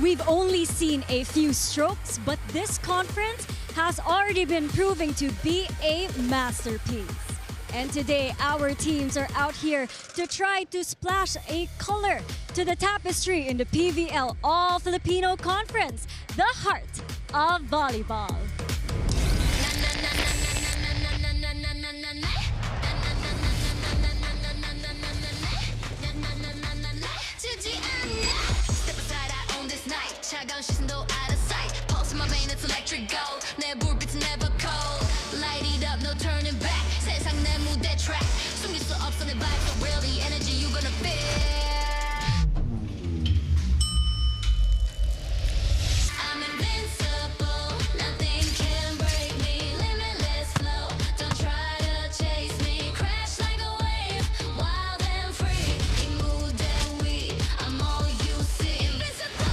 we've only seen a few strokes, but this conference has already been proving to be a masterpiece. And today, our teams are out here to try to splash a color to the tapestry in the PVL All-Filipino Conference, the heart of volleyball. 차가운 시선도 out of sight. Pulse in my vein, it's electric gold. 내 불빛은 never cold. Light it up, no turning back. 세상 내 무대 track. 숨길 수 없어 내 vibe, so real the energy you gonna feel. I'm invincible, nothing can break me. Limitless flow, don't try to chase me. Crash like a wave, wild and free. 이 무대 위, I'm all you see. Invincible.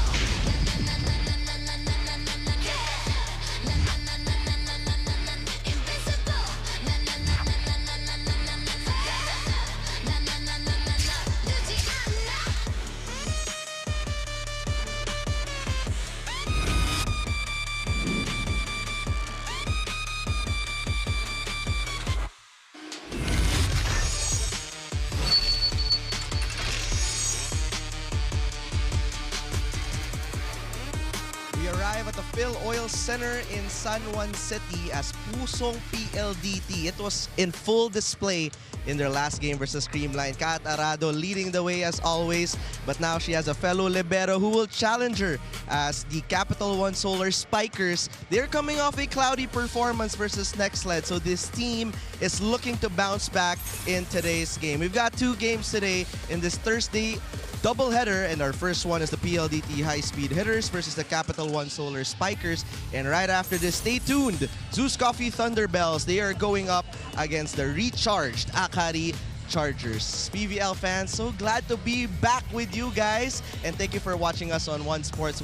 We arrive at the Phil Oil Center in San Juan City as Pusong PLDT. It was in full display in their last game versus Creamline. Kat Arado leading the way as always, but now she has a fellow libero who will challenge her as the CAPITAL1 Solar Spikers. They're coming off a cloudy performance versus Nextled, so this team is looking to bounce back in today's game. We've got two games today in this Thursday doubleheader, and our first one is the PLDT High-Speed Hitters versus the CAPITAL1 Solar Spikers. And right after this, stay tuned. Zeus Coffee Thunderbells, they are going up against the recharged Akari Chargers. PVL fans, so glad to be back with you guys. And thank you for watching us on One Sports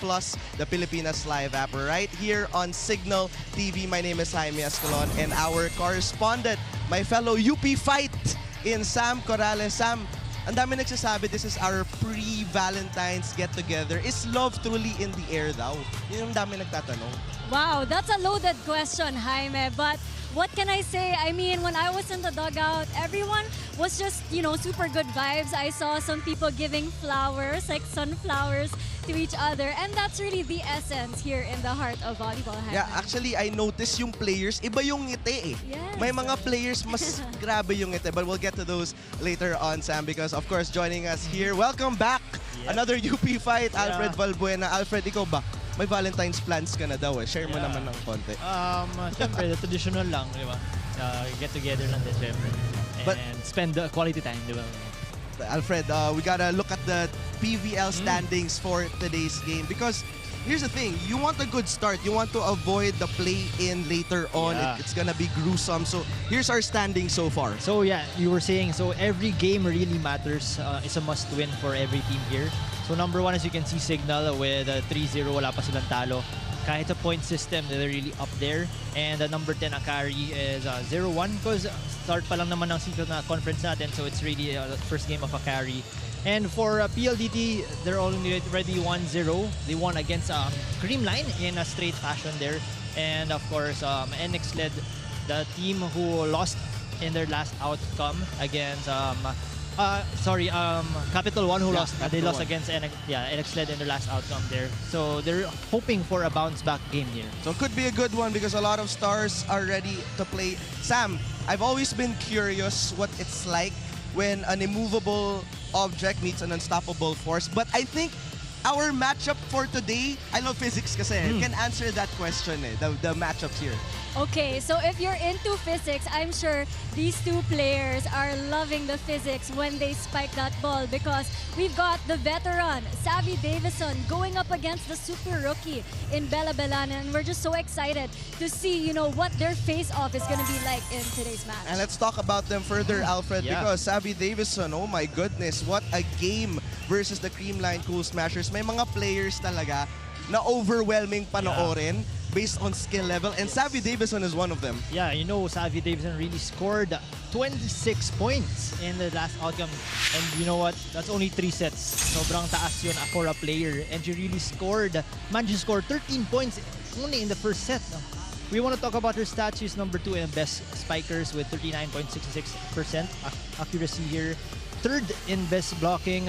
Plus, the Pilipinas Live app right here on Signal TV. My name is Jaime Escalon, and our correspondent, my fellow UP Fight in Sam Corrales. Sam, ang dami nagsasabi, this is our pre-Valentine's get-together. Is love truly in the air daw? Yun ang dami nagtatanong. Wow, that's a loaded question, Jaime. But what can I say? I mean, when I was in the dugout, everyone was just, super good vibes. I saw some people giving flowers, like sunflowers, to each other. And that's really the essence here in the heart of volleyball, Jaime. Yeah, actually, I noticed yung players, iba yung ngiti eh. Yes. May mga players mas grabe yung ngiti. But we'll get to those later on, Sam, because of course, joining us here, welcome back! Yep. Another UP Fight, Alfred Valbuena. Alfred, ikaw ba? May Valentine's plans ka na daw eh. Share mo naman ng konti. Siyempre, the traditional lang, di ba? Get together lang din, siyempre. And spend quality time, di ba? Alfred, we gotta look at the PVL standings for today's game because here's the thing, you want a good start, you want to avoid the play-in later on. Yeah. It's gonna be gruesome. So here's our standings so far. So yeah, you were saying, so every game really matters. It's a must-win for every team here. So number one, as you can see, Signal with 3-0, wala pa silang talo. Kahit sa point system, they're really up there. And number 10, Akari, is 0-1 because start pa lang naman ng secret na conference natin. So it's really the first game of Akari. And for PLDT, they're already 1-0. They won against Creamline in a straight fashion there. And of course, NX led the team who lost in their last outcome against CAPITAL1 who lost. They lost against NX led in their last outcome there. So they're hoping for a bounce back game here. So it could be a good one because a lot of stars are ready to play. Sam, I've always been curious what it's like when an immovable object meets an unstoppable force. But I think our matchup for today, I love physics kasi, can answer that question the matchups here. Okay, so if you're into physics, I'm sure these two players are loving the physics when they spike that ball because we've got the veteran, Savvy Davison, going up against the super rookie in Bella Belana, and we're just so excited to see, what their face-off is going to be like in today's match. And let's talk about them further, Alfred, because Savvy Davison, oh my goodness, what a game versus the Creamline Cool Smashers. May mga players talaga na overwhelming panoorin. based on skill level, and Savvy Davison is one of them. Yeah, you know, Savvy Davison really scored 26 points in the last outcome. And you know what? That's only 3 sets. Sobrang taas yun for a player. And she really managed to score 13 points only in the first set. We want to talk about her stats. She's number 2 in best spikers with 39.66% accuracy here. 3rd in best blocking,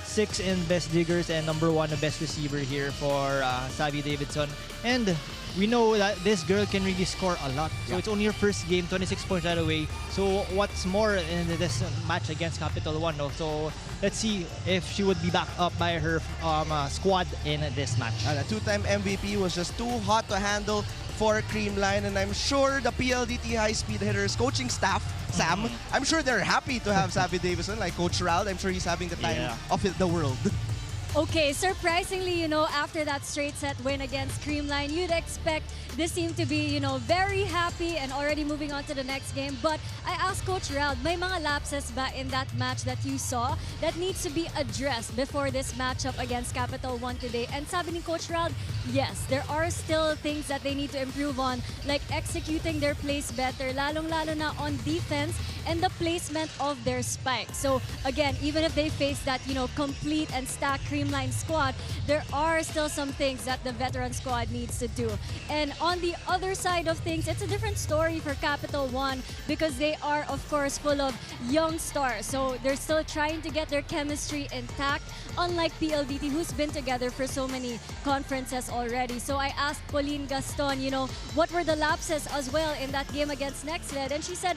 6 in best diggers, and number 1 the best receiver here for Savvy Davidson. And we know that this girl can really score a lot. So it's only her first game, 26 points right away. So what's more in this match against CAPITAL1? No? So let's see if she would be backed up by her squad in this match. The 2-time MVP was just too hot to handle for Creamline, and I'm sure the PLDT high-speed hitters coaching staff, Sam, I'm sure they're happy to have Savvy Davison, like Coach Rald. I'm sure he's having the time of the world. Okay, surprisingly, after that straight set win against Creamline, you'd expect this team to be, very happy and already moving on to the next game. But I asked Coach Rald, may mga lapses ba in that match that you saw that needs to be addressed before this matchup against CAPITAL1 today? And sabi ni Coach Rald, yes, there are still things that they need to improve on, like executing their plays better, lalong-lalo na on defense and the placement of their spike. So again, even if they face that, complete and stacked Creamline squad, there are still some things that the veteran squad needs to do. And on the other side of things, it's a different story for CAPITAL1 because they are, of course, full of young stars. So they're still trying to get their chemistry intact, unlike PLDT, who's been together for so many conferences already. So I asked Pauline Gaston, what were the lapses as well in that game against NextLed? And she said,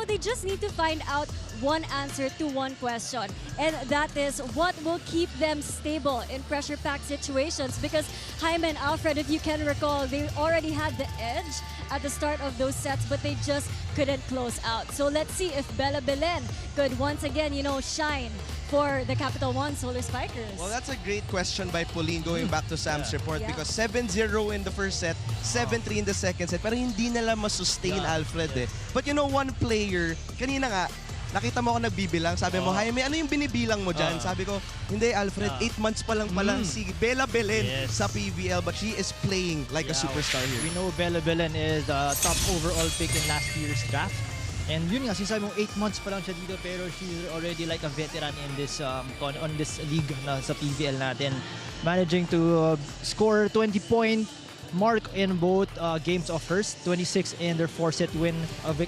they just need to find out one answer to one question. And that is what will keep them stable in pressure-packed situations. Because Jaime and Alfred, if you can recall, they already had the edge at the start of those sets, but they just couldn't close out. So let's see if Bella Belen could once again, shine for the CAPITAL1 Solar Spikers. Well, that's a great question by Pauline going back to Sam's report because 7-0 in the first set, 7-3 in the second set, pero hindi nila masustain Alfred eh. But one player, kanina nga, nakita mo ako nagbibilang, sabi mo, Jaime, ano yung binibilang mo dyan? Sabi ko, hindi Alfred, 8 months pa lang si Bella Belen sa PVL, but she is playing like a superstar here. We know Bella Belen is the top overall pick in last year's draft. And yun nga, sinasabi mo 8 months pa lang siya dito pero she's already like a veteran in this on this league na sa PVL natin. Managing to score 20-point mark in both games of hers, 26 in their 4-set win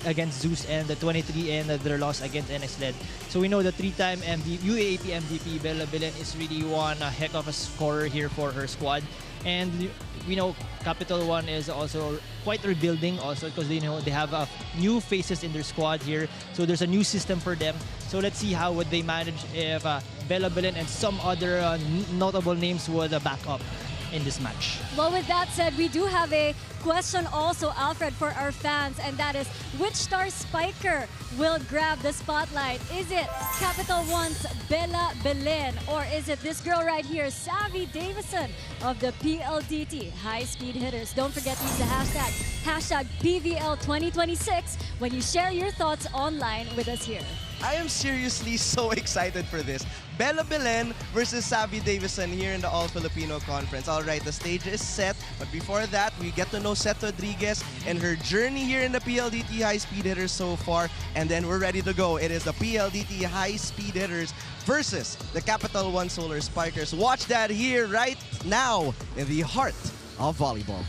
against Zeus and the 23 in their loss against NXLED. So we know the 3-time UAAP MVP Bella Belen is really one heck of a scorer here for her squad. And we know CAPITAL1 is also quite rebuilding also because they have new faces in their squad here. So there's a new system for them. So let's see how would they manage if Bella Belen and some other notable names would back up in this match. Well, with that said, we do have a question also, Alfred, for our fans, and that is, which star spiker will grab the spotlight? Is it CAPITAL1's Bella Belen, or is it this girl right here, Savvy Davison of the PLDT High Speed Hitters? Don't forget to use the hashtag PVL2026 when you share your thoughts online with us here. I am seriously so excited for this. Bella Belen versus Savvy Davison here in the All-Filipino Conference. All right, the stage is set, but before that, we get to know Seth Rodriguez and her journey here in the PLDT High Speed Hitters so far, and then we're ready to go. It is the PLDT High Speed Hitters versus the CAPITAL1 Solar Spikers. Watch that here right now in the heart of volleyball.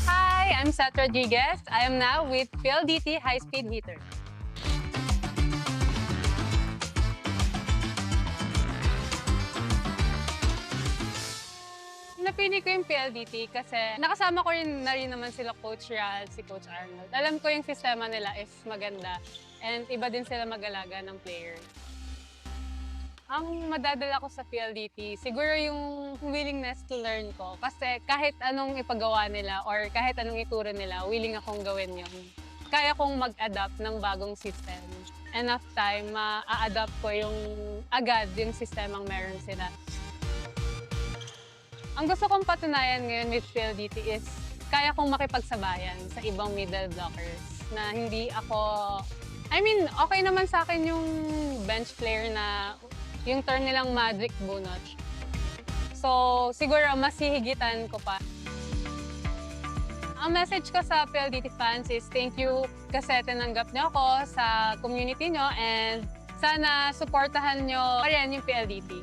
Hi, I'm Seth Rodriguez. I am now with PLDT High Speed Hitters. Napili ko yung PLDT kasi nakasama ko rin naman sila Coach Ral, si Coach Arnold. Alam ko yung sistema nila is maganda and iba din sila mag-alaga ng players. Ang madadala ko sa PLDT, siguro yung willingness to learn ko. Kasi kahit anong ipagawa nila or kahit anong ituro nila, willing akong gawin yun. Kaya kong mag-adapt ng bagong system. Enough time, ma-adapt ko yung agad yung sistemang meron sila. Ang gusto kong patunayan ngayon with PLDT is kaya kong makipagsabayan sa ibang middle blockers na hindi ako... okay naman sa akin yung bench player na yung turn nilang magic bunot. So, siguro mas hihigitan ko pa. Ang message ko sa PLDT fans is thank you kasi tinanggap niyo ako sa community niyo and sana supportahan niyo pa rin yung PLDT.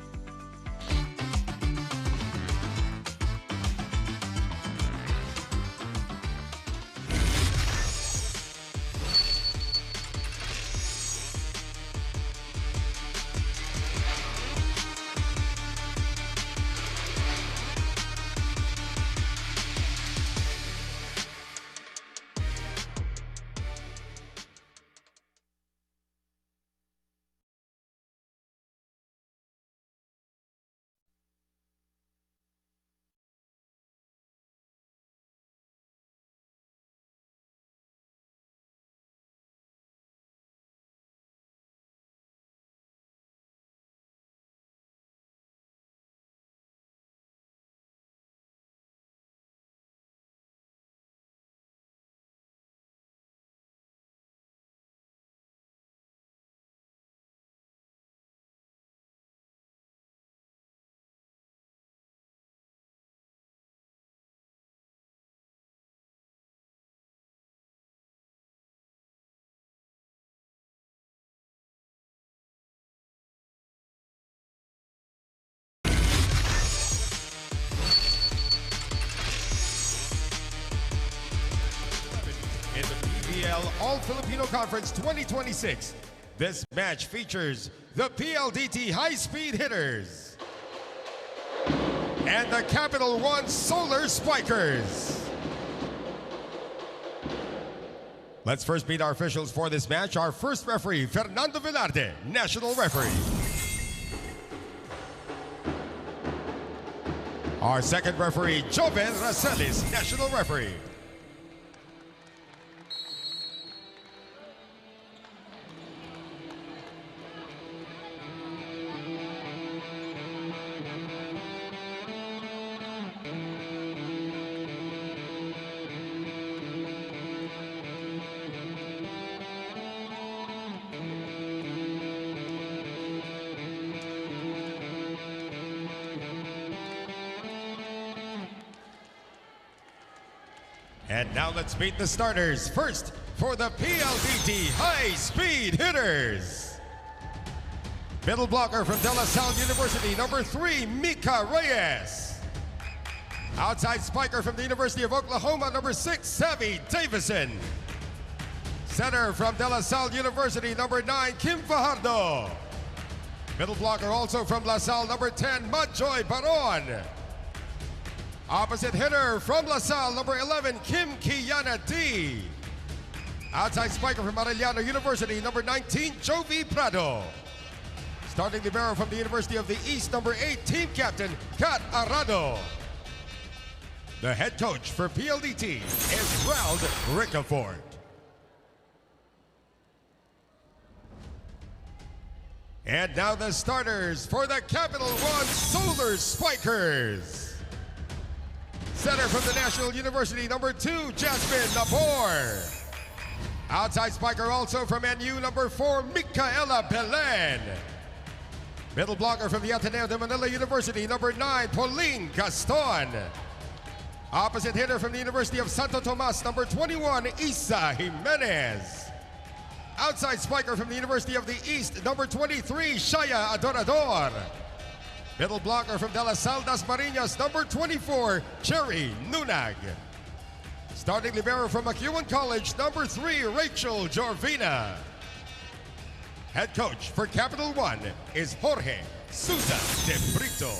In the PVL All-Filipino Conference 2026, this match features the PLDT High-Speed Hitters and the CAPITAL1 Solar Spikers. Let's first meet our officials for this match. Our first referee, Fernando Velarde, National Referee. Our second referee, Joven Racelis, National Referee. And now let's meet the starters. First, for the PLDT High-Speed Hitters. Middle blocker from De La Salle University, number 3, Mika Reyes. Outside spiker from the University of Oklahoma, number 6, Savvy Davison. Center from De La Salle University, number 9, Kim Fajardo. Middle blocker also from La Salle, number 10, Madjoy Baron. Opposite hitter from La Salle, number 11, Kim Kiana D. Outside spiker from Arellano University, number 19, Jovi Prado. Starting libero from the University of the East, number 8, team captain, Kat Arado. The head coach for PLDT is Ralph Ricafort. And now the starters for the CAPITAL1 Solar Spikers. Center from the National University, number 2, Jasmine Nabor. Outside spiker also from NU, number 4, Micaela Belen. Middle blocker from the Ateneo de Manila University, number 9, Pauline Gaston. Opposite hitter from the University of Santo Tomas, number 21, Isa Jimenez. Outside spiker from the University of the East, number 23, Shaya Adorador. Middle blocker from De La Salle Dasmariñas, number 24, Cherry Nunag. Starting libero from McEwen College, number 3, Rachel Jorvina. Head coach for CAPITAL1 is Jorge Souza de Brito.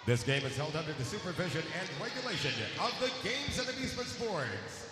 This game is held under the supervision and regulation of the Games and Amusement Boards.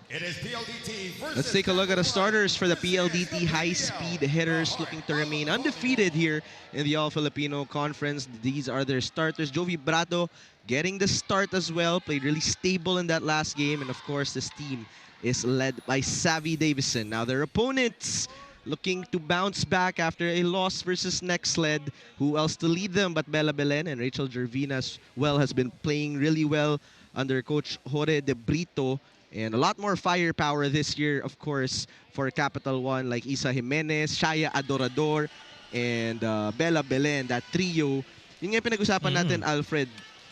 It is PLDT versus... Let's take a look at the starters for the PLDT high-speed hitters looking to remain undefeated here in the All-Filipino Conference. These are their starters. Jovi Brado getting the start as well. Played really stable in that last game. And of course, this team is led by Savvy Davison. Now their opponents looking to bounce back after a loss versus Nextled. Who else to lead them but Bella Belen, and Rachel Gervina as well has been playing really well under Coach Jorge de Brito. And a lot more firepower this year, of course, for CAPITAL1, like Isa Jimenez, Shaya Adorador, and Bella Belen, that trio. Yun nga pinag-usapan natin, Alfred,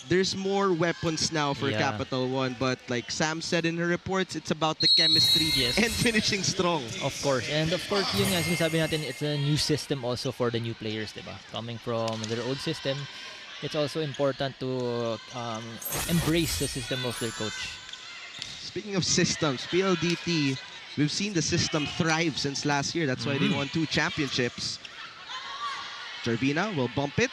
there's more weapons now for Yeah. Capital One, but like Sam said in her reports, it's about the chemistry Yes. and finishing strong. Of course. And of course, yun nga, sinasabi natin, it's a new system also for the new players, diba? Coming from their old system, it's also important to embrace the system of their coach. Speaking of systems, PLDT, we've seen the system thrive since last year. That's why they won 2 championships. Jervina will bump it.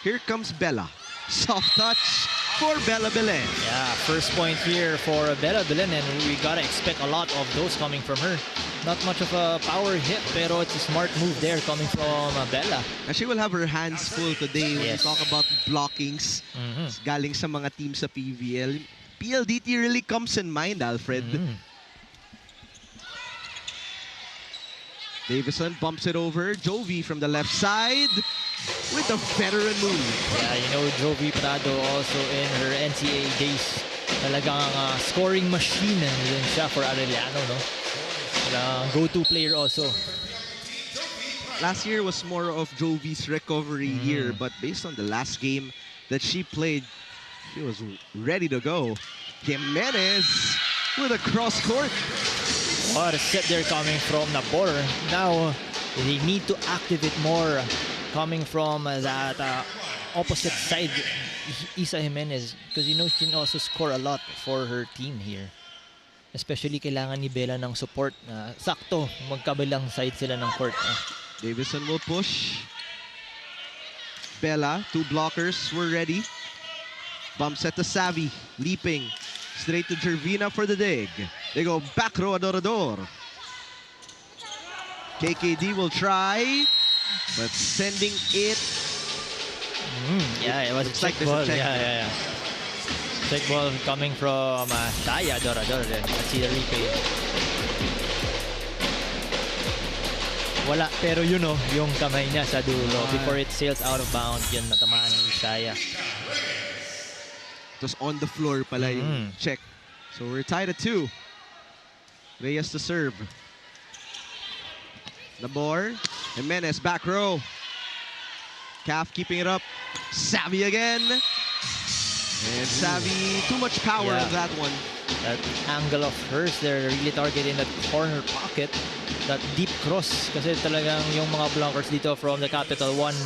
Here comes Bella. Soft touch for Bella Belen. Yeah, first point here for Bella Belen, and we gotta expect a lot of those coming from her. Not much of a power hit, pero it's a smart move there coming from Bella. And she will have her hands full today when Yes. we talk about blockings. Galing sa mga teams sa PVL. PLDT really comes in mind, Alfred. Davison bumps it over. Jovi from the left side with the veteran move. Yeah, you know, Jovi Prado also in her NCAA days. Talagang scoring machine din siya for Arellano, no? Go-to player also. Last year was more of Jovi's recovery year, but based on the last game that she played, she was ready to go. Jimenez with a cross court. What a set there coming from Napor. Now, they need to activate more coming from that opposite side, Isa Jimenez, because you know she can also score a lot for her team here. Especially kailangan ni Bella ng support. Sakto, magkabilang side sila ng court. Davison will push. Bella, 2 blockers were ready. Bump set to Savvy, leaping. Straight to Jervina for the dig. They go back row Adorador. KKD will try, but sending it. Yeah, it was a Looks check like there's a ball. check. Yeah. Check ball coming from Shaya Dorador. Let's see the replay. Wala, pero you know, yung kamay niya sa dulo. Before it sails out of bounds, yun natamaan ni Shaya. It was on the floor pala yung check. So we're tied at 2. Reyes to serve. Nabor. Jimenez back row. Calf keeping it up. Savvy again. And Savvy, too much power Yeah. of that one. That angle of hers, they're really targeting that corner pocket. That deep cross. Kasi talagang yung mga blockers dito from the Capital1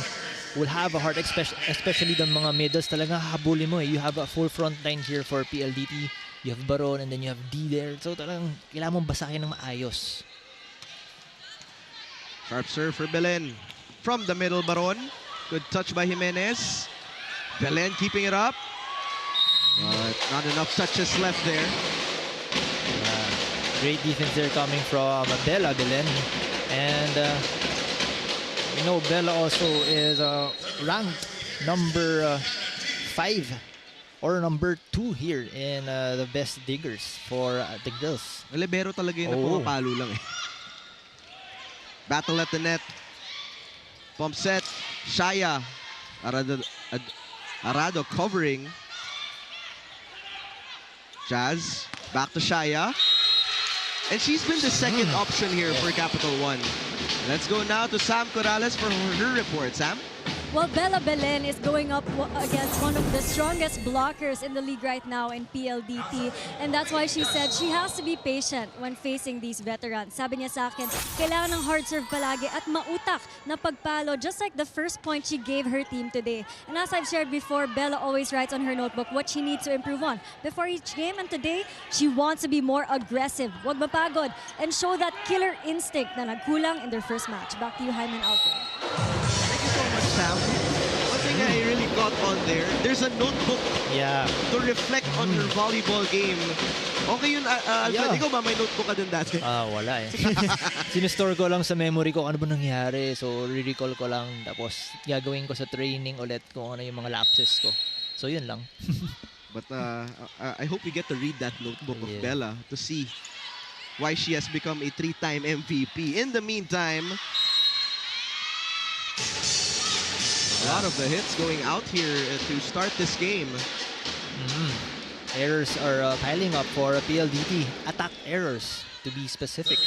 will have a hard, especially the mga middles, talaga habulin mo. You have a full front line here for PLDT. You have Baron and then you have D there. So talagang kailangan mong basahin ng maayos. Sharp serve for Belen. From the middle, Baron. Good touch by Jimenez. Belen keeping it up. But not enough touches left there. Great defense there coming from Bella Belen. And you know, Bella also is ranked number 5 or number 2 here in the best diggers for the girls. Libero talaga yun na Oh. pumapalo lang eh. Battle at the net. Pump set. Shaya. Arado covering. Jazz. Back to Shaya. And she's been the second option here for Capital One. Let's go now to Sam Corrales for her report. Sam? Well, Bella Belen is going up against one of the strongest blockers in the league right now in PLDT. And that's why she said she has to be patient when facing these veterans. Sabi niya sa akin, kailangan ng hard serve palagi at mautak na pagpalo, just like the first point she gave her team today. And as I've shared before, Bella always writes on her notebook what she needs to improve on before each game. And today, she wants to be more aggressive, wag mapagod, and show that killer instinct na nagkulang in their first match. Back to you, Hyman Alfred. Thank you so much, Sam. One thing I really got on there's a notebook Yeah. to reflect on her volleyball game. Okay yun, Alfred. Yeah. Ikaw ba may notebook ka din dati? Wala eh. Sinistore ko lang sa memory ko ano ba nangyari. So, re-recall ko lang. Tapos, gagawin ko sa training ulit kung ano yung mga lapses ko. So, yun lang. But I hope you get to read that notebook of Yeah. Bella to see why she has become a 3-time MVP. In the meantime, a lot of the hits going out here to start this game. Errors are piling up for PLDT. Attack errors, to be specific.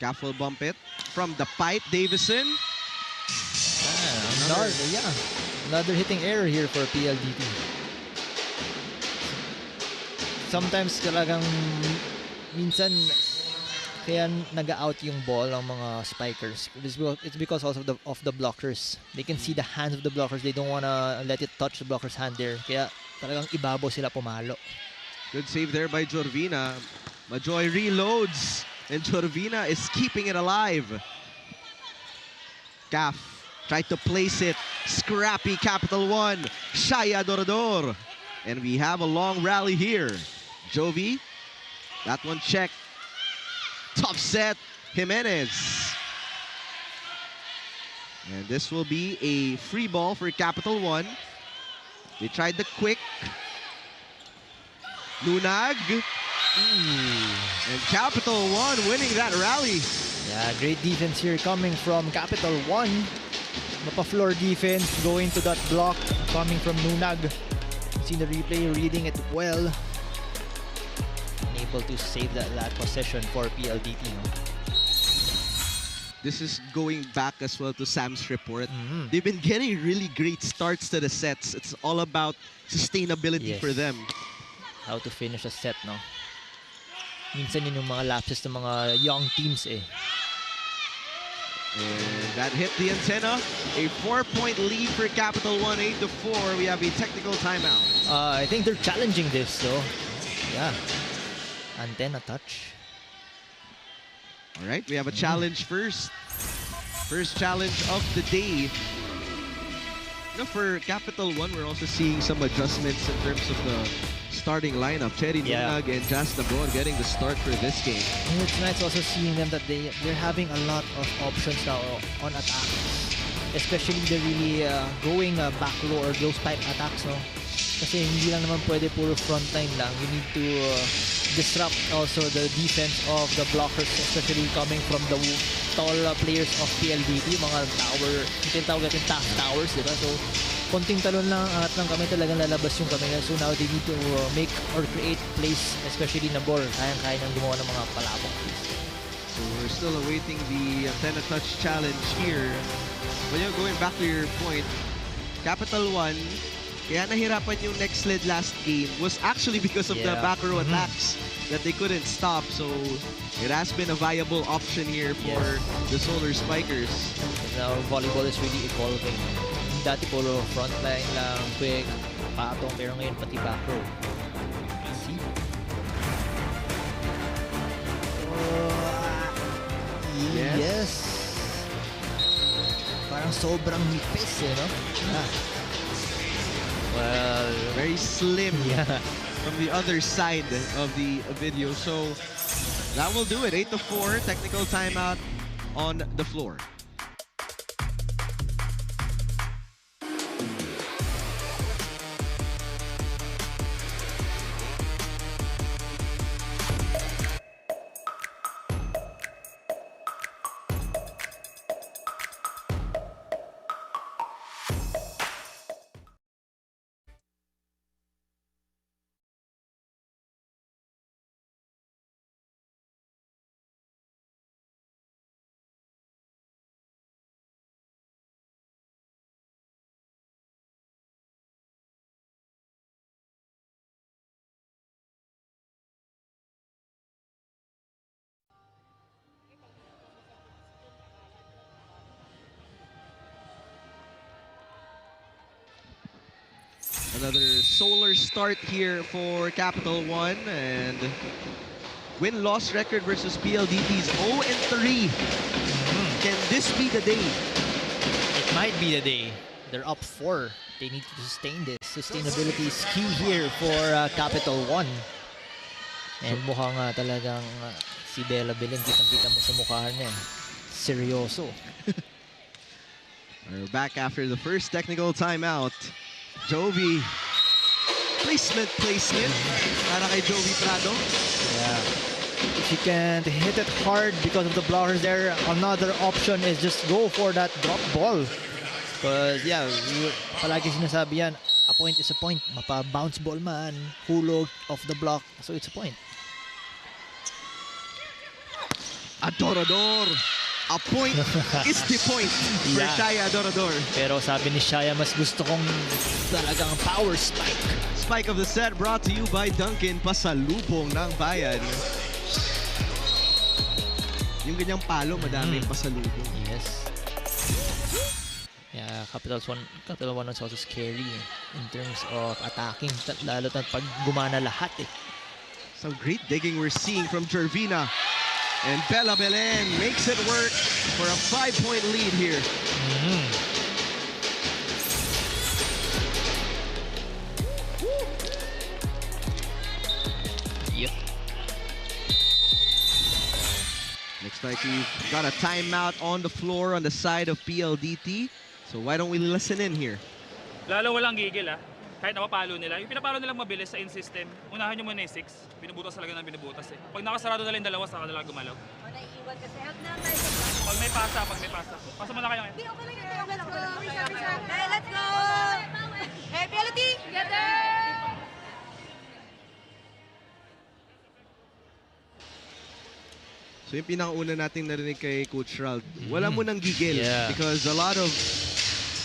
Gaff will bump it from the pipe. Davison. Another hitting error here for PLDT. Sometimes talagang minsan kaya nag-out yung ball ng mga spikers. It's because also of the blockers. They can see the hands of the blockers. They don't wanna let it touch the blocker's hand there. Kaya talagang ibabaw sila pumalo. Good save there by Jorvina. Majoy reloads and Jorvina is keeping it alive. Gaff tried to place it. Scrappy Capital1. Shaya Dorador. And we have a long rally here. Jovi. That one checked. Top set. Jimenez. And this will be a free ball for Capital1. They tried the quick. Lunag. And Capital1 winning that rally. Yeah, great defense here coming from Capital1. Mapa-floor defense going to that block coming from Nunag. See the replay, reading it well. Able to save that possession for PLDT. No? This is going back as well to Sam's report. They've been getting really great starts to the sets. It's all about sustainability for them. How to finish a set, no? Minsan yun yung mga lapses ng mga young teams eh. And that hit the antenna. A 4-point lead for Capital1, 8-4. We have a technical timeout. I think they're challenging this, so yeah. Antenna touch. All right, we have a challenge first. First challenge of the day. You know, for Capital1, we're also seeing some adjustments in terms of the starting lineup. Cherry Nunag and Jas Nabon getting the start for this game. And it's nice also seeing them that they're having a lot of options now on attacks. Especially they're really going back low or those pipe attacks, no? Kasi hindi lang naman pwede puro frontline lang. You need to disrupt also the defense of the blockers, especially coming from the tall players of PLDT, mga tower, tawag natin towers, diba? So, konting talon lang, angat lang kami, talagang lalabas yung kami. So now they need to make or create plays, especially na ball. Kayang-kaya nang gumawa ng mga palabok. So we're still awaiting the antenna touch challenge here. But you know, going back to your point, Capital1, kaya nahirapan yung next sled last game was actually because of the back row attacks that they couldn't stop. So it has been a viable option here for the Solar Spikers. And now volleyball is really evolving. Dati puro frontline lang, quick, patong, pero ngayon pati back row. See? Yes. Parang sobrang nipis eh, no? Well, very slim from the other side of the video. So that will do it. 8-4, technical timeout on the floor. Another solar start here for Capital1, and win-loss record versus PLDT's 0-3. Can this be the day? It might be the day. They're up 4. They need to sustain this. Sustainability is key here for Capital1. And mukhang talagang si Bella Belen, kitang-kita mo sa mukha niya. Seryoso. We're back after the first technical timeout. Jovi. Placement. Para kay Jovi Prado. Yeah. If you can't hit it hard because of the blockers there, another option is just go for that drop ball. Because, yeah, palagi sinasabi yan, a point is a point. Mapa-bounce ball man, hulog off the block. So, it's a point. Adorador. A point is the point for Yeah. Shaya Adorador. Pero sabi ni Shaya, mas gusto kong talagang power spike. Spike of the set brought to you by Duncan. Pasalubong ng bayan. Yung ganyang palo, madaming pasalubong. Yes. Yeah, Capital 1 is also scary in terms of attacking. Lalo na pag gumana lahat eh. Some great digging we're seeing from Jervina. And Bella Belen makes it work for a 5-point lead here. Yep. Looks like we've got a timeout on the floor on the side of PLDT. So why don't we listen in here? Lalo walang gigil kahit napapalo nila. Yung pinapalo nilang mabilis sa in-system, unahan nyo muna yung 6. Binubutas talaga ng binubutas eh. Pag nakasarado na lang yung dalawa, saka nila gumalaw. O, naiiwan kasi. Help na tayo. Pag may pasa. Pasa muna kayo ngayon. Hey, let's go! Hey, PLDT! Together! So yung pinakauna nating narinig kay Coach Rald, wala mo nang gigil. Yeah. Because a lot of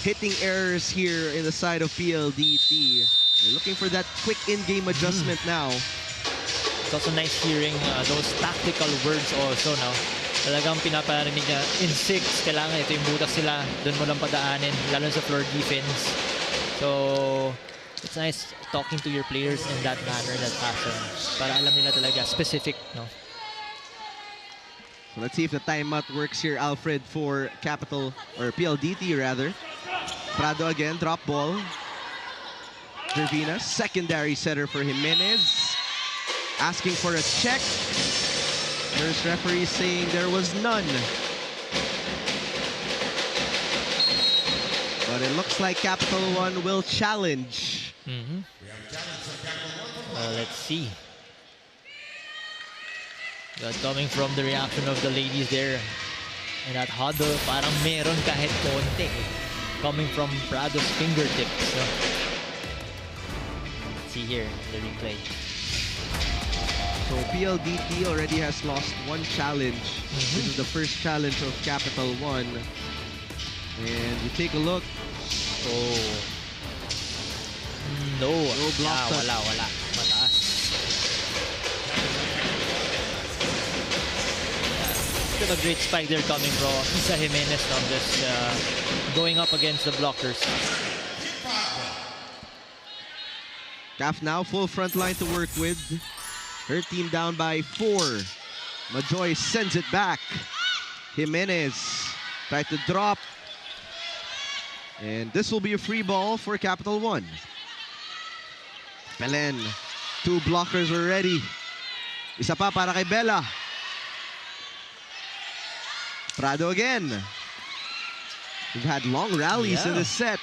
hitting errors here in the side of PLDT. They're looking for that quick in-game adjustment now. It's also nice hearing those tactical words also, no? Talagang pinaparinig niya, in 6, kailangan ito yung butas sila, doon mo lang padaanin, lalo sa floor defense. So, it's nice talking to your players in that manner, that fashion, para alam nila talaga, specific, no? So let's see if the timeout works here, Alfred, for Capital, or PLDT rather. Prado again, drop ball. Jervina, secondary setter for Jimenez. Asking for a check. First referee saying there was none. But it looks like Capital 1 will challenge. Let's see. That's coming from the reaction of the ladies there. And that huddle, parang meron kahit konti. Coming from Prado's fingertips. No? Let's see here, the replay. So PLDT already has lost one challenge. This is the first challenge of Capital 1. And we take a look. Oh. No. No block touch. Wala. Mataas. Still a great spike there coming from Isa Jimenez now, just going up against the blockers. CAF now full front line to work with. Her team down by 4. Majoy sends it back. Jimenez tried to drop. And this will be a free ball for Capital 1. Belen, 2 blockers already. Isa pa para kay Bella. Prado again. We've had long rallies in this set.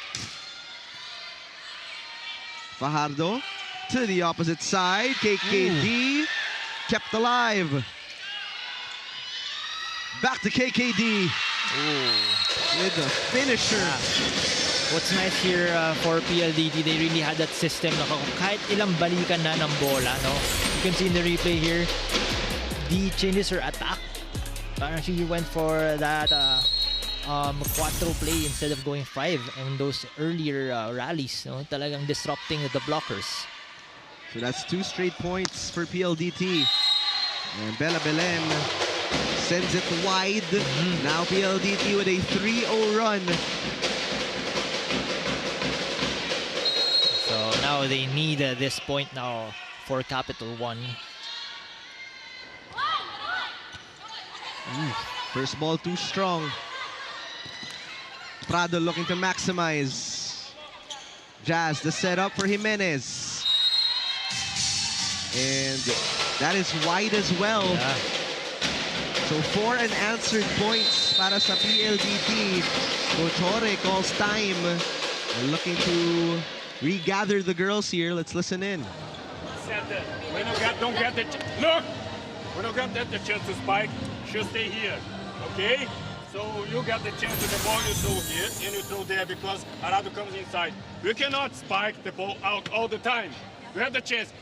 Fajardo to the opposite side. KKD kept alive. Back to KKD with the finisher. What's nice here for PLDT, they really had that system na kahit ilang balikan na ng bola, no? You can see in the replay here, the changes her attack. Parang she went for that quattro play instead of going 5 and those earlier rallies, no? Talagang disrupting the blockers. So that's 2 straight points for PLDT. And Bella Belen sends it wide. Now PLDT with a 3-0 run. So now they need this point now for Capital 1. First ball too strong. Prado looking to maximize. Jazz, the setup for Jimenez. And that is wide as well. Yeah. So 4 unanswered points para sa PLDT. Coach Jorge calls time. They're looking to regather the girls here. Let's listen in. We don't get the look. We don't get the chance to spike. She'll stay here, okay? So you get the chance to the ball, you throw here and you throw there because Arado comes inside. We cannot spike the ball out all the time. We have the chance.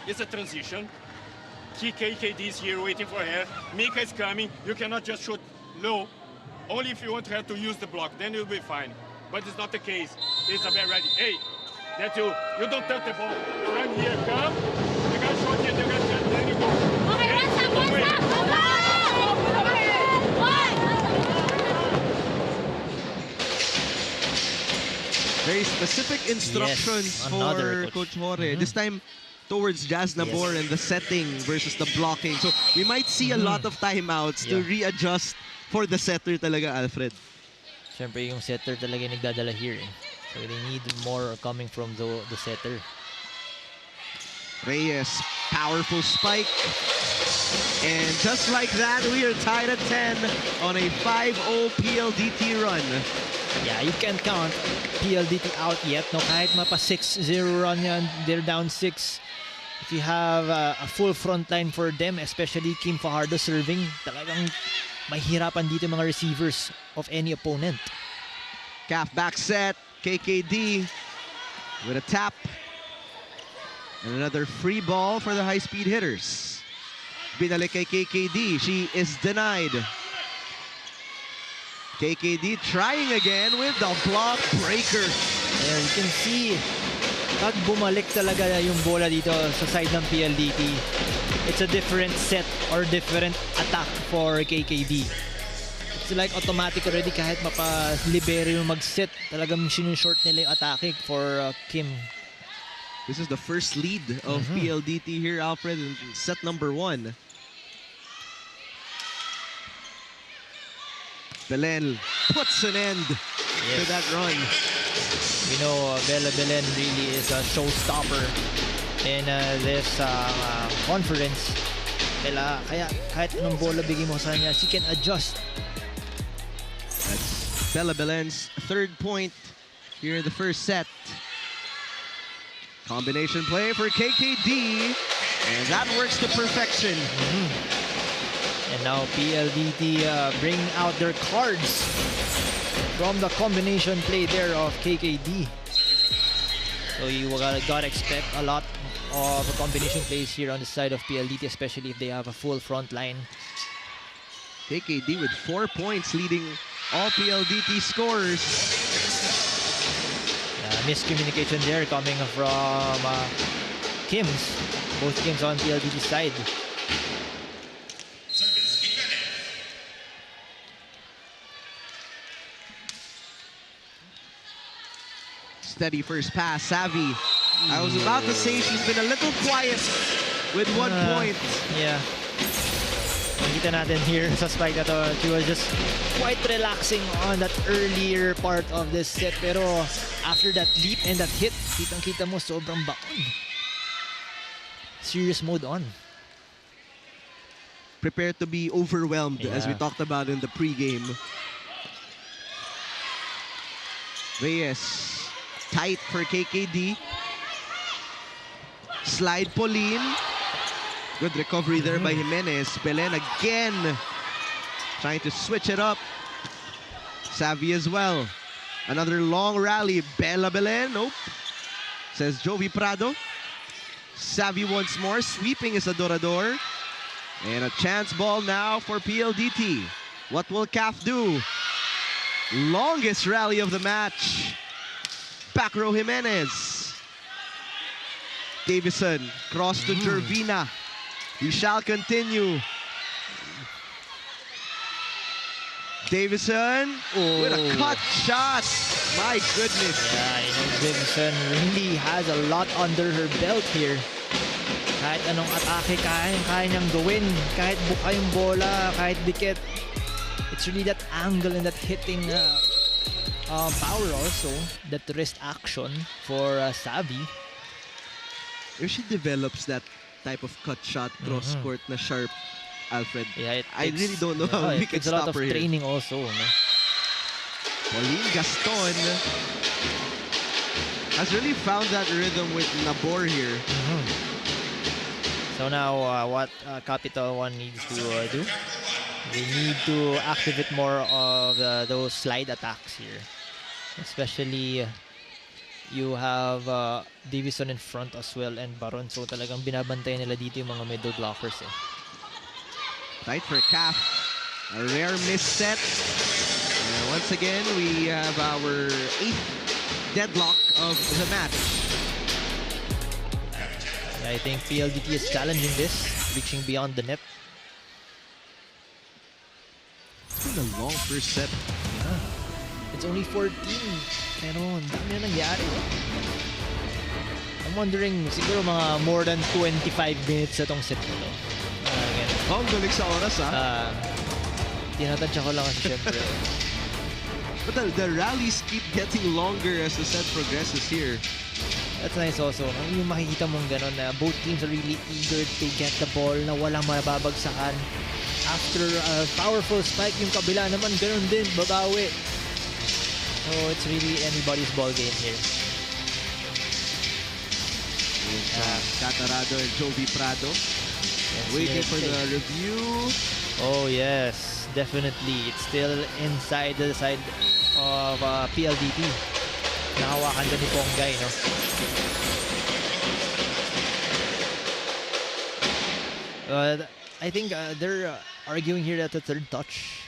It's a transition. KKD is here waiting for her. Mika is coming. You cannot just shoot low. Only if you want her to use the block, then you'll be fine. But it's not the case. Isabel ready. Hey, that's you. You don't touch the ball. You run here, come. You got shot here, you got shot, then you go. Okay, Hey, one stop, wait. Very specific instructions Yes, another for coach. Coach Jorge. This time towards Jazz Nabor and the setting versus the blocking. So we might see a lot of timeouts to readjust for the setter talaga, Alfred. Siyempre yung setter talaga yung nagdadala here. So they need more coming from the setter. Reyes, powerful spike. And just like that, we are tied at 10 on a 5-0 PLDT run. Yeah, you can't count PLDT out yet. No, kahit mapa 6-0 run yan, they're down 6. If you have a full front line for them, especially Kim Fajardo serving, talagang mahirapan dito mga receivers of any opponent. Calf back set, KKD with a tap. And another free ball for the high-speed hitters. Binalik kay KKD, she is denied. KKD trying again with the block breaker. There you can see, pag bumalik talaga yung bola dito sa side ng PLDT, it's a different set or different attack for KKD. It's like automatic already kahit mapa-libero yung mag-set. Talagang sinusort nila yung atake for Kim. This is the first lead of PLDT here, Alfred, in set number 1. Belen puts an end to that run. We know Bella Belen really is a showstopper in this conference. Kaya kahit anong bola bigay mo sa kanya, she can adjust. That's Bella Belen's 3rd point here in the first set. Combination play for KKD, and that works to perfection. And now PLDT bringing out their cards from the combination play there of KKD. So you gotta expect a lot of combination plays here on the side of PLDT, especially if they have a full front line. KKD with 4 points, leading all PLDT scores. Miscommunication there coming from both Kims on PLDT side. Steady first pass, Savvy. I was about to say she's been a little quiet with 1 point. Yeah. Nakita natin here sa spike na to, she was just quite relaxing on that earlier part of this set. Pero after that leap and that hit, kitang-kita mo sobrang baon. Serious mode on. Prepare to be overwhelmed, as we talked about in the pregame. Reyes, tight for KKD. Slide Pauline. Good recovery there by Jimenez. Belen again trying to switch it up. Savvy as well. Another long rally. Bella Belen. Nope. Says Jovi Prado. Savvy once more. Sweeping is Adorador. And a chance ball now for PLDT. What will CAF do? Longest rally of the match. Back row Jimenez. Davison. Cross to Jervina. We shall continue. Davison with a cut shot. My goodness. Yeah, you know, Davison really has a lot under her belt here. Kahit anong atake kaya niyang gawin. Kahit buka yung bola, kahit dikit. It's really that angle and that hitting power also. That wrist action for Savvy. If she develops that type of cut shot, cross court na sharp, Alfred, Yeah, I really don't know how we can it's a lot stop of her here. training also. No? Pauline Gaston has really found that rhythm with Nabor here. So now what CAPITAL1 needs to do, they need to activate more of those slide attacks here. Especially You have Davison in front as well and Baron. So talagang binabantayan nila dito yung mga middle blockers eh. Tight for Calf. A rare misset. And once again, we have our 8th deadlock of the match. I think PLDT is challenging this, reaching beyond the net. It's been a long first set. Yeah. It's only 14. Pero ang dami na nangyari. I'm wondering, siguro mga more than 25 minutes itong set nito. Ang galing sa oras Tinatansya ko lang kasi syempre. But the rallies keep getting longer as the set progresses here. That's nice also. Yung makikita mong gano'n na both teams are really eager to get the ball na walang mababagsakan. After a powerful spike, yung kabila naman gano'n din, babawi. So it's really anybody's ball game here. Catarado and Jovi Prado. Waiting for the review. Oh yes, definitely. It's still inside the side of PLDT. Nahawakan doon ni Ponggay, no? I think they're arguing here at the third touch.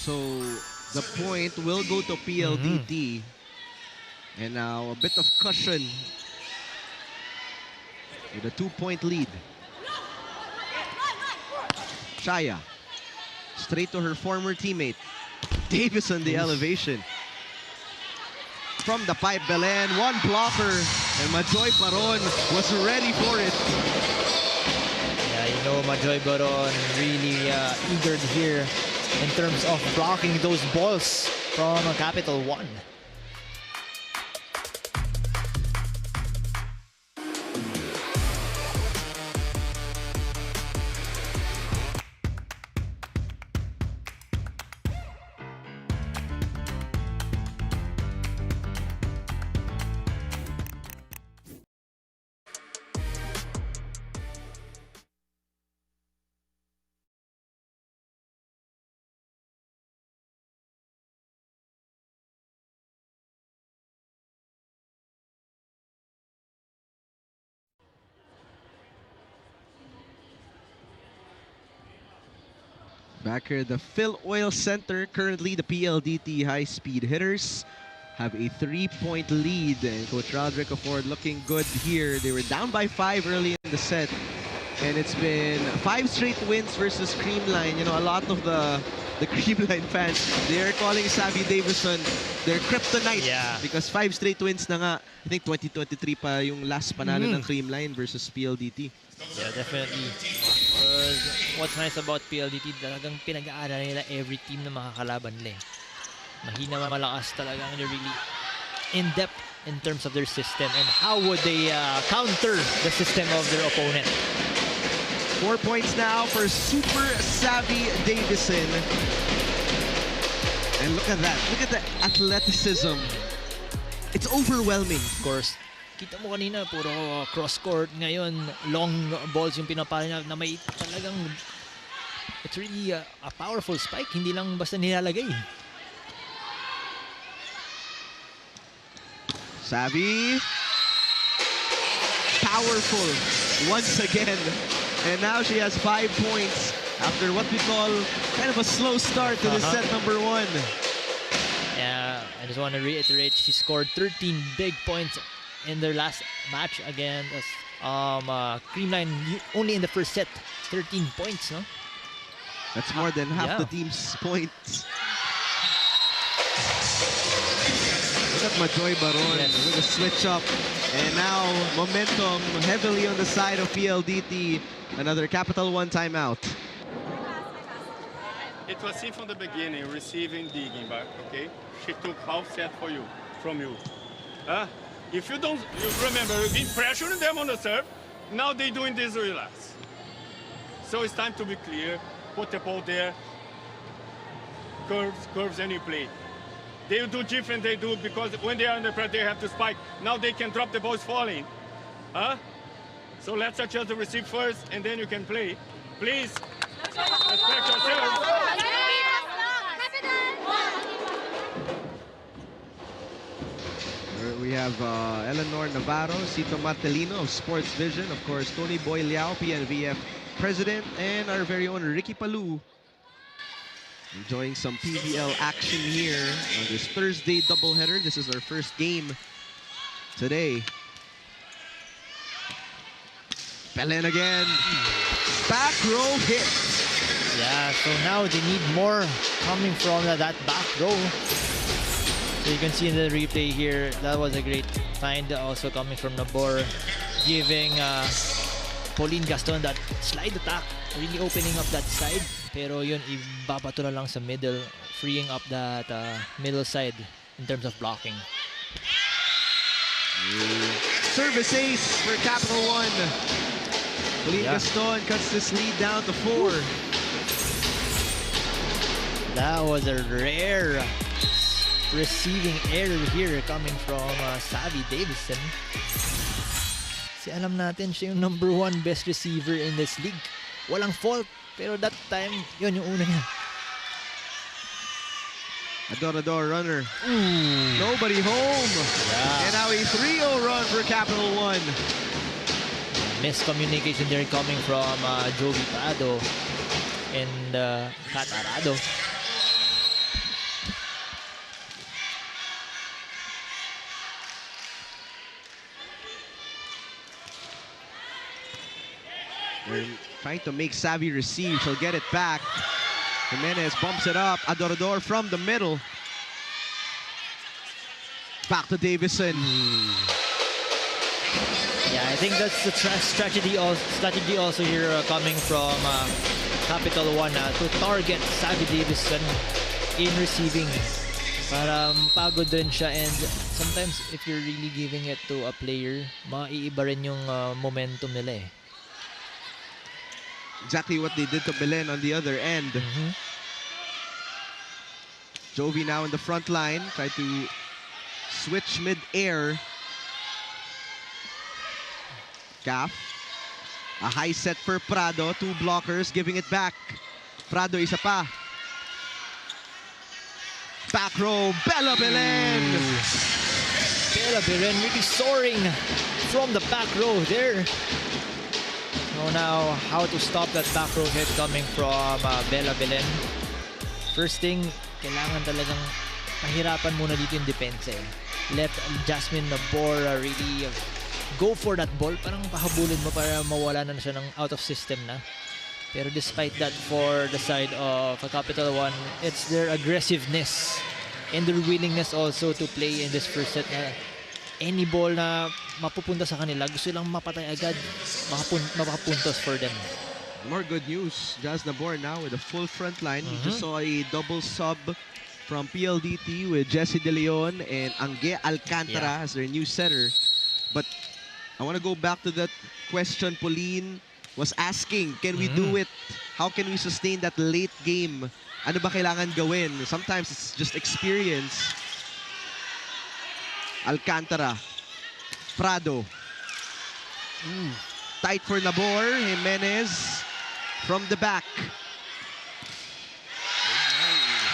So the point will go to PLDT. And now a bit of cushion with a 2-point lead. Shaya straight to her former teammate. Davis on the elevation. From the pipe, Belen, one blocker, and Majoy Baron was ready for it. Yeah, you know Majoy Baron really eager here in terms of blocking those balls from Capital1. Back here, the Phil Oil Center. Currently, the PLDT high-speed hitters have a 3-point lead. And Coach Roderick Ford looking good here. They were down by 5 early in the set. And it's been 5 straight wins versus Creamline. You know, a lot of the Creamline fans, they're calling Savvy Davison their kryptonite. Yeah. Because 5 straight wins na nga. I think 2023 pa yung last panalo ng Creamline versus PLDT. Yeah, definitely. What's nice about PLDT, talagang pinag-aaral nila every team na makakalaban nila. Mahina, malakas talagang they're really in-depth in terms of their system and how would they counter the system of their opponent. 4 points now for super savvy Davison. And look at that. Look at the athleticism. It's overwhelming. Of course. Kita mo kanina, puro cross-court. Ngayon, long balls yung pinapala niya na may talagang... It's really a powerful spike. Hindi lang basta nilalagay. Savvy. Powerful once again. And now she has 5 points after what we call kind of a slow start to the set number 1. Yeah, I just want to reiterate, she scored 13 big points in their last match against Creamline, only in the first set. 13 points, no? That's more than half the team's points. Look at Majoy Baron with a switch up. And now momentum heavily on the side of PLDT. Another Capital1 timeout. It was seen from the beginning, receiving, digging back, okay? She took half set for you, from you. If you don't, you remember, you've been pressuring them on the serve. Now they're doing this relax. So it's time to be clear. Put the ball there. Curves, and you play. They do different, they do, because when they are under pressure, they have to spike. Now they can drop the balls falling. So let's adjust the receive first, and then you can play. Please, respect yourself. We have Eleanor Navarro, Cito Martelino of Sports Vision, of course, Tony Boy Liao, PNVF President, and our very own Ricky Palou. Enjoying some PVL action here on this Thursday doubleheader. This is our first game today. Belen again. Back row hit. Yeah, so now they need more coming from that back row. So you can see in the replay here, that was a great find also coming from Nabor, giving Pauline Gaston that slide attack, really opening up that side. Pero yun, ibabato na lang sa middle, freeing up that middle side in terms of blocking. Service ace for Capital One. Pauline Gaston cuts this lead down to 4. That was a rare receiving error here coming from Savvy Davison. Kasi alam natin siya yung #1 best receiver in this league. Walang fault, pero that time, yun yung una niya. Adorador runner. Nobody home. Yeah. And now a 3-0 run for Capital One. Miscommunication there coming from Jovi Prado and Kat Arado. They're trying to make Savvy receive. She'll get it back. Jimenez bumps it up. Adorador from the middle. Back to Davison. Yeah, I think that's the strategy also here coming from Capital One to target Savvy Davison in receiving. Para pagod rin siya, and sometimes if you're really giving it to a player, maiiba rin yung momentum nila eh. Exactly what they did to Belen on the other end. Jovi now in the front line. Try to switch mid-air. Calf. A high set for Prado. 2 blockers giving it back. Prado isa pa. Back row. Bella Belen. Bella Belen really soaring from the back row there. So now, how to stop that back row hit coming from Bella Belen. First thing, kailangan talagang mahirapan muna dito yung depensa eh. Let Jasmine Nabor really go for that ball. Parang pahabulin mo para mawala na siya ng out of system na. Pero despite that, for the side of Capital One, it's their aggressiveness and their willingness also to play in this first set na any ball na mapupunta sa kanila, gusto lang mapatay agad, makapuntos for them. More good news. Jazz Nabor now with a full front line. We just saw a double sub from PLDT with Jesse De Leon and Angge Alcantara as their new setter. But I want to go back to that question Pauline was asking. Can we do it? How can we sustain that late game? Ano ba kailangan gawin? Sometimes it's just experience. Alcantara. Prado. Tight for Nabor. Jimenez from the back.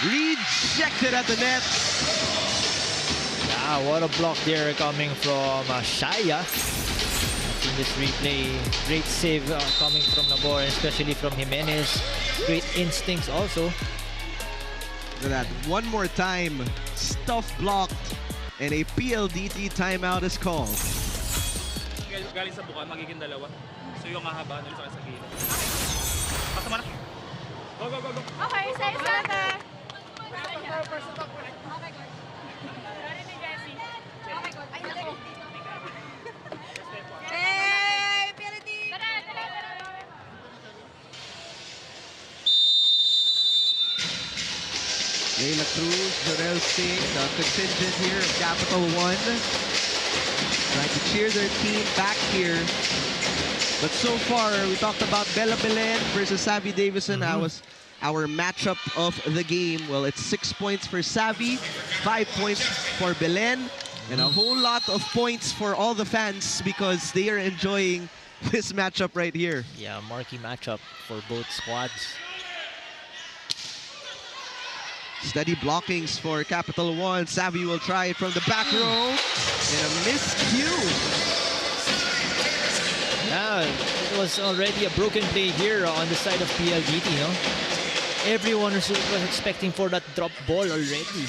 Rejected at the net. Yeah, what a block there coming from Shaya. In this replay, great save coming from Nabor, especially from Jimenez. Great instincts also. Look at that. One more time. Stuff blocked. And a PLDT timeout is called. Galing sa buka, magiging dalawa. So yung hahaba, ulit sa gilid. Pasa mo na. Go, go, go, go. Okay, say something. Hey, PLDT! Leila Cruz, Jorel Singh, the contingent here of Capital One. Trying to cheer their team back here. But so far, we talked about Bella Belen versus Savvy Davison. That was our matchup of the game. Well, it's 6 points for Savvy, 5 points for Belen, and a whole lot of points for all the fans because they are enjoying this matchup right here. Yeah, marquee matchup for both squads. Steady blockings for Capital One. Savvy will try it from the back row. And a miscue. Yeah, it was already a broken play here on the side of PLDT, no? Everyone was expecting for that drop ball already.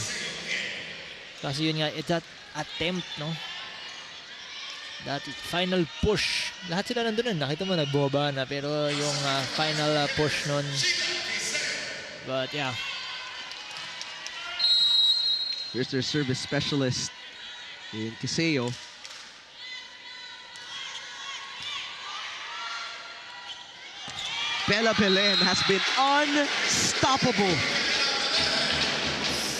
Kasi yun nga, that attempt, no? That final push. Lahat sila nandun na. Nakita mo, nagbumaba na. Pero yung final push nun. But yeah. Here's their service specialist in Kiseo. Bella Belen has been unstoppable.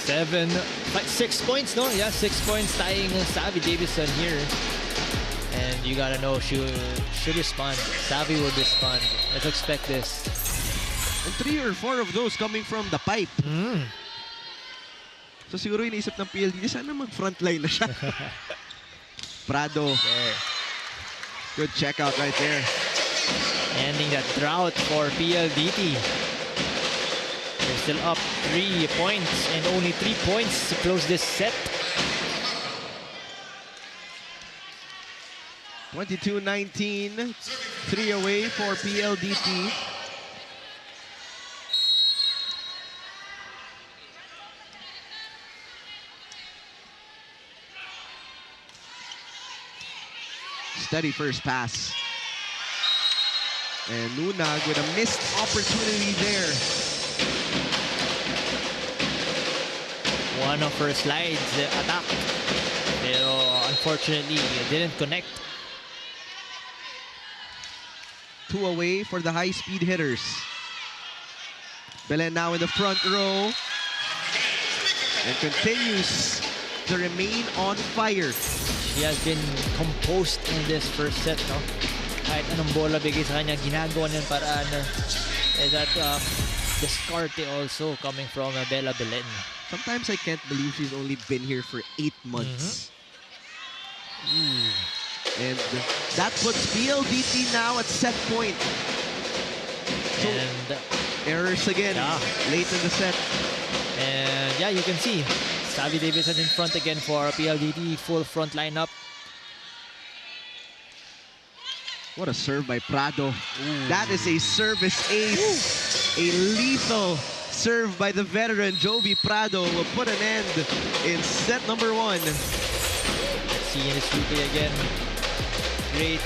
6 points, no? Yeah, 6 points tying Savvy Davison here. And you gotta know she should respond. Savvy will respond. Let's expect this. And 3 or 4 of those coming from the pipe. So siguro iniisip ng PLDT, sana mag-frontline na siya. Prado. There. Good checkout right there. Ending that drought for PLDT. They're still up 3 points and only 3 points to close this set. 22-19. 3 away for PLDT. Steady first pass. And Nunag with a missed opportunity there. One of her slides attack. Pero unfortunately, it didn't connect. 2 away for the high-speed hitters. Belen now in the front row. And continues to remain on fire. She has been composed in this first set, no? Kahit anong bola bigay sa kanya, ginagawa niyan paraan. That discarte also coming from Bella Belen. Sometimes I can't believe she's only been here for 8 months. And that puts PLDT now at set point. So, and errors again late in the set. And yeah, you can see Savvy Davison in front again for PLDT, full front lineup. What a serve by Prado. That is a service ace. A lethal serve by the veteran Jovi Prado will put an end in set number 1. Let's see in this replay again. Great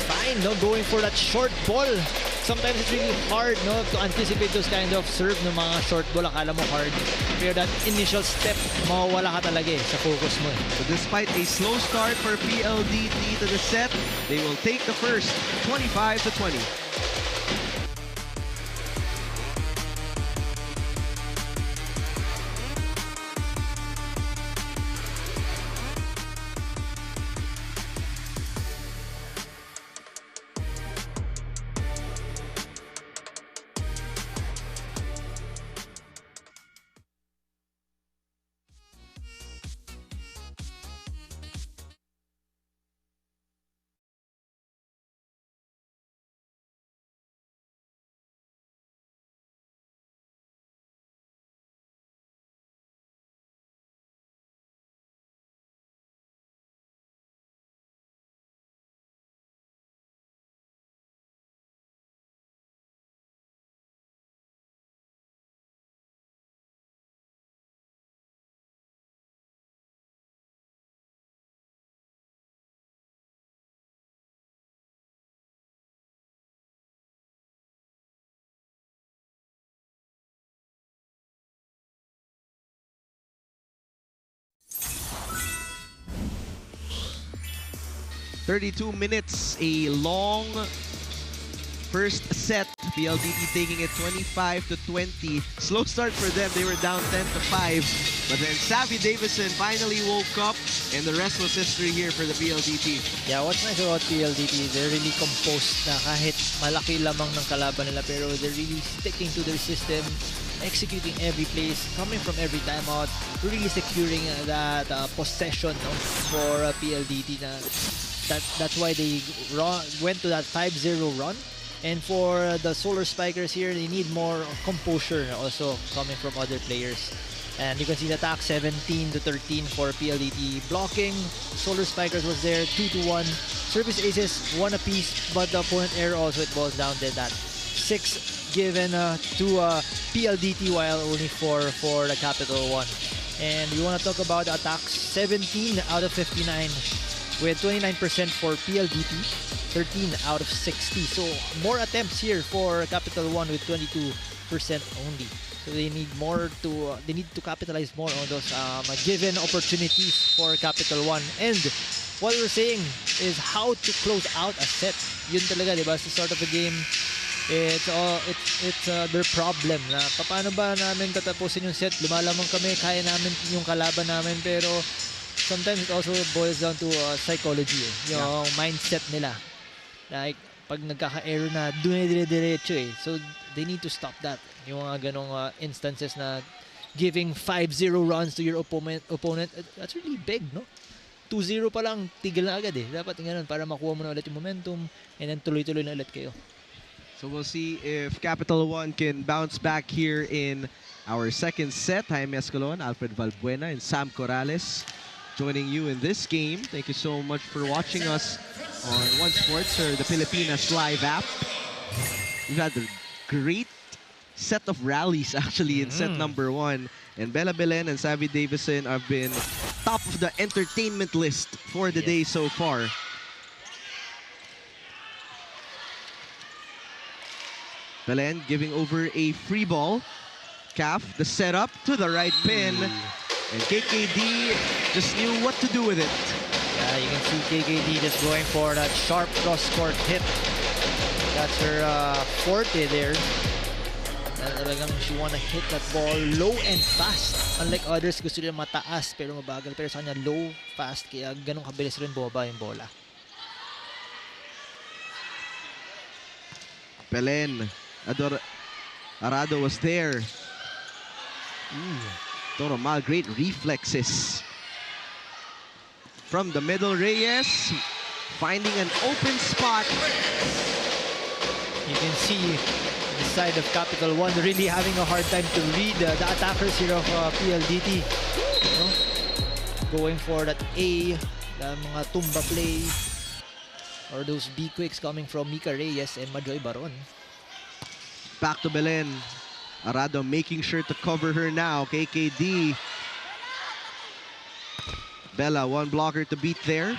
find, no? Going for that short ball. Sometimes it's really hard, no, to anticipate those kind of serve ng mga short ball. Akala mo hard. Pero that initial step, mawawala ka talaga sa focus mo. So despite a slow start for PLDT to the set, they will take the first 25-20. "32 minutes, a long first set. PLDT taking it 25-20. Slow start for them. They were down 10-5. But then Savvy Davison finally woke up, and the rest was history here for the PLDT. Yeah, what's nice about PLDT, they're really composed na kahit malaki lamang ng kalaban nila, pero they're really sticking to their system, executing every place, coming from every timeout, really securing that possession for PLDT. That's why they went to that 5-0 run. And for the Solar Spikers here, they need more composure also coming from other players. And you can see the attack 17-13 for PLDT. Blocking, Solar Spikers was there 2-1. Service aces 1 apiece, but the opponent error also it boils down to that. 6 given to PLDT while only 4 for the Capital1. And you want to talk about the attacks, 17 out of 59 with 29% for PLDT, 13 out of 60. So more attempts here for Capital1 with 22% only. So they need more to they need to capitalize more on those given opportunities for Capital1. And what we're saying is how to close out a set. Yun talaga, 'di ba? Sa start of the game, it's their problem na paano ba namin tatapusin yung set. Lumalamang kami, kaya namin yung kalaban namin, pero sometimes it also boils down to psychology, yung mindset nila. Like pag nagkaka-error na dire-diretso eh. So they need to stop that. Yung mga ganong instances na giving 5-0 runs to your opponent, that's really big, no? 2-0 pa lang, tigil na agad eh. Dapat ganun para makuha mo na ulit yung momentum and then tuloy-tuloy na ulit kayo. So we'll see if Capital1 can bounce back here in our second set. Jaime Escalon, Alfred Valbuena, and Sam Corrales joining you in this game. Thank you so much for watching us on One Sports or the Pilipinas Live app. We've had a great set of rallies actually in set number 1. And Bella Belen and Savvy Davison have been top of the entertainment list for the day so far. Belen giving over a free ball. Caf, the setup to the right pin. And KKD just knew what to do with it. Yeah, you can see KKD just going for that sharp cross-court hit. That's her forte there. Talagang she wanna hit that ball low and fast. Unlike others, gusto nila mataas pero mabagal. Pero sa kanya, low, fast. Kaya ganun kabilis rin bumaba yung bola. Belen. Arado was there. Toromal, great reflexes. From the middle, Reyes finding an open spot. You can see the side of Capital1 really having a hard time to read the attackers here of PLDT. No? Going for that A, the mga tumba play, or those B quicks coming from Mika Reyes and Majoy Baron. Back to Belen. Arado making sure to cover her now. KKD. Bella, one blocker to beat there.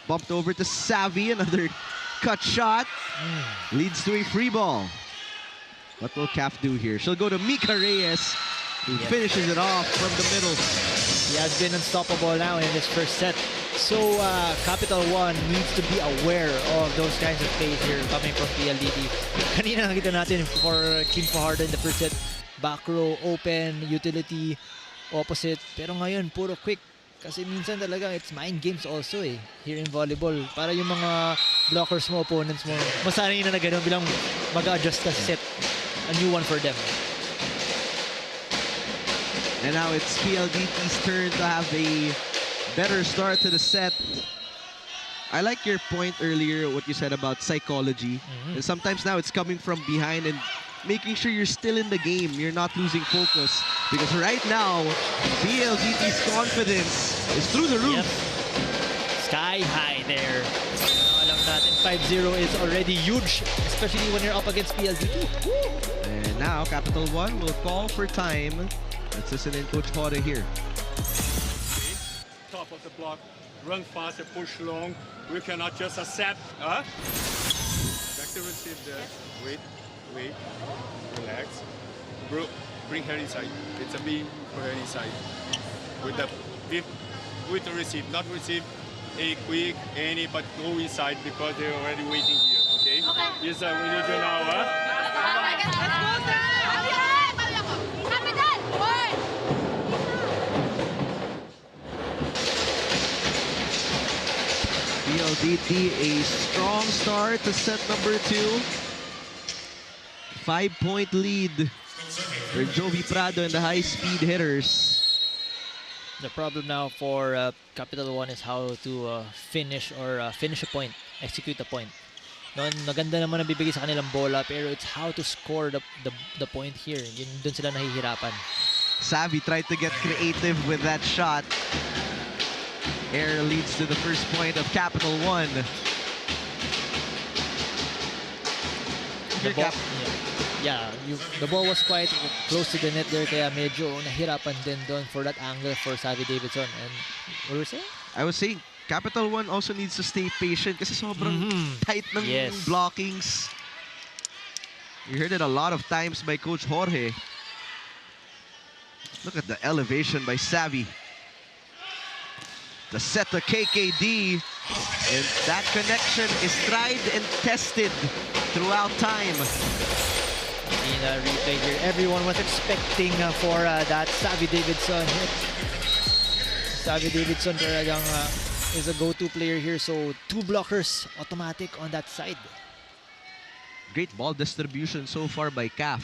Bumped over to Savvy, another cut shot. Leads to a free ball. What will Caf do here? She'll go to Mika Reyes, who finishes it off from the middle. He has been unstoppable now in this first set. So Capital1 needs to be aware of those kinds of plays here coming from PLDT. Kanina nakita natin for Kim Fajardo in the first set. Back row, open, utility, opposite. Pero ngayon, puro quick. Kasi minsan talaga it's mind games also eh. Here in volleyball. Para yung mga blockers mo, opponents mo, masanay na gano'n bilang mag-adjust ka set. A new one for them. And now it's PLDT's turn to have a better start to the set. I like your point earlier, what you said about psychology. And sometimes now it's coming from behind and making sure you're still in the game. You're not losing focus. Because right now, PLDT's confidence is through the roof. Sky high there. Alam natin, 5-0 is already huge, especially when you're up against PLDT. And now, Capital1 will call for time. Let's listen in Coach Jorge here. Top of the block, run fast and push long. We cannot just accept. Back to receive there. Wait, relax. Bring her inside. It's a beam for her inside. With the receive, not receive a quick, but go inside because they're already waiting here. Okay? Yes, we need to now. PLDT a strong start to set number 2. 5-point lead for Jovi Prado and the high-speed hitters. The problem now for Capital1 is how to finish a point, execute a point. Maganda naman ang bibigay sa kanilang bola, pero it's how to score the point here. Doon sila nahihirapan. Savvy tried to get creative with that shot. Air leads to the first point of Capital1. The ball was quite close to the net there, kaya medyo nahirapan din doon for that angle for Savvy Davidson. And what were you saying? I was saying, Capital1 also needs to stay patient kasi sobrang tight ng blockings. You heard it a lot of times by Coach Jorge. Look at the elevation by Savvy. The set to KKD. And that connection is tried and tested throughout time. In a replay here, everyone was expecting for that Savvy Davidson hit. Savvy Davidson talagang is a go-to player here, so 2 blockers automatic on that side. Great ball distribution so far by CAF.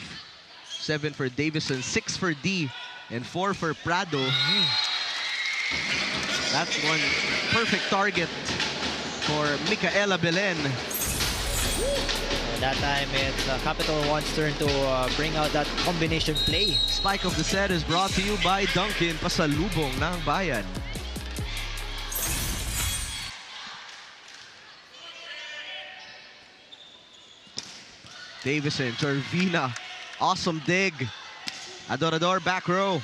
7 for Davison, 6 for D, and 4 for Prado. That's one perfect target for Micaela Belen. That time it's Capital1's turn to bring out that combination play. Spike of the set is brought to you by Dunkin, pasalubong ng bayan. Davison, Jorvina, awesome dig. Adorador back row.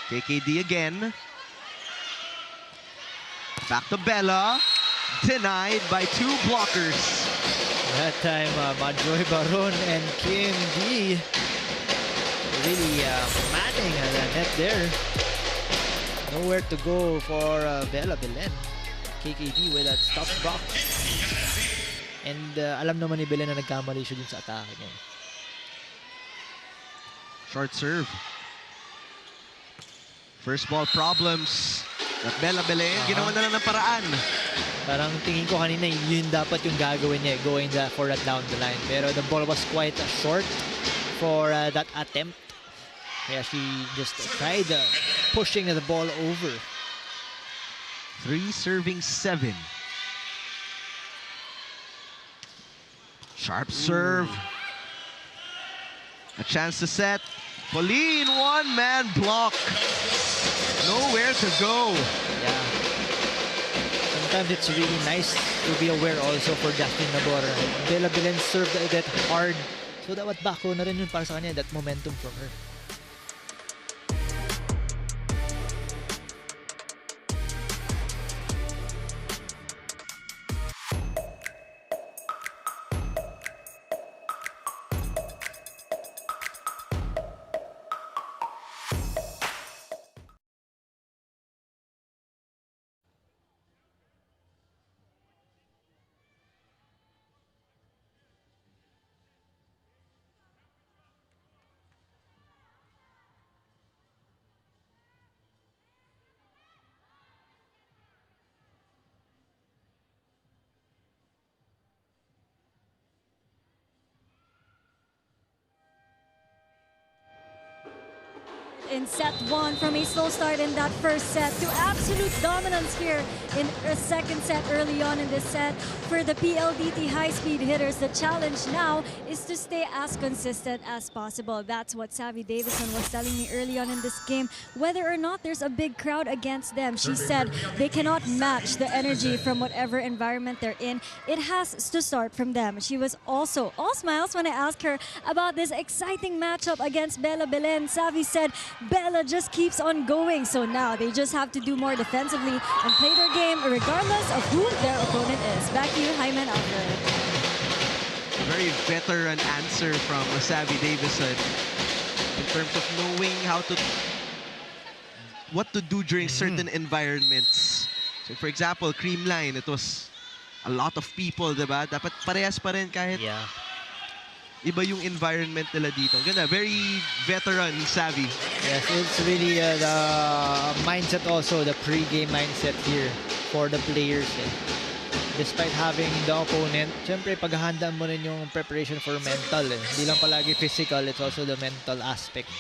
KKD again. Back to Bella. Denied by 2 blockers. That time, Madjoy Baron and Kim D really manning the net there. Nowhere to go for Bella Belen. KKD with that stop box. And alam naman ni Belen na nagkamali siya dun sa atake niya. Short serve. First ball problems. At Bella Belen, ginawa na lang ng paraan. Parang tingin ko kanina yun dapat yung gagawin niya, going for that down the line. Pero the ball was quite short for that attempt. Kaya she just tried pushing the ball over. 3 serving 7. Sharp serve. A chance to set. Pauline, one-man block. Nowhere to go. Yeah. Sometimes it's really nice to be aware also for Justin Nabor. Bella Belen served that hard. So dapat bako na rin yun para sa kanya, that momentum from her. In set 1 from a slow start in that first set to absolute dominance here in a second set early on in this set. For the PLDT high-speed hitters, the challenge now is to stay as consistent as possible. That's what Savvy Davison was telling me early on in this game. Whether or not there's a big crowd against them, she said they cannot match the energy from whatever environment they're in. It has to start from them. She was also all smiles when I asked her about this exciting matchup against Bella Belen. Savvy said, Bella just keeps on going, so now they just have to do more defensively and play their game regardless of who their opponent is. Back to you, Hyman Alfred. Very veteran answer from Savvy Davison in terms of knowing what to do during certain environments. So for example, Creamline, it was a lot of people, diba? Dapat parehas pa rin kahit iba yung environment nila dito. Ganda, very veteran Savvy. Yes, it's really the mindset also, the pre-game mindset here for the players. Despite having the opponent, syempre paghahanda mo rin yung preparation for mental. Hindi lang palagi physical, it's also the mental aspect.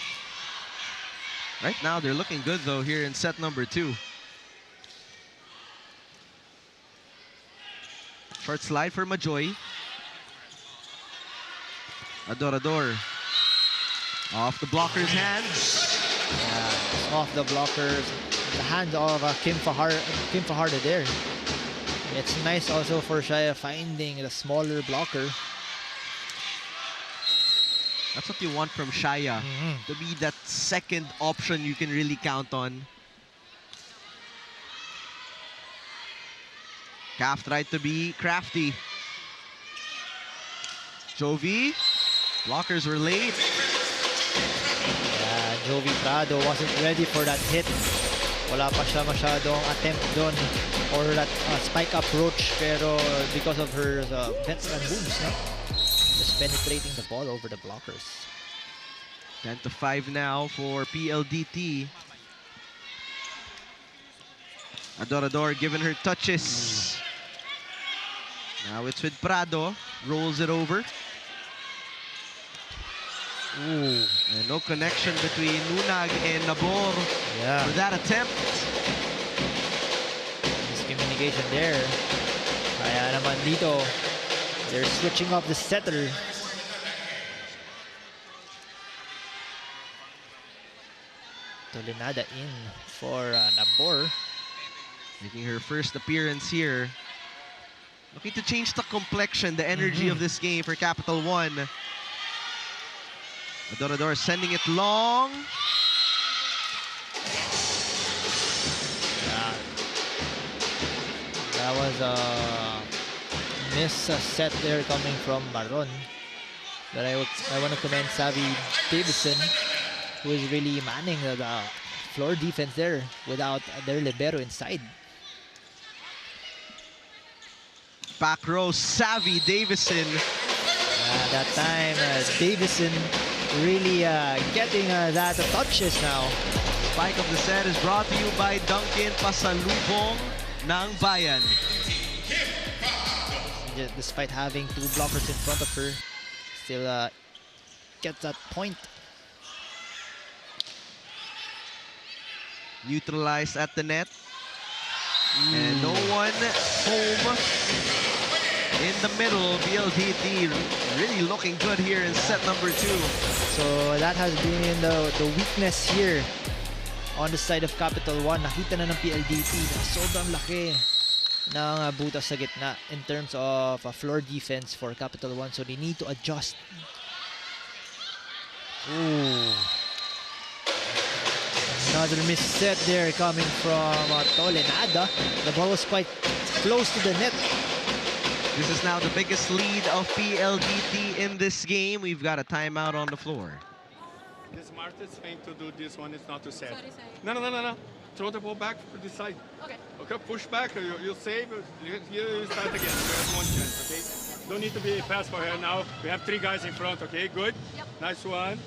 Right now, they're looking good though here in set number 2. Short slide for Majoy. Adorador. Off the blocker's hands. Yeah, off the blockers. The hand of Kim Fajardo there. It's nice also for Shaya finding the smaller blocker. That's what you want from Shaya. To be that second option you can really count on. Calf tried to be crafty. Jovi. Blockers were late. Yeah, Jovi Prado wasn't ready for that hit. Wala pa siya masyadong attempt doon or that spike approach, pero because of her veteran moves, no? Just penetrating the ball over the blockers. 10-5 now for PLDT. Adorador giving her touches. Now it's with Prado. Rolls it over. Ooh. And no connection between Nunag and Nabor for that attempt. Miscommunication there. Kaya naman dito, they're switching up the setter. Tolenada in for Nabor. Making her first appearance here. Looking to change the complexion, the energy of this game for Capital1. Adorador sending it long. Yeah. That was a miss set there coming from Maron. But I want to commend Savvy Davison, who is really manning the floor defense there without their libero inside. Back row, Savvy Davison. That time, Davison really getting that touches now. Spike of the set is brought to you by Duncan Pasalubong ng Bayan. Despite having two blockers in front of her, still gets that point. Neutralized at the net. And no one home in the middle. PLDT really looking good here in set number 2. So that has been the weakness here on the side of Capital1. Nakita na ng PLDT na sobrang laki ng butas sa gitna in terms of floor defense for Capital1. So they need to adjust. Ooh. Another misset there coming from Tolenada. The ball was quite close to the net. This is now the biggest lead of PLDT in this game. We've got a timeout on the floor. The smartest thing to do this one is not to set. No. Throw the ball back to this side. Okay, push back. You save. You start again. You have one chance, okay? Don't need to be fast for her now. We have 3 guys in front, okay? Good. Yep. Nice one.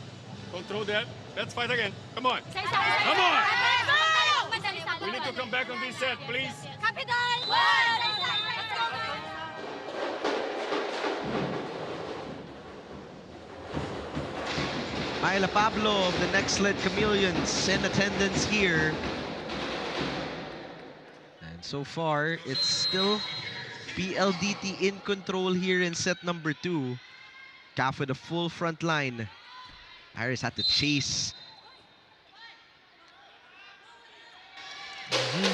Control that. Let's fight again. Come on. Come on. We need to come back on this set, please. Myla Pablo of the Next Led Chameleons in attendance here. And so far, it's still PLDT in control here in set number 2. Calf with a full front line. Iris had to chase. Yeah,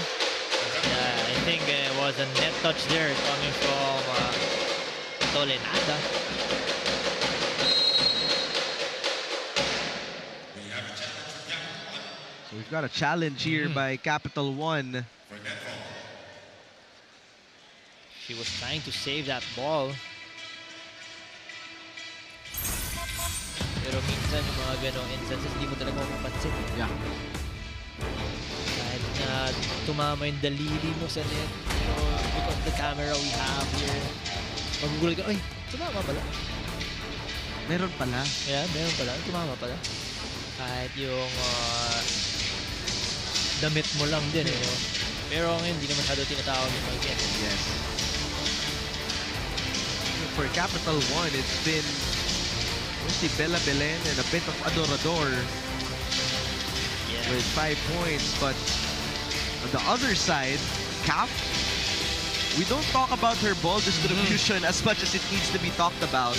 I think it was a net touch there coming from Tolenada. So we've got a challenge here by Capital1. She was trying to save that ball. Pero minsan yung mga ganong instances, hindi mo talaga mapapansin. Yeah. Kahit na tumama yung daliri mo sa net, you know, because of the camera we have here, magugulat ka, ay, tumama pala. Meron pala. Yeah, meron pala. Tumama pala. Kahit yung damit mo lang din, you know. Pero ngayon, hindi na masyado tinatawag yung mga ganyan. Yes. For Capital1, it's been mostly Bella Belen and a bit of Adorador with 5 points. But on the other side, Cap We don't talk about her ball distribution as much as it needs to be talked about.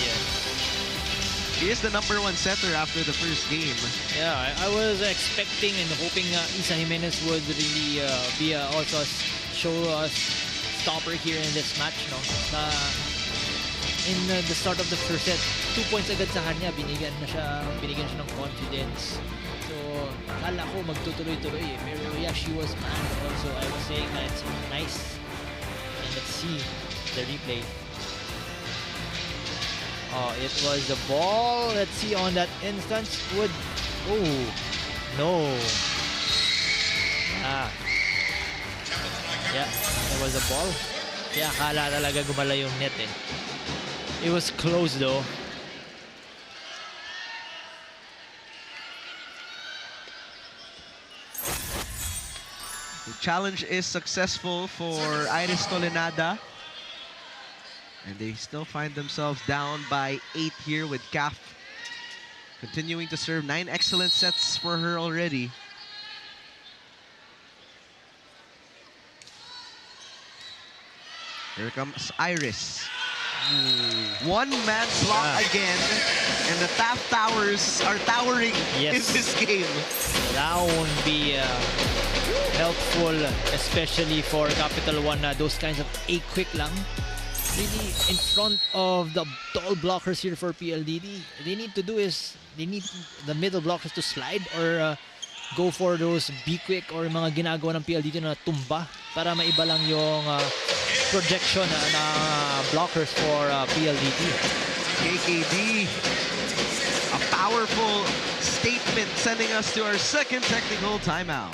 She is the #1 setter after the first game. Yeah, I was expecting and hoping Isa Jimenez would really be also show us stopper here in this match. No, in the start of the first set, 2 points agad sa kanya, binigyan siya ng confidence. So akala ko magtutuloy-tuloy eh. Pero yeah, she was man. Also, I was saying that it's nice. And let's see the replay. Oh, it was the ball. Let's see on that instance. Oh, no. Yeah, it was the ball. Kaya akala talaga gumala yung net eh. It was close though. The challenge is successful for Iris Tolenada. And they still find themselves down by 8 here with CAF continuing to serve 9 excellent sets for her already. Here comes Iris. One-man block again, and the TAF towers are towering in this game. That won't be helpful, especially for Capital1. Those kinds of A-quick lang. Really in front of the tall blockers here for PLDT. They need to do is, they need the middle blockers to slide or go for those B-quick or mga ginagawa ng PLDT na tumba para maiba lang yung projection na blockers for PLDT. KKD, a powerful statement sending us to our second technical timeout.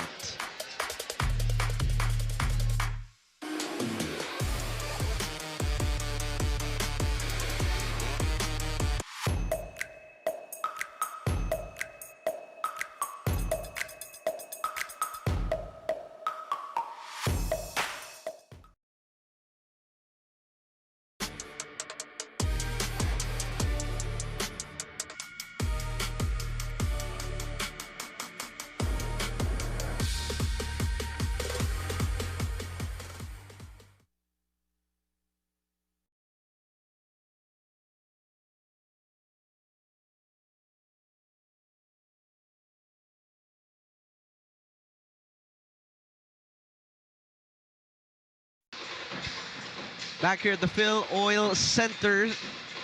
Back here at the Phil Oil Center,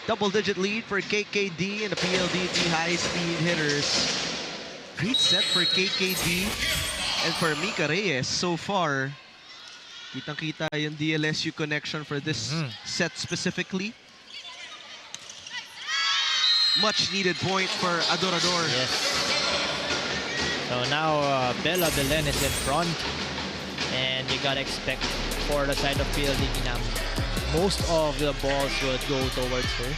double-digit lead for KKD and the PLDT high-speed hitters. Great set for KKD and for Mika Reyes so far. Kitang-kita yung DLSU connection for this set specifically. Much-needed point for Adorador. Yes. So now Bella Belen is in front, and you gotta expect for the side of PLDT na most of the balls would go towards her.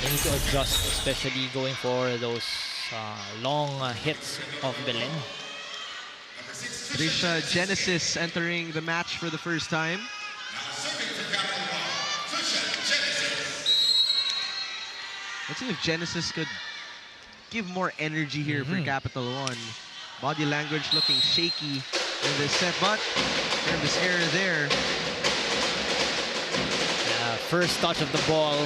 They need to adjust, especially going for those long hits of Belen. Trisha Genesis entering the match for the first time. Let's see if Genesis could give more energy here for Capital1. Body language looking shaky in this set, but there's error there. First touch of the ball,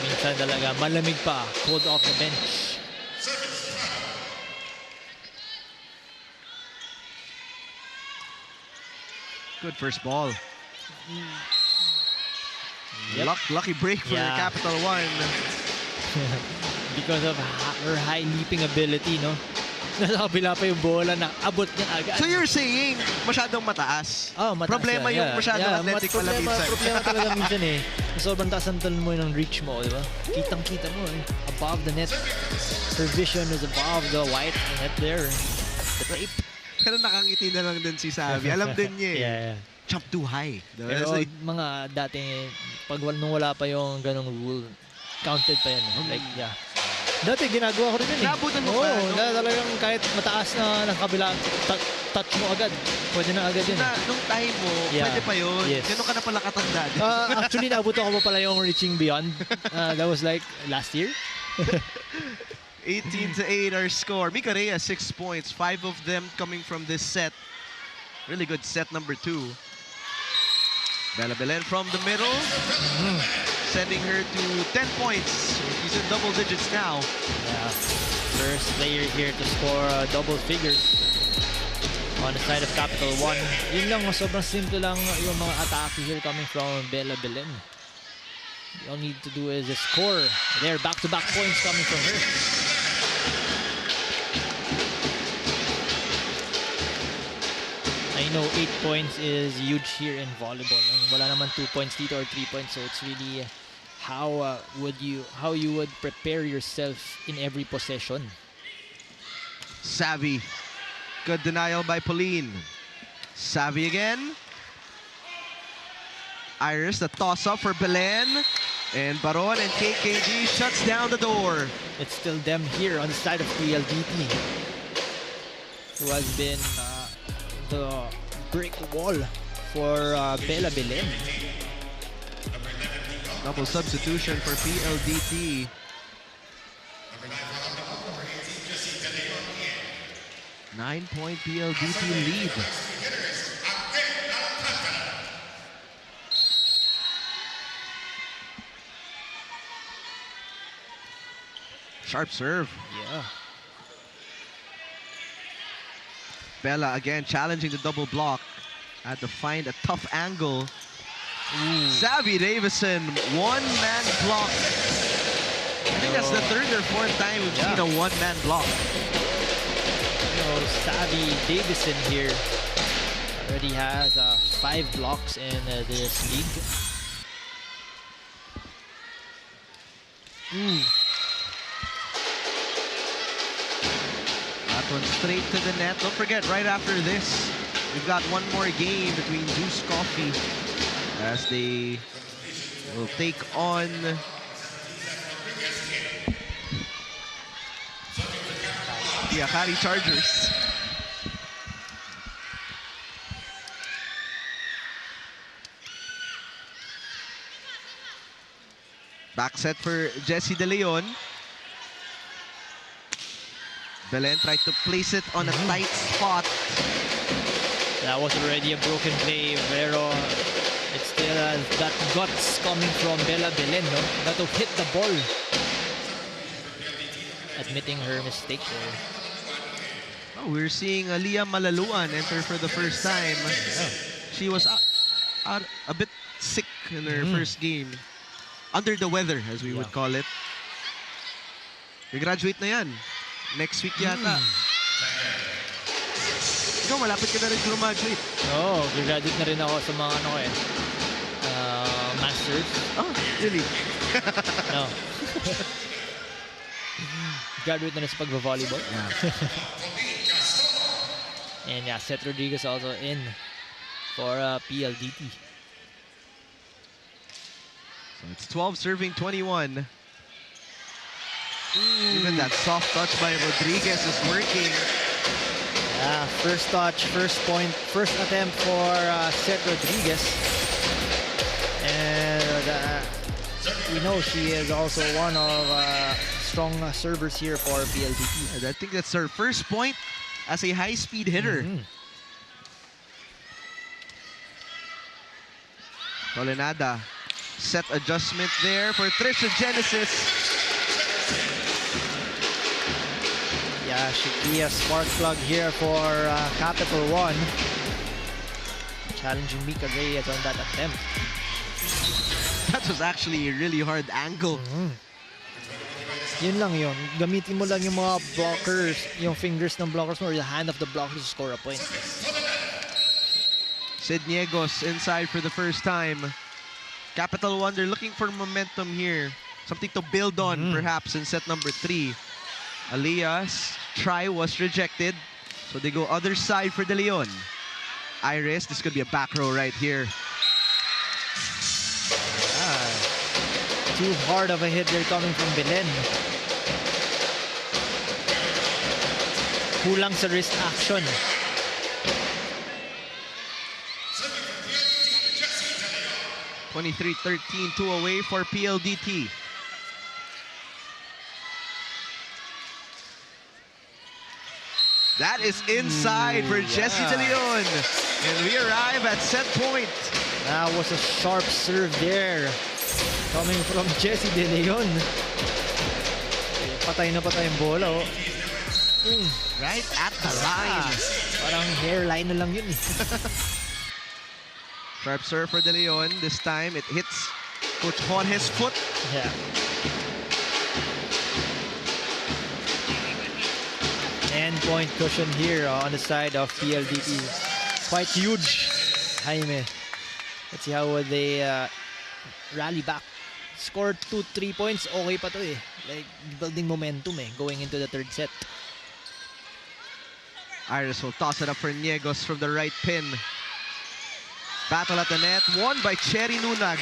minsan talaga malamig pa, cold off the bench. Good first ball. Yep. Lucky break for Capital1. Because of her high leaping ability, no? Nasa kabila pa yung bola na abot niya agad. So you're saying masyadong mataas? Oh, mataas. Problema yung masyadong athletic pala minsan. Problema talaga minsan eh. Sobrang taas ang talon mo ng reach mo, di ba? Kitang-kita mo eh. Above the net. Her vision is above the white net there. Drape. Pero nakangiti na lang din si Sabi. Alam din niya eh. Yeah. Jump too high. Pero mga dati, pag nung wala pa yung ganong rule, counted pa yan. Like, yeah. Dati ginagawa ko rin yun eh. Nabutan mo pa? Oo, talagang kahit mataas na nakabila, touch mo agad. Pwede na agad yun. Nung time mo, pwede pa yun. Yes. Gano'n ka na pala katanda. Actually, naabutan ko pa pala yung reaching beyond. That was like last year. 18-8 our score. Mika Reyes, 6 points. 5 of them coming from this set. Really good set number 2. Bella Belen from the middle, sending her to 10 points. She's in double digits now. Yeah. First player here to score double figures on the side of Capital 1. Yun lang, sobrang simple lang yung mga atake here coming from Bella Belen. All need to do is just score. There, back-to-back points coming from her. I know 8 points is huge here in volleyball. Wala naman 2 points dito or 3 points, so it's really how you would prepare yourself in every possession. Savvy. Good denial by Pauline. Savvy again. Iris, the toss-up for Belen. And Baron and KKG shuts down the door. It's still them here on the side of PLDT, who has been the brick wall for Bella Belen. Double substitution for PLDT. Nine-point PLDT lead. Sharp serve. Yeah. Bella again challenging the double block. Had to find a tough angle. Savvy Davison, one-man block. I think that's the third or fourth time we've seen a one-man block. Savvy Davison here already has 5 blocks in this league. That one straight to the net. Don't forget, right after this, we've got one more game between Zeus Coffee as they will take on the Akari Chargers. Back set for Jessie De Leon. Belen tried to place it on a tight spot. That was already a broken play, pero it still has that guts coming from Bella Belen, no? That to hit the ball. Admitting her mistake there. Oh, we're seeing Leah Malaluan enter for the first time. She was out a bit sick in her first game. Under the weather, as we would call it. I-graduate na yan. Next week yata. Ikaw, malapit ka na rin graduate. Oo, graduate na rin ako sa mga masters. Oh, really? No. Graduate na rin sa pagba-volleyball. And yeah, Seth Rodriguez also in for PLDT. So it's 12 serving 21. Even that soft touch by Rodriguez is working. Yeah, first touch, first point, first attempt for Seth Rodriguez. And we know she is also one of strong servers here for PLDT. And I think that's her first point as a high-speed hitter. Tolenada, set adjustment there for Trisha Genesis. Yeah, should be a spark plug here for Capital 1. Challenging Mika Reyes on that attempt. That was actually a really hard angle. Yun lang yun. Gamitin mo lang yung mga blockers, yung fingers ng blockers mo or the hand of the blockers to score a point. Sid Niegos inside for the first time. Capital 1, they're looking for momentum here. Something to build on, perhaps, in set number 3. Alia's try was rejected, so they go other side for De Leon. Iris, this could be a back row right here. Too hard of a hit there coming from Belen. Kulang sa wrist action. (23-13), 2 away for PLDT. That is inside for Jessie De Leon. And we arrive at set point. That was a sharp serve there. Coming from Jesse De Leon. Patay na patay yung bola, oh. Right at the line. Parang hairline na lang yun, eh. Sharp serve for De Leon. This time it hits Coach Jorge's foot. Yeah. 10-point cushion here on the side of PLDT. Quite huge, Jaime. Let's see how they rally back. Scored 2-3 points. Okay pa to, eh. Like building momentum, eh, going into the third set. Iris will toss it up for Niegos from the right pin. Battle at the net, won by Cherry Nunag.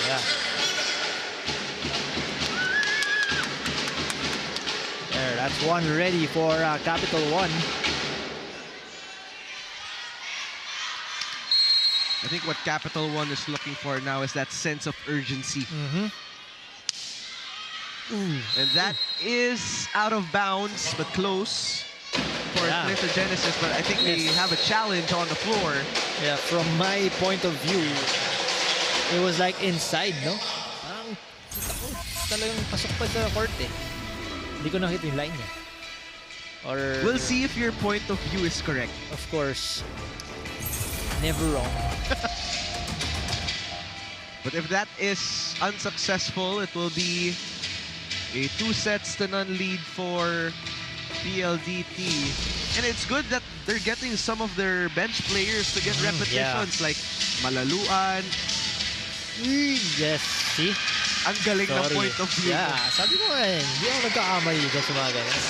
Yeah. There, that's one ready for CAPITAL1. I think what CAPITAL1 is looking for now is that sense of urgency. And that is out of bounds, but close for Clinton Genesis. But I think they have a challenge on the floor. Yeah, from my point of view, it was like inside, no? Parang kita ko, talagang pasok pa sa court, eh. Hindi ko nakita yung line niya. Or We'll see if your point of view is correct. of course, never wrong. But if that is unsuccessful, it will be a 2-0 lead for PLDT. And it's good that they're getting some of their bench players to get repetitions like Malaluan. Yes, see? Ang galing ng Sorry. point of view. Yeah, sabi ko nga, hindi ako nagkakamali dyan sa mga ganyan.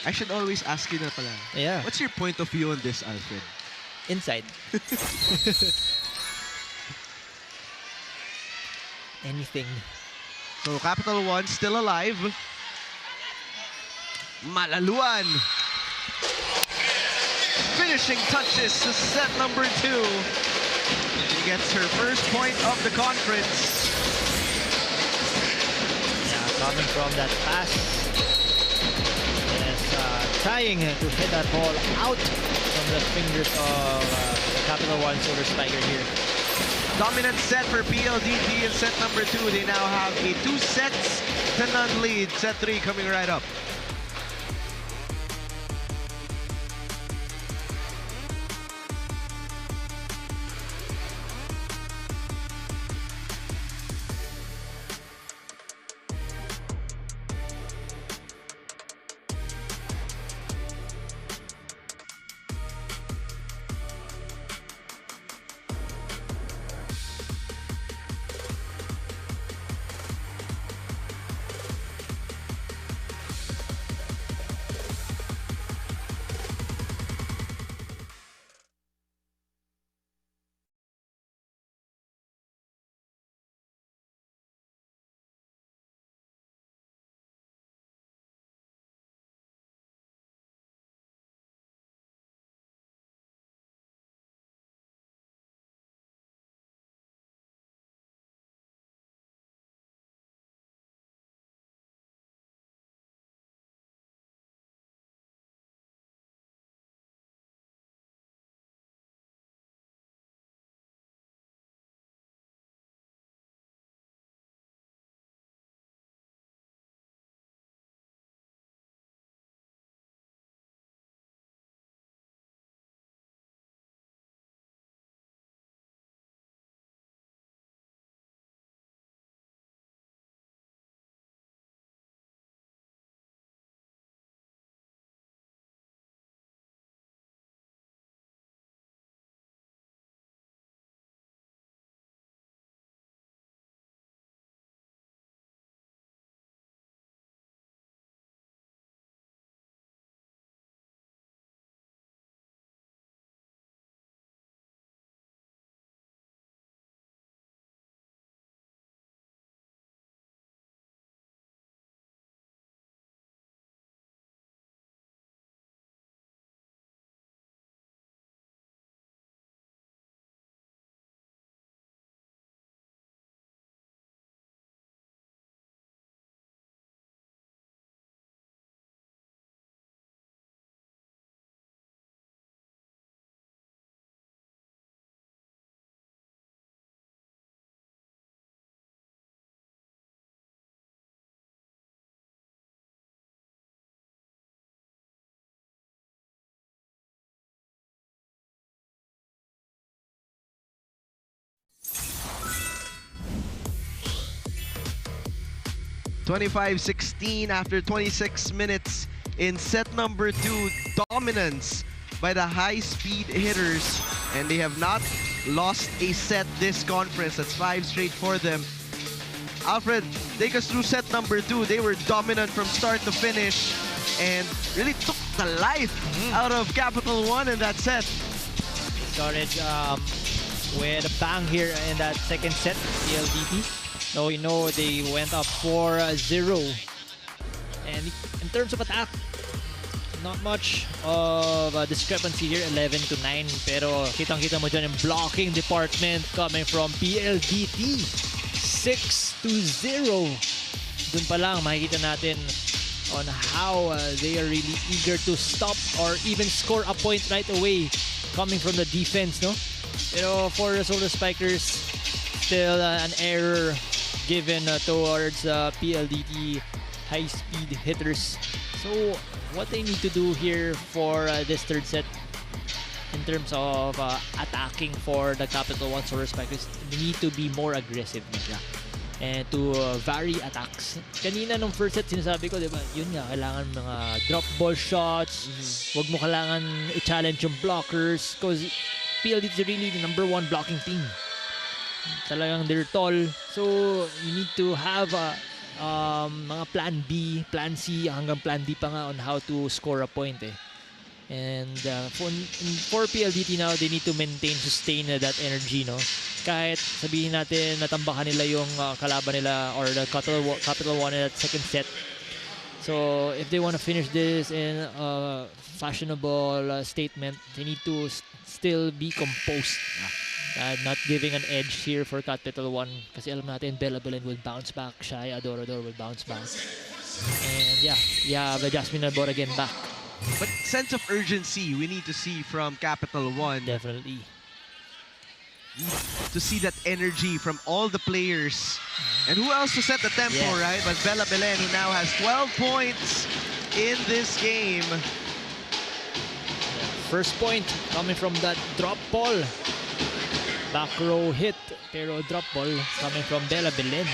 I should always ask you na pala. Yeah, What's your point of view on this, Alfred? inside. Anything. So CAPITAL1 still alive. Malaluan. Finishing touches to set number 2. She gets her first point of the conference. Yeah, coming from that pass. Yes, trying to hit that ball out from the fingers of the CAPITAL1 Solar Spiker here. Dominant set for PLDT in set number 2. They now have a 2-0 lead. Set 3 coming right up. 25-16 after 26 minutes in set number 2. Dominance by the high-speed hitters, and they have not lost a set this conference. That's 5 straight for them. Alfred, take us through set number 2. They were dominant from start to finish and really took the life out of Capital One in that set. Started with a bang here in that second set, PLDT. So you know they went up 4-0. And in terms of attack, not much of a discrepancy here, 11-9. Pero kitang-kita mo dyan yung blocking department coming from PLDT. 6-0. Dun pa lang makikita natin on how they are really eager to stop or even score a point right away coming from the defense, no? Pero for the Solar Spikers, still an error given towards PLDT high-speed hitters. So what they need to do here for this third set in terms of attacking for the Capital One Solar Spikers, they need to be more aggressive nila and to vary attacks. Kanina nung first set, sinasabi ko, diba, yun nga, kailangan mga drop ball shots. Huwag mo kailangan i-challenge yung blockers because PLDT is really the #1 blocking team. Talagang they're tall. So, you need to have mga plan B, plan C, hanggang plan D pa nga on how to score a point eh. And for PLDT now, they need to maintain, sustain that energy, no? Kahit sabihin natin natambakan nila yung kalaban nila or the Capital One in that second set. So if they want to finish this in a fashionable statement, they need to still be composed. Not giving an edge here for Capital One. Kasi alam natin, Bella Belen will bounce back. Shai Adorador will bounce back. And yeah, the Jasmine Albor again back. But sense of urgency we need to see from Capital One. Definitely. To see that energy from all the players. And who else to set the tempo, right? But Bella Belen, who now has 12 points in this game. First point coming from that drop ball. Back row hit, pero drop ball coming from Bella Belen.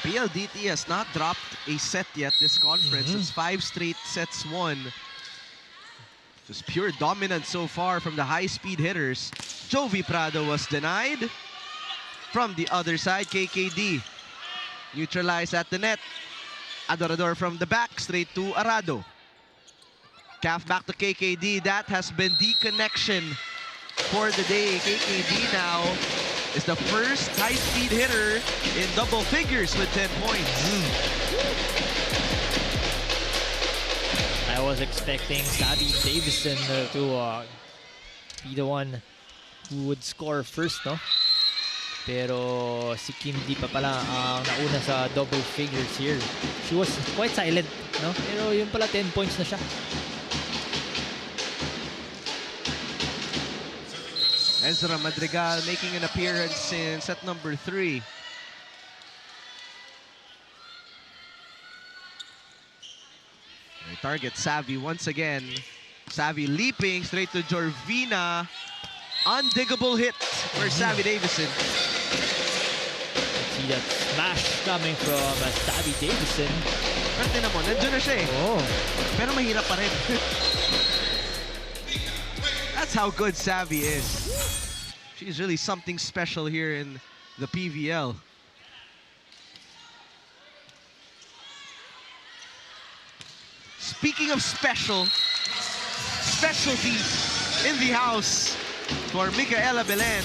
PLDT has not dropped a set yet this conference. It's 5 straight sets won. Just pure dominance so far from the high-speed hitters. Jovi Prado was denied. From the other side, KKD neutralized at the net. Adorador from the back, straight to Arado. Calf back to KKD. That has been the connection for the day. KKD now is the first high-speed hitter in double figures with 10 points. I was expecting Savvy Davison to be the one who would score first, no? Pero si Kim Di pa pala ang nauna sa double figures here. She was quite silent, no? Pero yun pala 10 points na siya. Ezra Madrigal making an appearance in set number 3. They target Savvy once again. Savvy leaping straight to Jorvina. Undiggable hit for Savvy Davison. See that smash coming from Savvy Davison. Pero tinan mo, nandiyan na siya eh. Oh. Pero mahirap pa rin. That's how good Savvy is. She's really something special here in the PVL. Speaking of specialties in the house for Micaela Belen.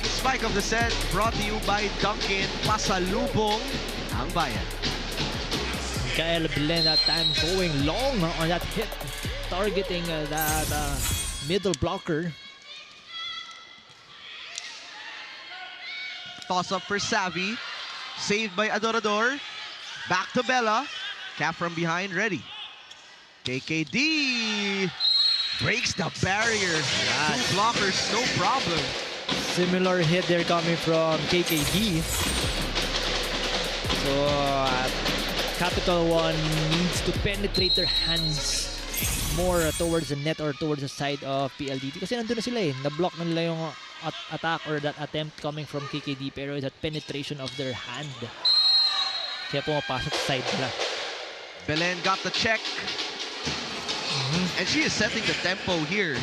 Spike of the set brought to you by Duncan. Pasalubong ang bayan. Micaela Belen that time going long on that hit, targeting that middle blocker. Toss up for Savvy. Saved by Adorador. Back to Bella. Cap from behind, ready. KKD breaks the barrier. Two blockers, no problem. Similar hit there coming from KKD. So Capital One needs to penetrate their hands more towards the net or towards the side of PLDT. Kasi nandun na sila eh. Na-block na nila yung attack or that attempt coming from KKD. Pero that penetration of their hand Kaya pumapasok sa side nila. Belen got the check. And she is setting the tempo here.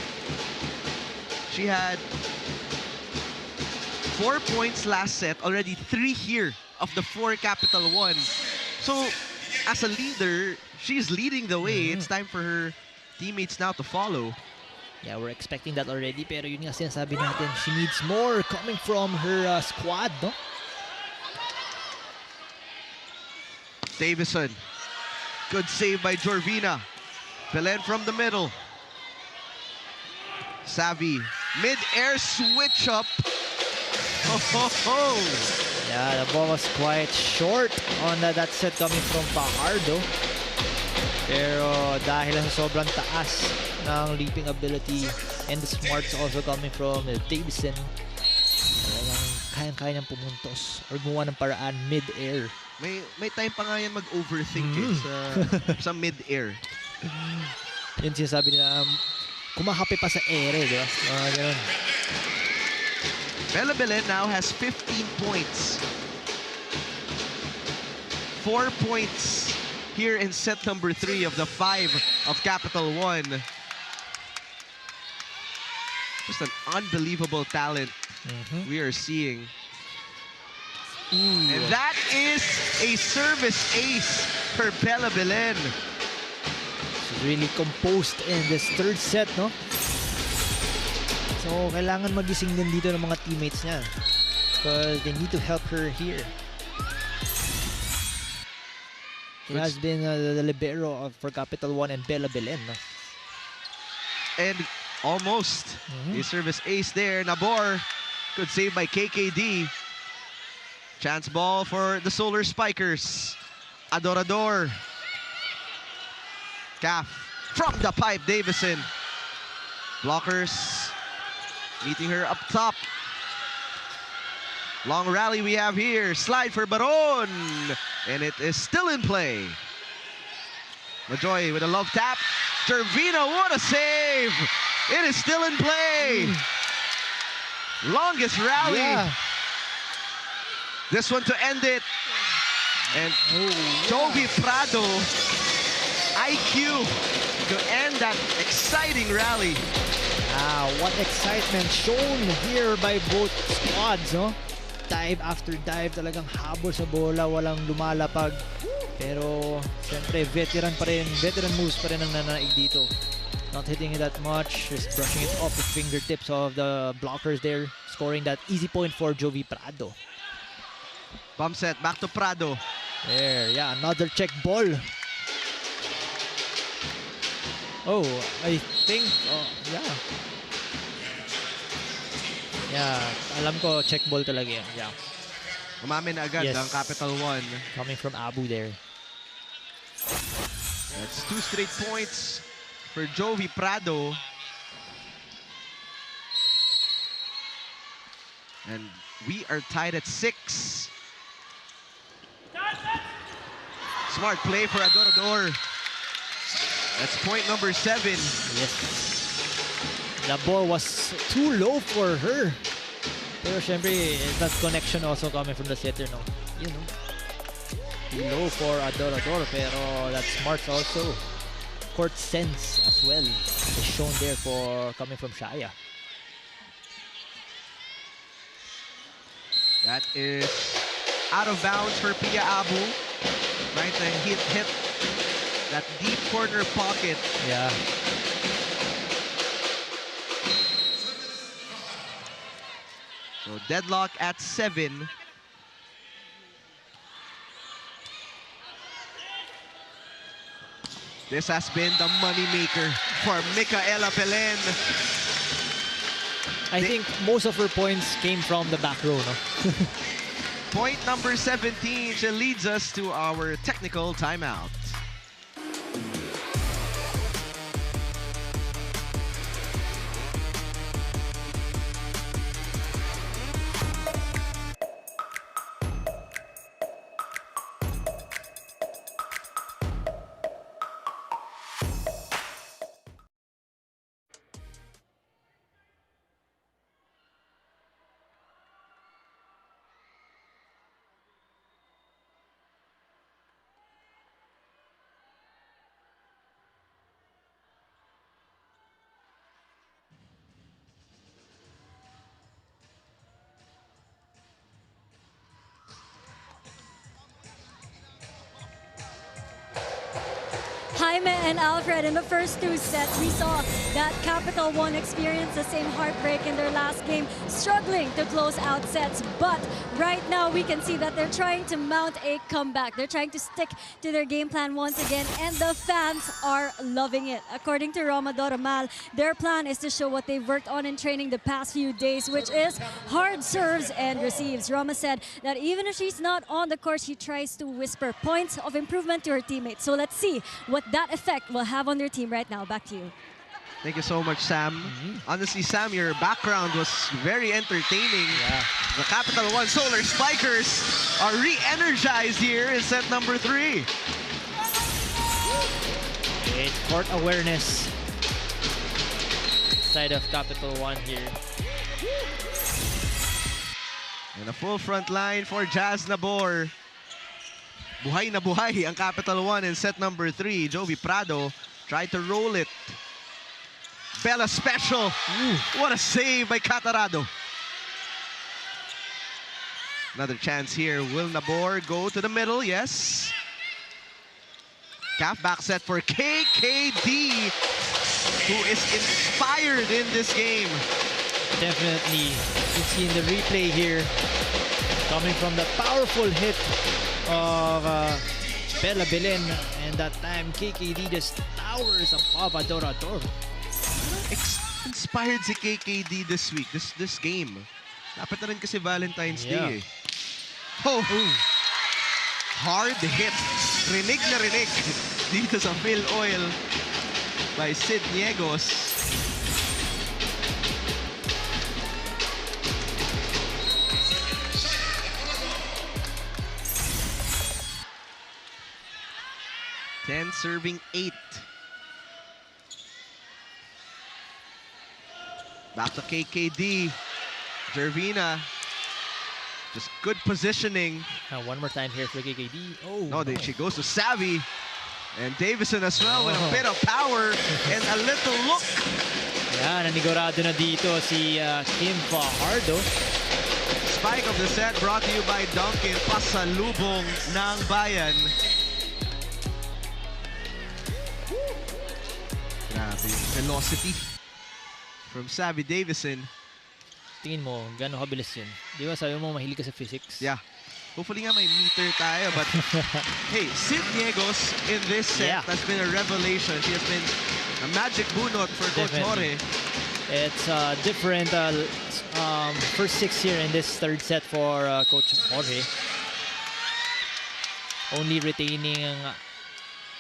She had 4 points last set, already 3 here of the 4 Capital 1. So, as a leader, she's leading the way. It's time for her teammates now to follow. Yeah, we're expecting that already. Pero yun nga sinasabi natin, she needs more coming from her squad, no? Davison. Good save by Jorvina. Belen from the middle. Savvy. Mid-air switch up. Oh, ho, ho. Yeah, the ball was quite short on that set coming from Fajardo. Pero dahil sa sobrang taas ng leaping ability and the smarts also coming from Davison, kayang-kaya niyang pumuntos or gumawa ng paraan mid-air. May time pa nga yan mag-overthink sa mid-air. Yun sinasabi nila, kumakape pa sa ere, di ba? Ganun. Bella Belen now has 15 points. 4 points here in set number 3 of the 5 of Capital 1. Just an unbelievable talent we are seeing. And that is a service ace for Bella Belen. She's really composed in this third set, no? So, kailangan magising din dito ng mga teammates niya. Because they need to help her here. It has been the libero for Capital 1 and Bella Belen, no? And almost a service ace there. Nabor, good save by KKD. Chance ball for the Solar Spikers. Adorador. Calf from the pipe, Davison. Blockers meeting her up top. Long rally we have here. Slide for Baron. And it is still in play. Majoy with a love tap. Gervina, what a save! It is still in play. Longest rally. Yeah. This one to end it. And Jovi Prado, IQ to end that exciting rally. What excitement shown here by both squads, no? Dive after dive, talagang habol sa bola, walang lumalapag. Pero, siyempre, veteran moves pa rin ang nanaig dito. Not hitting it that much, just brushing it off the fingertips of the blockers there, scoring that easy point for Jovi Prado. Bump set, back to Prado. There, yeah, another check ball. Oh, I think, yeah. Yeah, alam ko check ball talaga yan. Yeah. Umamin na agad ang Capital 1. Coming from Abu there. That's 2 straight points for Jovi Prado. And we are tied at 6. Smart play for Adorador. That's point number 7. Yes. The ball was too low for her. Pero syempre, that connection also coming from the setter, no? You know. Too low for Adorador, pero that smart also. Court sense as well is shown there for coming from Shaya. That is out of bounds for Pia Abu. Trying to hit that deep corner pocket. Yeah. So deadlock at 7. This has been the moneymaker for Micaela Belen. I think most of her points came from the back row, no? Point number 17, she leads us to our technical timeout. Jaime and Alfred, in the first 2 sets, we saw that Capital One experience the same heartbreak in their last game, struggling to close out sets. But right now, we can see that they're trying to mount a comeback. They're trying to stick to their game plan once again, and the fans are loving it. According to Romador Amal, their plan is to show what they've worked on in training the past few days, which is hard serves and receives. Roma said that even if she's not on the court, she tries to whisper points of improvement to her teammates. So let's see what that effect will have on their team right now. Back to you. Thank you so much, Sam. Honestly, Sam, your background was very entertaining. Yeah. The Capital One Solar Spikers are re-energized here in set number 3. Great court awareness side of Capital One here. And a full front line for Jazz Nabor. Buhay na buhay ang Capital One in set number 3. Jovi Prado tried to roll it. Bella special. What a save by Catarado. Another chance here. Will Nabor go to the middle? Yes. Calf back set for KKD, who is inspired in this game. Definitely. You can see in the replay here, coming from the powerful hit of Bella Belen, and that time KKD just towers above Adorador. Inspired si KKD this week, this game. Dapat na rin kasi Valentine's Day eh. Oh! Hard hit. Rinig na rinig dito sa Phil Oil by Sid Niegos. Ten serving 8. Back to KKD. Jervina. Just good positioning. One more time here for KKD. Oh, no. She goes to Savvy. And Davison as well with a bit of power and a little look. Yeah, nanigurado na dito si Kim Fajardo. Spike of the set brought to you by Duncan. Pasalubong ng bayan. Grabe yung velocity from Savvy Davison. Tingin mo, gano'ng kabilis yun? Di ba sabi mo mahilig ka sa physics? Yeah. Hopefully nga may meter tayo, but hey, Sid Niegos in this set has been a revelation. She has been a magic bunot for Coach Jorge. It's different first 6 here in this third set for Coach Jorge. Only retaining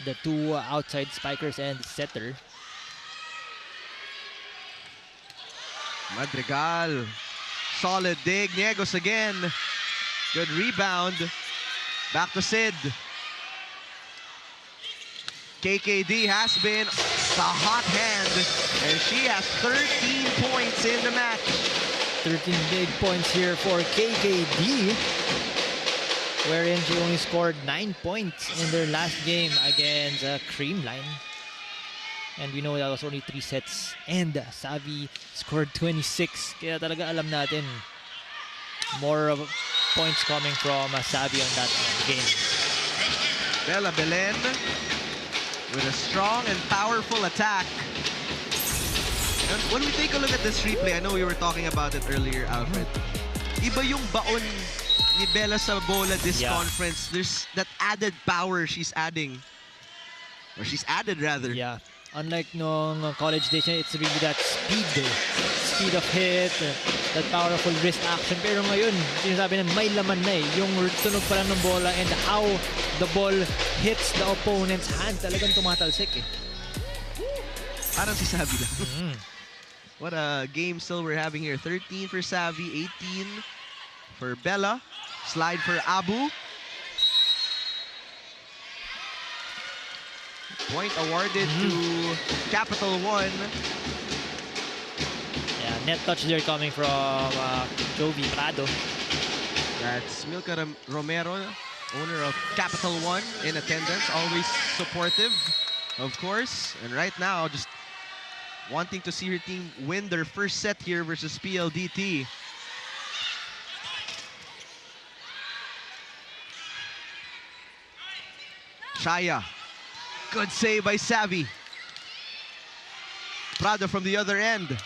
the 2 outside spikers and setter. Madrigal. Solid dig. Niegos again. Good rebound. Back to Sid. KKD has been the hot hand, and she has 13 points in the match. 13 big points here for KKD, wherein she only scored 9 points in their last game against Creamline. And we know that was only 3 sets. And Savvy scored 26. Kaya talaga alam natin more of points coming from Savvy on that game. Bella Belen with a strong and powerful attack. And when we take a look at this replay, I know we were talking about it earlier, Alfred. Iba yung baon ni Bella sa bola this conference. There's that added power she's adding. Or she's added rather. Yeah. Unlike nung college days, it's really that speed of hit, that powerful wrist action. Pero ngayon, sinasabi na may laman na eh. Yung tunog pa lang ng bola and how the ball hits the opponent's hand. Talagang tumatalsik eh. Parang si Savvy lang. What a game still we're having here. 13 for Savvy, 18 for Bella. Slide for Abu. Point awarded to Capital One. Yeah, net touch there coming from Jovi Prado. That's Milka Romero, owner of Capital One, in attendance. Always supportive, of course. And right now, just wanting to see her team win their first set here versus PLDT. Shaya. Good save by Savvy. Prado from the other end.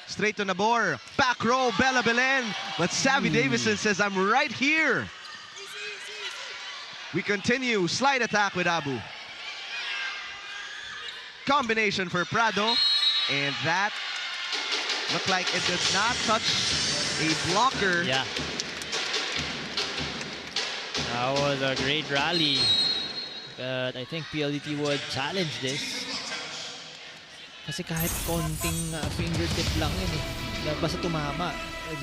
Straight to Nabor. Back row, Bella Belen. But Savvy Davison says, I'm right here. We continue. Slide attack with Abu. Combination for Prado. And that looked like it did not touch a blocker. Yeah. That was a great rally. But I think PLDT would challenge this. Kasi kahit konting fingertip lang yun eh. Basta tumama.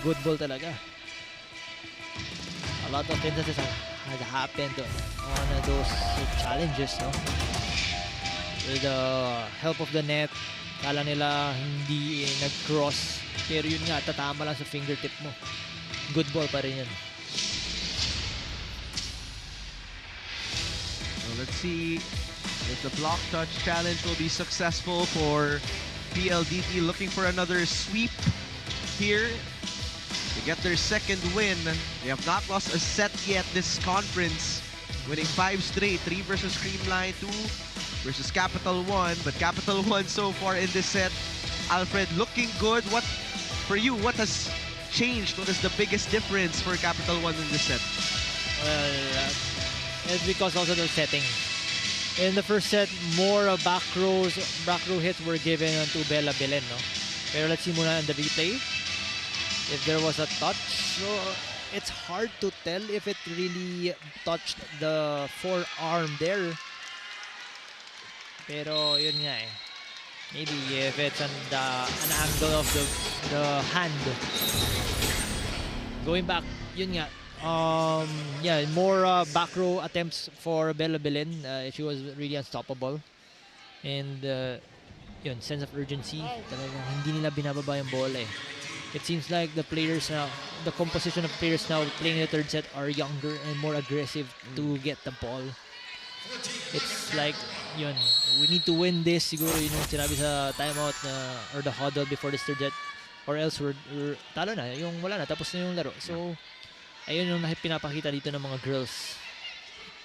Good ball talaga. A lot of instances has happened on those challenges, no? With the help of the net, kala nila hindi nag-cross. Pero yun nga, tatama lang sa fingertip mo. Good ball pa rin yun. So let's see if the block touch challenge will be successful for PLDT, looking for another sweep here to get their second win. They have not lost a set yet this conference, winning 5 straight, 3 versus Creamline, 2 versus CAPITAL1. But CAPITAL1 so far in this set, Alfred, looking good. What for you? What has changed? What is the biggest difference for CAPITAL1 in this set? Well, it's because also the setting. In the first set, more back row hits were given to Bella Belen, no? Pero let's see muna in the replay if there was a touch. So it's hard to tell if it really touched the forearm there. Pero yun nga eh. Maybe if it's an angle of the hand. Going back, yun nga. Yeah, more back row attempts for Bella Belen. She was really unstoppable. And yun, sense of urgency. Talagang hindi nila binababa yung bola eh. It seems like the players now, the composition of players now playing the third set are younger and more aggressive to get the ball. It's like, yun, we need to win this. Siguro yun yung sinabi sa timeout or the huddle before this third set. Or else we're talo na. Yung wala na, tapos na yung laro. So, ayun yung pinapakita dito ng mga girls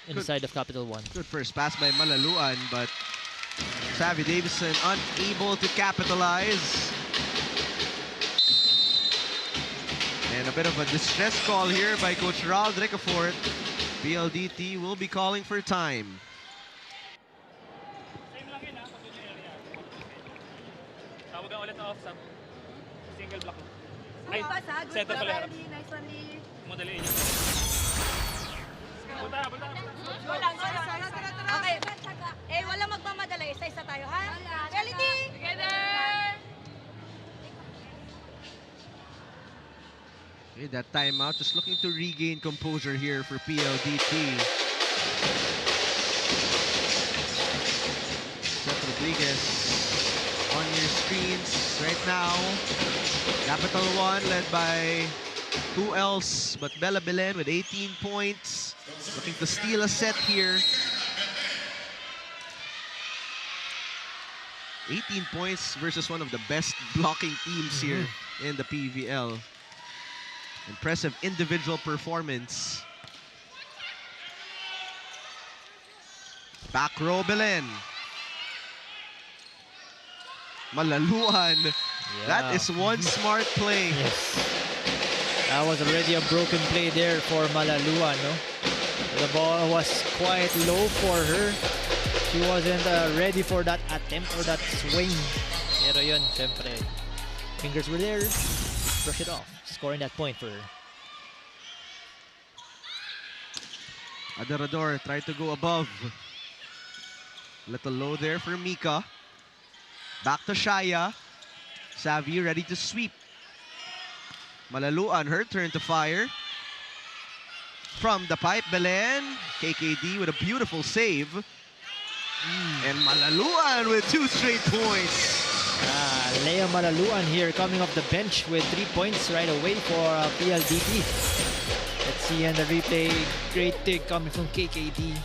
inside of CAPITAL1. Good first pass by Malaluan, but Savvy Davison unable to capitalize. And a bit of a distress call here by Coach Raul Ricafort. PLDT will be calling for time. Same lang yun ha, pag yun yung area. Tawagan ulit na off-sub. Single block. Ay, set up pala harap. Madaliin yun. Punta. Okay. Eh, walang magmamadali. Isa-isa tayo, ha? Reality! Together! Okay, that timeout, just looking to regain composure here for PLDT. Seth Rodriguez on your screens right now. CAPITAL1 led by who else but Bella Belen with 18 points. Looking to steal a set here. 18 points versus one of the best blocking teams here in the PVL. Impressive individual performance. Back row Belen. Malaluan. Yeah. That is one smart play. Yes. That was already a broken play there for Malaluan, no? The ball was quite low for her. She wasn't ready for that attempt or that swing. Pero yun, syempre, fingers were there. Brush it off, scoring that point for her. Adorador tried to go above. Little low there for Mika. Back to Shaya. Savvy ready to sweep. Malaluan, her turn to fire. From the pipe, Belen. KKD with a beautiful save. And Malaluan with 2 straight points. Lea Malaluan here coming off the bench with 3 points right away for PLDT. Let's see in the replay. Great dig coming from KKD.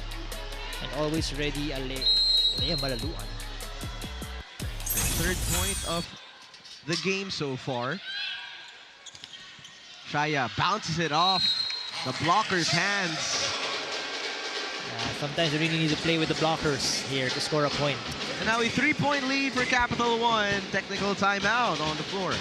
And always ready, Lea Malaluan. Third point of the game so far. Shaya bounces it off the blocker's hands. Sometimes you really need to play with the blockers here to score a point. And now a 3-point lead for Capital One. Technical timeout on the floor.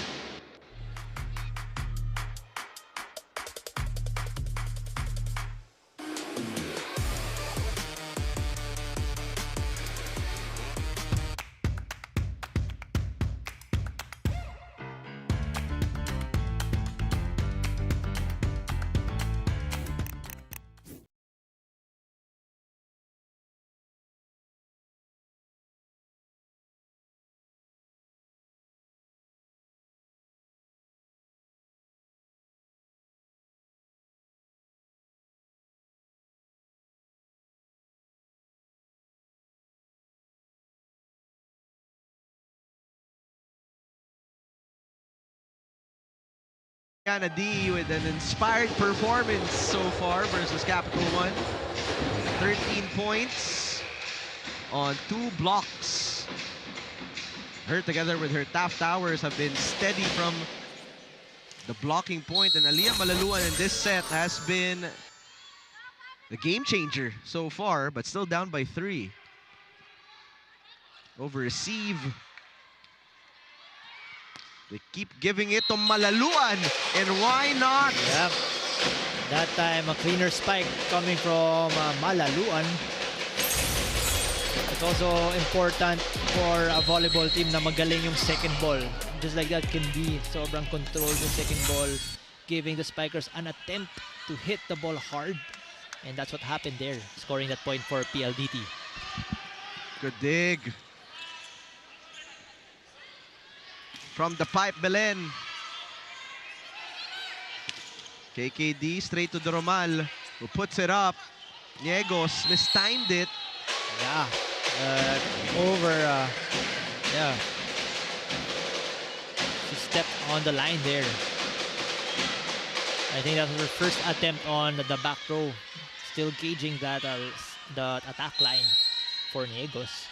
D with an inspired performance so far versus Capital One. 13 points on 2 blocks. Her together with her Taft Towers have been steady from the blocking point, and Aliyah Malaluan in this set has been the game changer so far, but still down by 3. Over receive. They keep giving it to Malaluan, and why not? Yep. That time, a cleaner spike coming from Malaluan. It's also important for a volleyball team na magaling yung second ball. Just like that, can be sobrang controlled yung second ball, giving the spikers an attempt to hit the ball hard. And that's what happened there, scoring that point for PLDT. Good dig. From the pipe, Belen. KKD straight to the Romal, who puts it up. Niegos mistimed it. Yeah. Yeah. She stepped on the line there. I think that was her first attempt on the back row. Still gauging that the attack line for Niegos.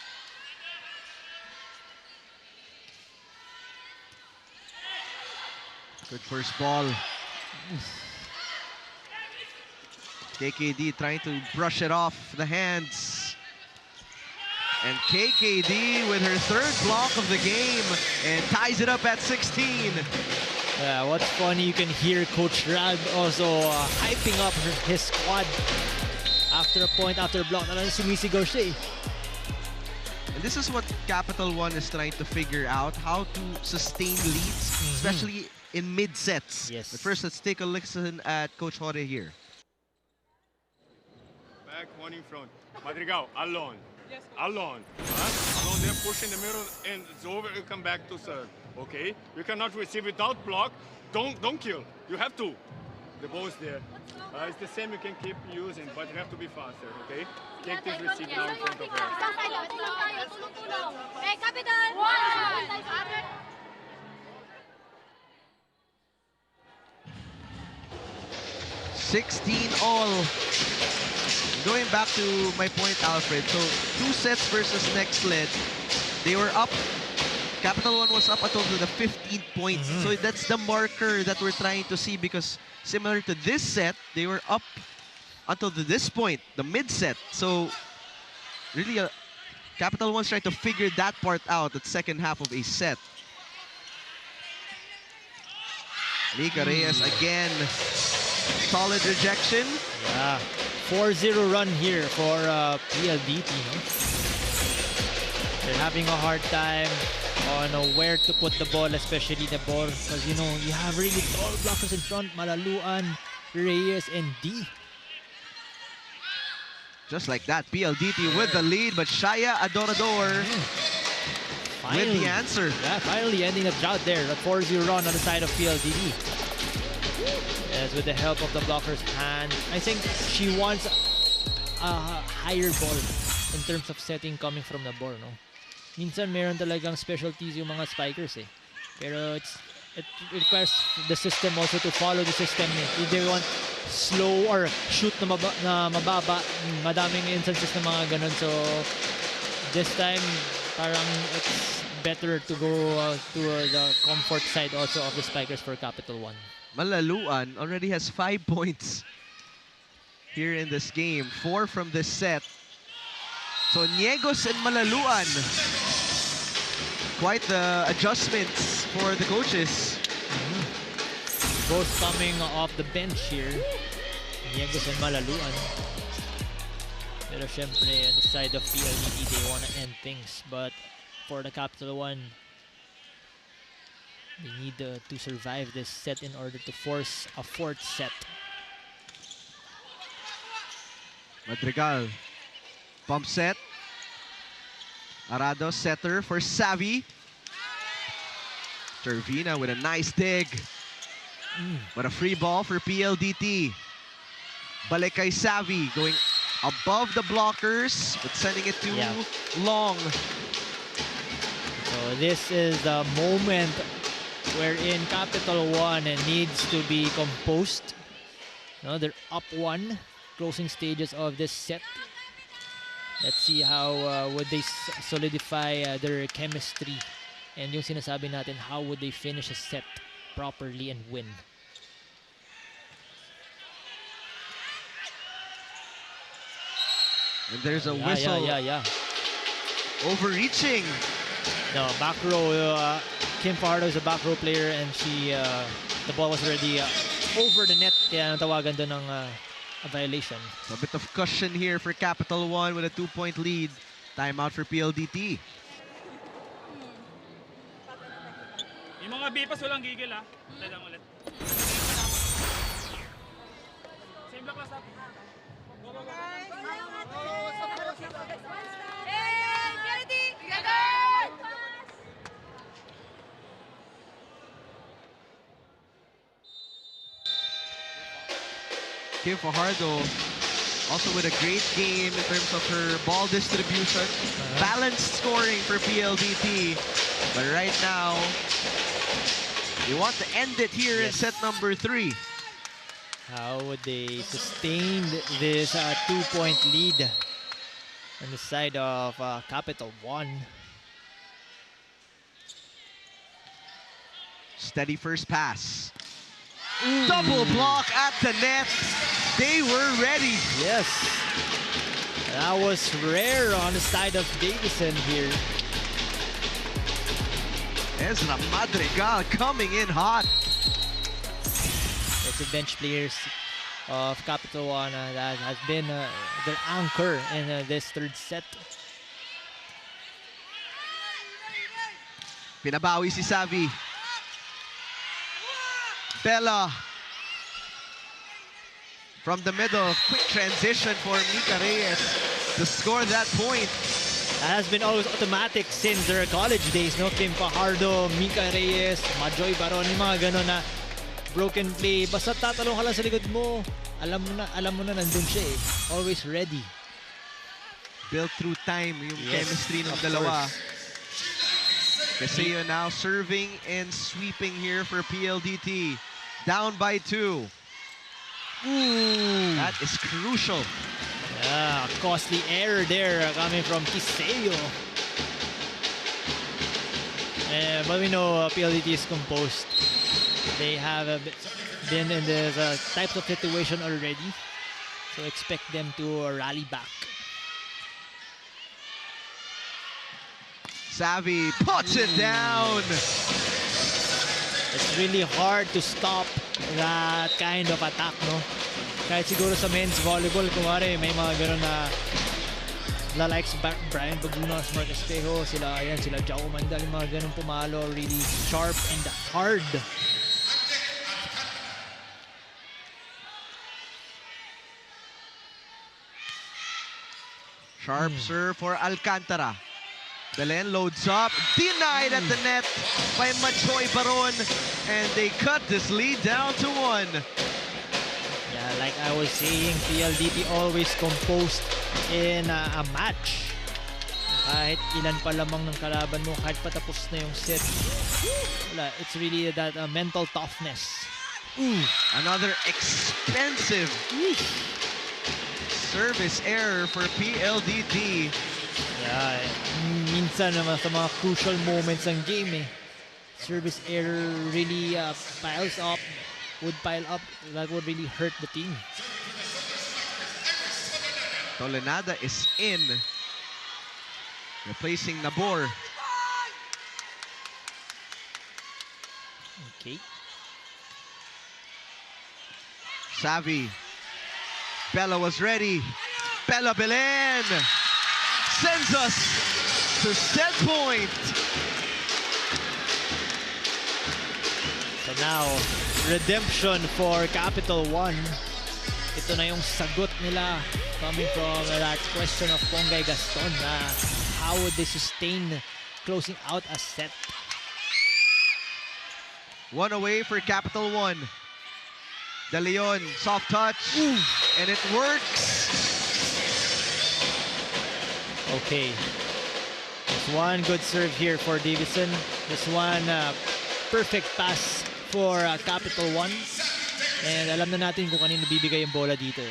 Good first ball. KKD trying to brush it off the hands. And KKD with her 3rd block of the game and ties it up at 16. Yeah, what's funny, you can hear Coach Rag also hyping up his squad after a point, after a block. Talagang sumisigaw siya eh. And this is what Capital One is trying to figure out, how to sustain leads, especially in mid-sets. Yes. But first, let's take a listen at Coach Jorge here. Back, one in front. Madrigal, alone. Yes, alone. Alone there, push in the middle, and it's over, you come back to serve. Okay? You cannot receive without block. Don't kill. You have to. The ball is there. It's the same you can keep using, but you have to be faster, okay? Take this receive now in front of her. Hey, Capital! 16 all. Going back to my point, Alfred, so 2 sets versus next leg, they were up. Capital One was up until the 15th point. So that's the marker that we're trying to see, because similar to this set, they were up until this point, the mid-set. So really, Capital One's trying to figure that part out, the second half of a set. Nika Reyes again. Solid rejection. Yeah. 4-0 run here for PLDT. No? They're having a hard time on where to put the ball, especially the ball. Because, you know, you have really tall blockers in front. Malaluan, Reyes, and D. Just like that, PLDT with the lead, but Shaya Adorador with the answer. Yeah, finally ending the drought there. A 4-0 run on the side of PLDT. Yes, with the help of the blocker's hand. I think she wants a higher ball in terms of setting coming from the ball, no? Minsan meron talagang specialties yung mga spikers eh. Pero it requires the system also to follow the system. If they want slow or shoot na mababa, madaming instances na mga ganun. So this time, parang it's better to go to the comfort side also of the spikers for Capital One. Malaluan already has 5 points. here in this game. 4 from this set. So Niegos and Malaluan. Quite the adjustments for the coaches. Both coming off the bench here. Niegos and Malaluan. Pero syempre, on the side of PLDT, they want to end things. But for the Capital1, they need to survive this set in order to force a 4th set. Madrigal. Pump set. Arado setter for Savvy. Tervina with a nice dig. But a free ball for PLDT. Balik kay Savvy going above the blockers but sending it too long. So this is the moment wherein Capital1 needs to be composed. No, they're up 1, closing stages of this set. Let's see how would they solidify their chemistry. And yung sinasabi natin, how would they finish a set properly and win. And there's a whistle. Overreaching. No, back row. Kim Fajardo is a back row player and she the ball was already over the net. Kaya natawagan doon ng a violation. So a bit of cushion here for Capital1 with a 2-point lead. Timeout for PLDT. Yung mga bipas walang gigil ha. Dalang ulit. Same block last up. Go, go, go. Kim Fajardo also with a great game in terms of her ball distribution. Balanced scoring for PLDT. But right now, they want to end it here in set number 3. How would they sustain this 2-point lead on the side of Capital1? Steady first pass. Double block at the net. They were ready. Yes. That was rare on the side of Davison here. Ezra Madrigal coming in hot. It's the bench players of Capital1 that has been their anchor in this 3rd set. Pinabawi si Savvy. Bella. From the middle, quick transition for Mika Reyes to score that point. That has been always automatic since their college days, no? Kim Fajardo, Mika Reyes, Majoy Baron, yung mga gano'n na broken play. Basta tatalong ka lang sa likod mo, alam mo na nandun siya eh. Always ready. Built through time yung chemistry ng dalawa. Castillo now serving and sweeping here for PLDT. Down by 2. That is crucial. Yeah, costly error there coming from Kiseo. But we know PLDT is composed. They have been in this types of situation already. So expect them to rally back. Savvy puts it down. It's really hard to stop that kind of attack, no? Kahit siguro sa men's volleyball, kumari may mga gano'n na like Brian Baguna, Smart Espejo, sila Jao Mandal, yung mga gano'n pumalo, really sharp and hard. Sharp serve for Alcantara. Belen loads up, denied at the net by Machoy Baron, and they cut this lead down to 1. Yeah, like I was saying, PLDT always composed in a match. Kahit ilan pa lamang ng kalaban mo, kahit patapos na yung set. Wala, it's really that mental toughness. Another expensive service error for PLDT. Yeah, minsan naman sa mga crucial moments ng game service error really would pile up, that would really hurt the team. Tolenada is in, replacing Nabor. Okay. Savvy. Bella was ready. Bella Belen sends us to set point. So now, redemption for Capital1. Ito na yung sagot nila coming from that question of Pongay Gaston na how would they sustain closing out a set. One away for Capital1. De Leon, soft touch, and it works. Okay. This one good serve here for Davison. This one perfect pass for Capital1. And alam na natin kung kanino bibigay yung bola dito.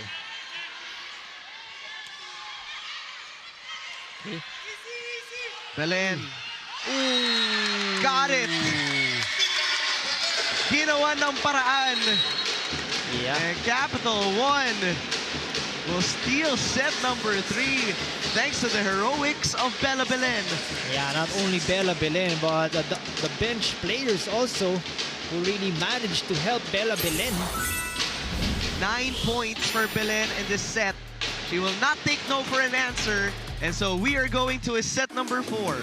Okay. Belen. Got it. Ginawa ng paraan. Yeah. And Capital1 will steal set number 3 thanks to the heroics of Bella Belen. Yeah, not only Bella Belen, but the bench players also who really managed to help Bella Belen. 9 points for Belen in this set. She will not take no for an answer. And so we are going to a set number 4.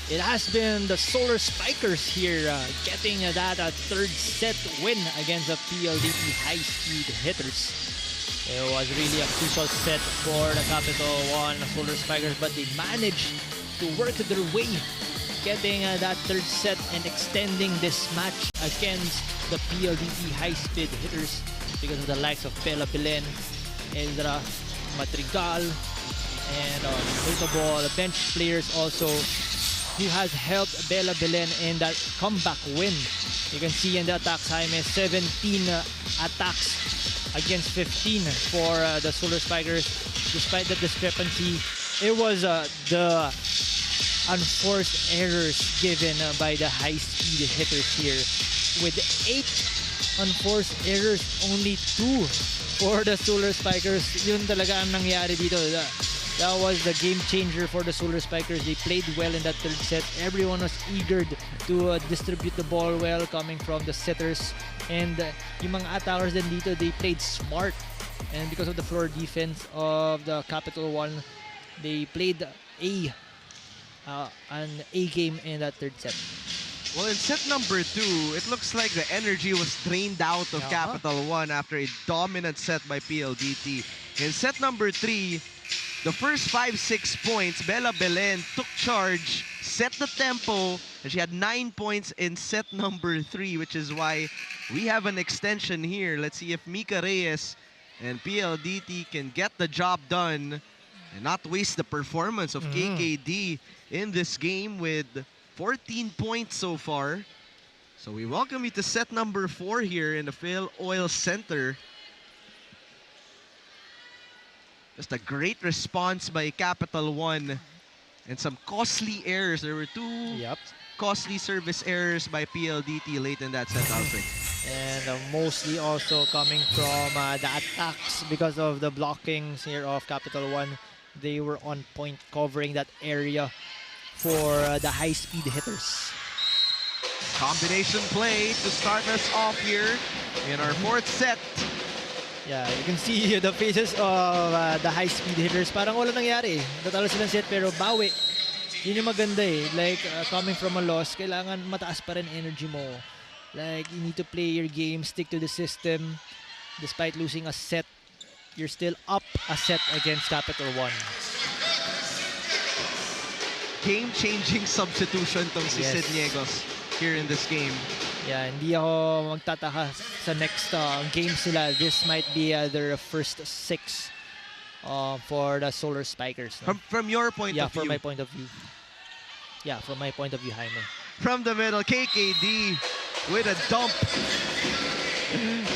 It has been the Solar Spikers here getting that third set win against the PLDT high-speed hitters. It was really a crucial set for the Capital1 Solar Spikers, but they managed to work their way getting that third set and extending this match against the PLDT high-speed hitters because of the likes of Bella Belen, Eldra, Madrigal, and notable bench players also who has helped Bella Belen in that comeback win. You can see in the attacks, Jaime, 17 attacks against 15 for the Solar Spikers. Despite the discrepancy, it was the unforced errors given by the high-speed hitters here. With 8 unforced errors, only 2 for the Solar Spikers. Yun talaga ang nangyari dito. That was the game changer for the Solar Spikers. They played well in that third set. Everyone was eager to distribute the ball well coming from the setters. And yung mga attackers din dito, they played smart. And because of the floor defense of the Capital1, they played an A game in that third set. Well, in set number 2, it looks like the energy was drained out of Capital1 after a dominant set by PLDT. In set number 3, the first 5-6 points, Bella Belen took charge, set the tempo, and she had 9 points in set number 3, which is why we have an extension here. Let's see if Mika Reyes and PLDT can get the job done and not waste the performance of KKD in this game with 14 points so far. So we welcome you to set number 4 here in the Phil Oil Center. Just a great response by Capital1 and some costly errors. There were 2 costly service errors by PLDT late in that set, Alfred. And mostly also coming from the attacks because of the blockings here of Capital1. They were on point covering that area for the high-speed hitters. Combination play to start us off here in our fourth set. Yeah, you can see the faces of the high-speed hitters. Parang wala nangyari. Natalo silang set pero bawi. Yun yung maganda eh. Like, coming from a loss, kailangan mataas pa rin energy mo. Like, you need to play your game, stick to the system. Despite losing a set, you're still up a set against CAPITAL1. Game-changing substitution tong si Sid Niegos here in this game. Yeah, hindi ako magtataka sa next games nila. This might be their first 6 for the Solar Spikers. No? From your point of view. Yeah, from my point of view. Yeah, from my point of view, Jaime. From the middle, KKD with a dump.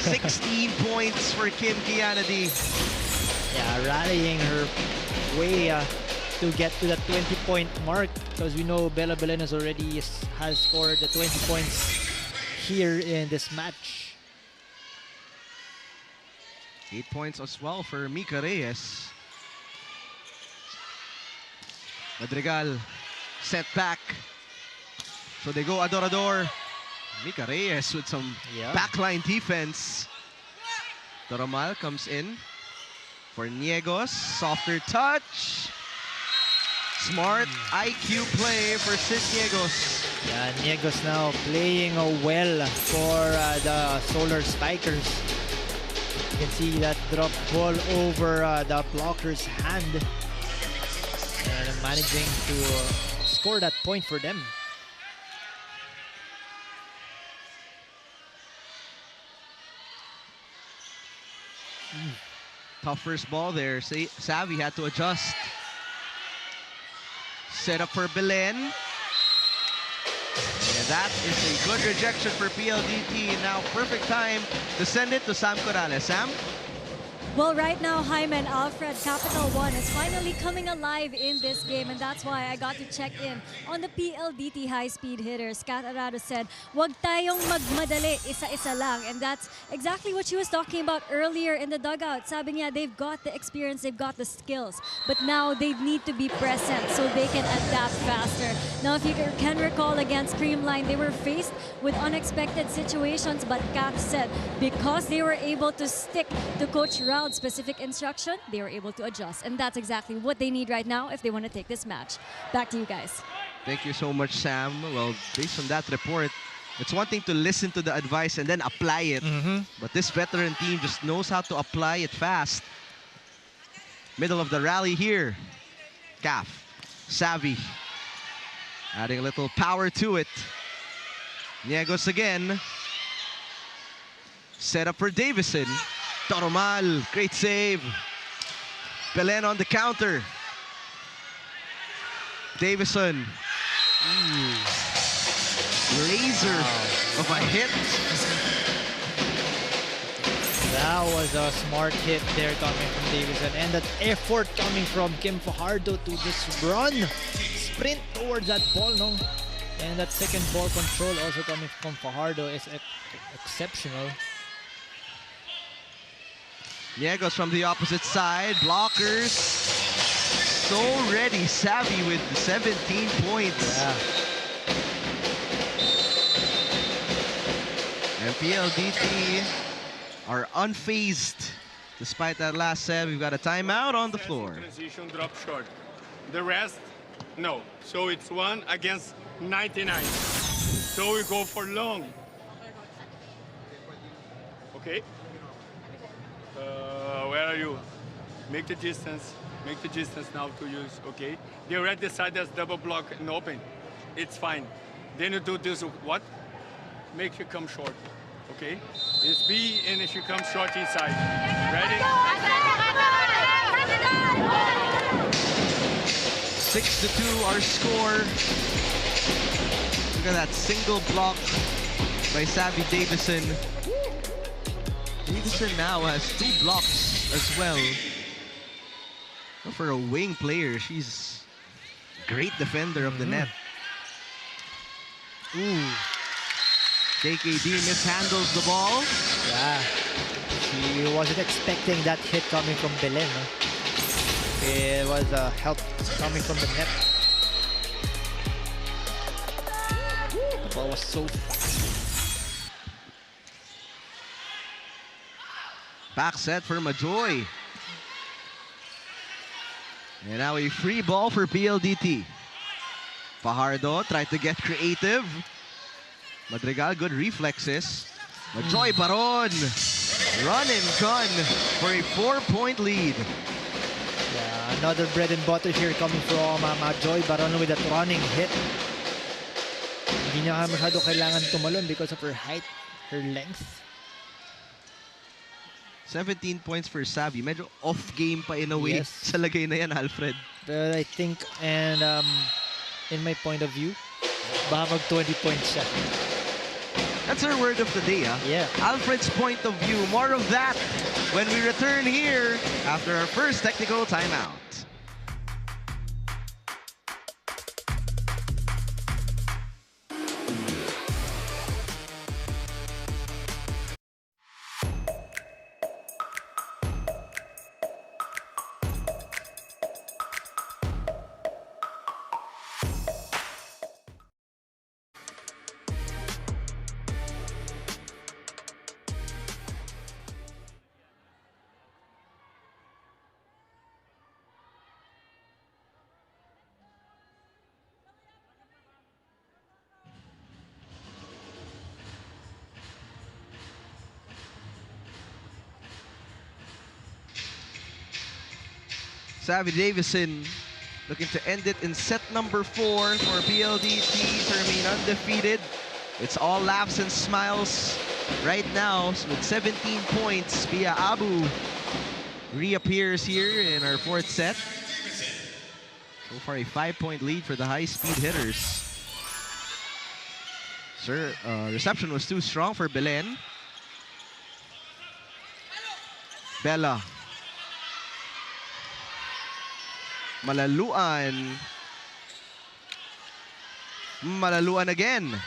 16 points for Kim Kianadi. Yeah, rallying her way to get to the 20-point mark, because we know Bella Belenes already has scored the 20 points here in this match. 8 points as well for Mika Reyes. Madrigal set back. So they go Adorador. Mika Reyes with some backline defense. Doromal comes in for Niegos. Softer touch. Smart IQ play for Sid Niegos. Yeah, Niegos now playing well for the Solar Spikers. You can see that drop ball over the blocker's hand. And managing to score that point for them. Tough first ball there. Savvy had to adjust. Set up for Belen. And that is a good rejection for PLDT. Now perfect time to send it to Sam Corrales. Sam? Well, right now, Jaime and Alfred, CAPITAL1 is finally coming alive in this game, and that's why I got to check in on the PLDT high-speed hitters. Kat Arado said, "Wag tayong magmadali, isa-isa lang," and that's exactly what she was talking about earlier in the dugout. Sabi niya, they've got the experience, they've got the skills, but now they need to be present so they can adapt faster. Now, if you can recall against Creamline, they were faced with unexpected situations, but Kat said because they were able to stick to Coach Raul's specific instruction, they were able to adjust, and that's exactly what they need right now if they want to take this match. Back to you guys. Thank you so much, Sam. Well, based on that report, it's one thing to listen to the advice and then apply it, but this veteran team just knows how to apply it fast. Middle of the rally here. Caf, Savvy, adding a little power to it. Niegos again. Set up for Davison. Doromal, great save. Belen on the counter. Davison. Laser of a hit. That was a smart hit there coming from Davison, and that effort coming from Kim Fajardo to just run, sprint towards that ball, no? And that second ball control also coming from Fajardo is exceptional. Niegos from the opposite side. Blockers. So ready. Savvy with 17 points. Yeah. And PLDT are unfazed. Despite that last set, we've got a timeout on the floor. Transition drop short. The rest, no. So it's 1 against 99. So we go for long. Okay. Where are you? Make the distance. Make the distance now to use, okay? They already decided as double block and open. It's fine. Then you do this, what? Make you come short, okay? It's B and if you come short inside. Ready? 6-2 our score. Look at that single block by Savvy Davison. Davison now has 2 blocks as well. For a wing player, she's a great defender of the net. Ooh. KKD mishandles the ball. Yeah. She wasn't expecting that hit coming from Belen. No? It was a help coming from the net. ball was so fast. Back set for Majoy. And now a free ball for PLDT. Fajardo tried to get creative. Madrigal, good reflexes. Majoy Baron, run and gun for a 4-point lead. Yeah, another bread and butter here coming from Majoy Baron with that running hit. Hindi niya masyado kailangan tumalon because of her height, her length. 17 points for Savvy. Medyo off-game pa in a way Yes. sa lagay na yan, Alfred. But I think, and in my point of view, baka mag 20 points siya. That's our word of the day, ah. Yeah. Alfred's point of view. More of that when we return here after our first technical timeout. Savvy Davison looking to end it in set number 4 for PLDT to remain undefeated. It's all laughs and smiles right now with 17 points. Pia Abu reappears here in our 4th set. So far a 5-point lead for the high-speed hitters. Reception was too strong for Belen. Bella. Malaluan. Malaluan again.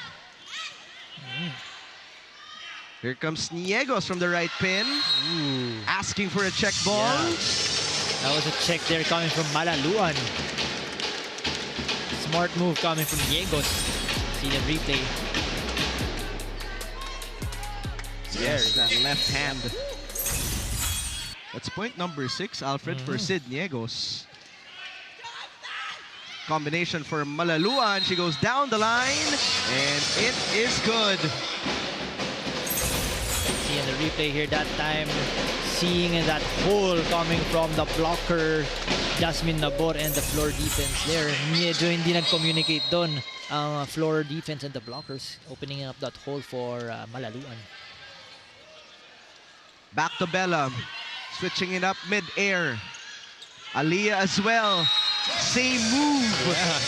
Here comes Niegos from the right pin. Ooh. Asking for a check ball. Yeah. That was a check there coming from Malaluan. Smart move coming from Diegos. See the replay. Yes, that left hand. That's point number 6, Alfred, for Sid Niegos. Combination for Malaluan. She goes down the line, and it is good. See in the replay here that time, seeing that hole coming from the blocker, Jasmine Nabor, and the floor defense there. Medyo hindi nag-communicate doon ang floor defense and the blockers, opening up that hole for Malaluan. Back to Bella. Switching it up mid-air. Aliyah as well. Same move. Yeah.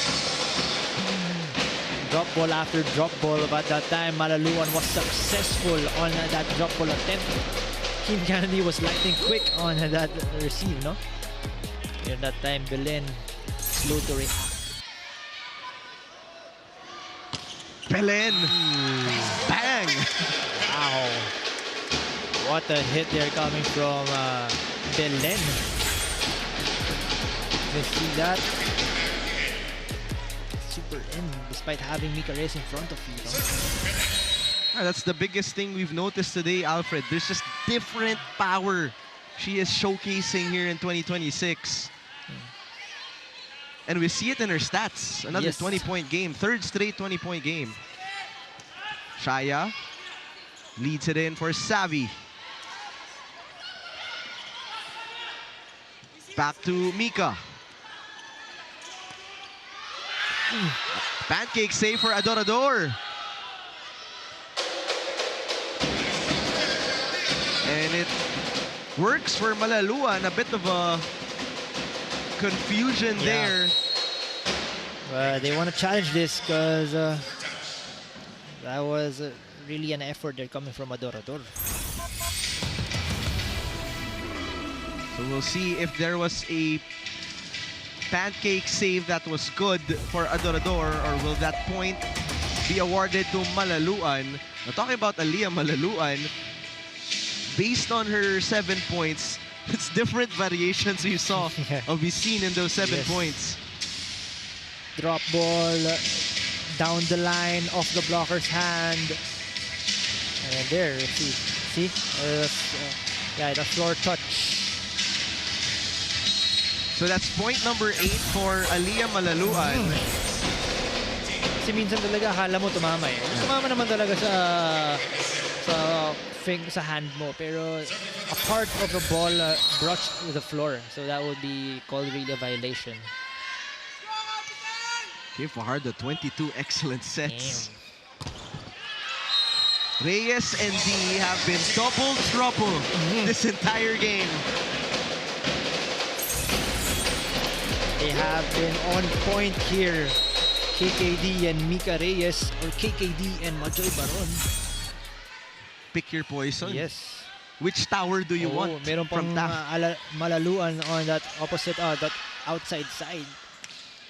Drop ball after drop ball, but that time Malaluan was successful on that drop ball attempt. Kim Kennedy was lightning quick on that receive, no? And that time Belen slow to react. Belen. Bang. Wow. What a hit there coming from Belen. Let's see that. Super in despite having Mika Reyes in front of you. That's the biggest thing we've noticed today, Alfred. There's just different power she is showcasing here in 2026. And we see it in her stats. Another 20-point game. 3rd straight 20-point game. Shaya leads it in for Savvy. Back to Mika. Pancake save for Adorador. And it works for Malaluan. A bit of a confusion there. They want to challenge this because that was really an effort there coming from Adorador. So we'll see if there was a pancake save that was good for Adorador, or will that point be awarded to Malaluan? Now, talking about Aliyah Malaluan, based on her 7 points, it's different variations you saw of be seen in those 7 points. Drop ball, down the line, off the blocker's hand. And there, see? Yeah, the floor touch. So that's point number 8 for Aliyah Malaluan. Kasi minsan talaga akala mo tumama eh. Tumama naman talaga sa hand mo, pero a part of the ball brushed the floor, so that would be called really a violation. Kim Fajardo, 22 excellent sets. Reyes and D have been double trouble this entire game. They have been on point here. KKD and Mika Reyes, or KKD and Majoy Baron. Pick your poison. Yes. Which tower do you want meron pang from TAF? Malaluan on that opposite, that outside side.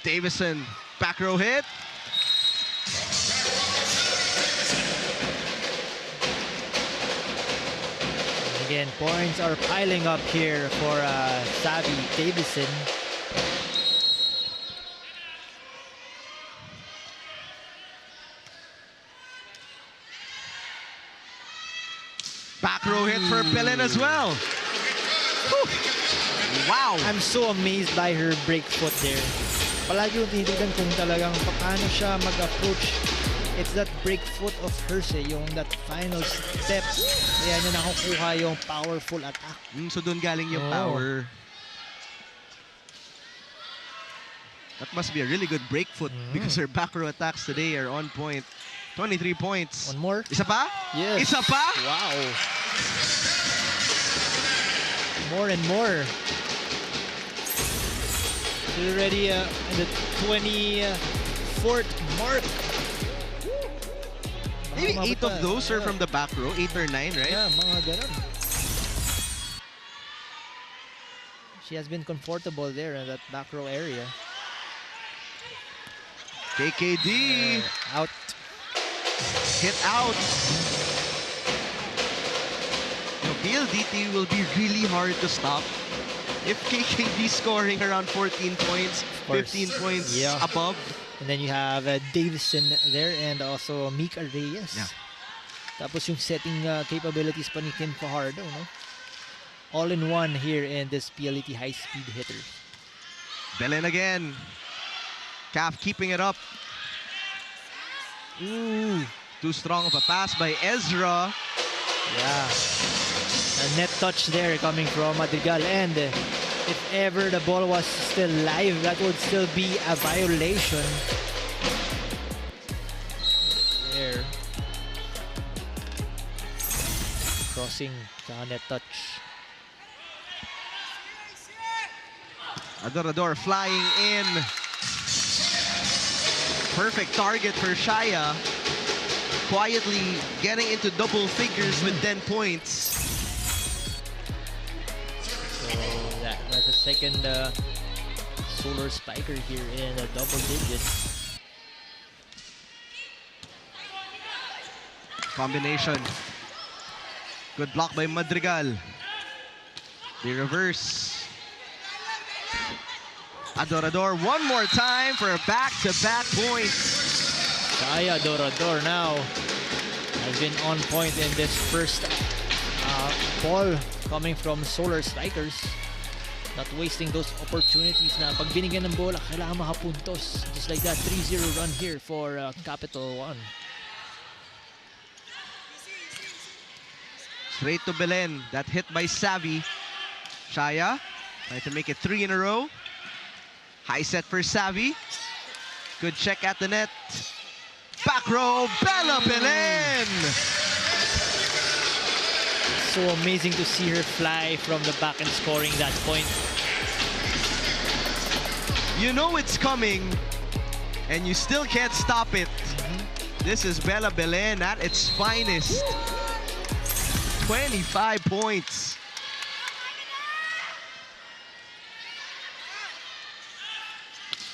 Davison, back row hit. Again, points are piling up here for Savvy Davison. Back row hit for Belen as well. Whew. Wow. I'm so amazed by her break foot there. Palagi yung tinitignan kung talagang paano siya mag-approach. It's that break foot of hers yung that final step. Kaya niya nakukuha yung powerful attack. So doon galing yung power. That must be a really good break foot because her back row attacks today are on point. 23 points. One more? Isa pa? Yes. Isa pa? Wow. More and more. We're already in the 24th mark. Maybe 8 of those are from the back row. 8 or 9, right? Yeah, mga ganun. She has been comfortable there in that back row area. KKD. Out. Hit out. PLDT will be really hard to stop. If KKD scoring around 14 points, 15 points above. And then you have Davison there and also Mika Reyes. Yeah. Tapos yung setting capabilities pa ni Kim Fajardo, no? All in one here in this PLDT high-speed hitter. Belen again. CAF keeping it up. Ooh, too strong of a pass by Ezra. Yeah. A net touch there coming from Madrigal. And if ever the ball was still live, that would still be a violation. There. Crossing sa net touch. Adorador flying in. Perfect target for Shaya. Quietly getting into double figures with 10 points. So that's a second solar spiker here in double digits. Combination. Good block by Madrigal. The reverse. Adorador one more time for a back-to-back point. Shaya Adorador now has been on point in this first ball coming from Solar Strikers. Not wasting those opportunities na pag binigyan ng bola, kailangan makapuntos. Just like that 3-0 run here for CAPITAL1. Straight to Belen. That hit by Savvy. Shaya trying to make it 3 in a row. High set for Savvy. Good check at the net. Back row, Bella Belen! So amazing to see her fly from the back and scoring that point. You know it's coming, and you still can't stop it. This is Bella Belen at its finest. 25 points.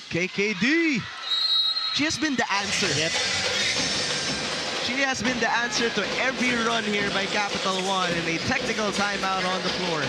KKD. She has been the answer. Yep. She has been the answer to every run here by CAPITAL1 in a technical timeout on the floor.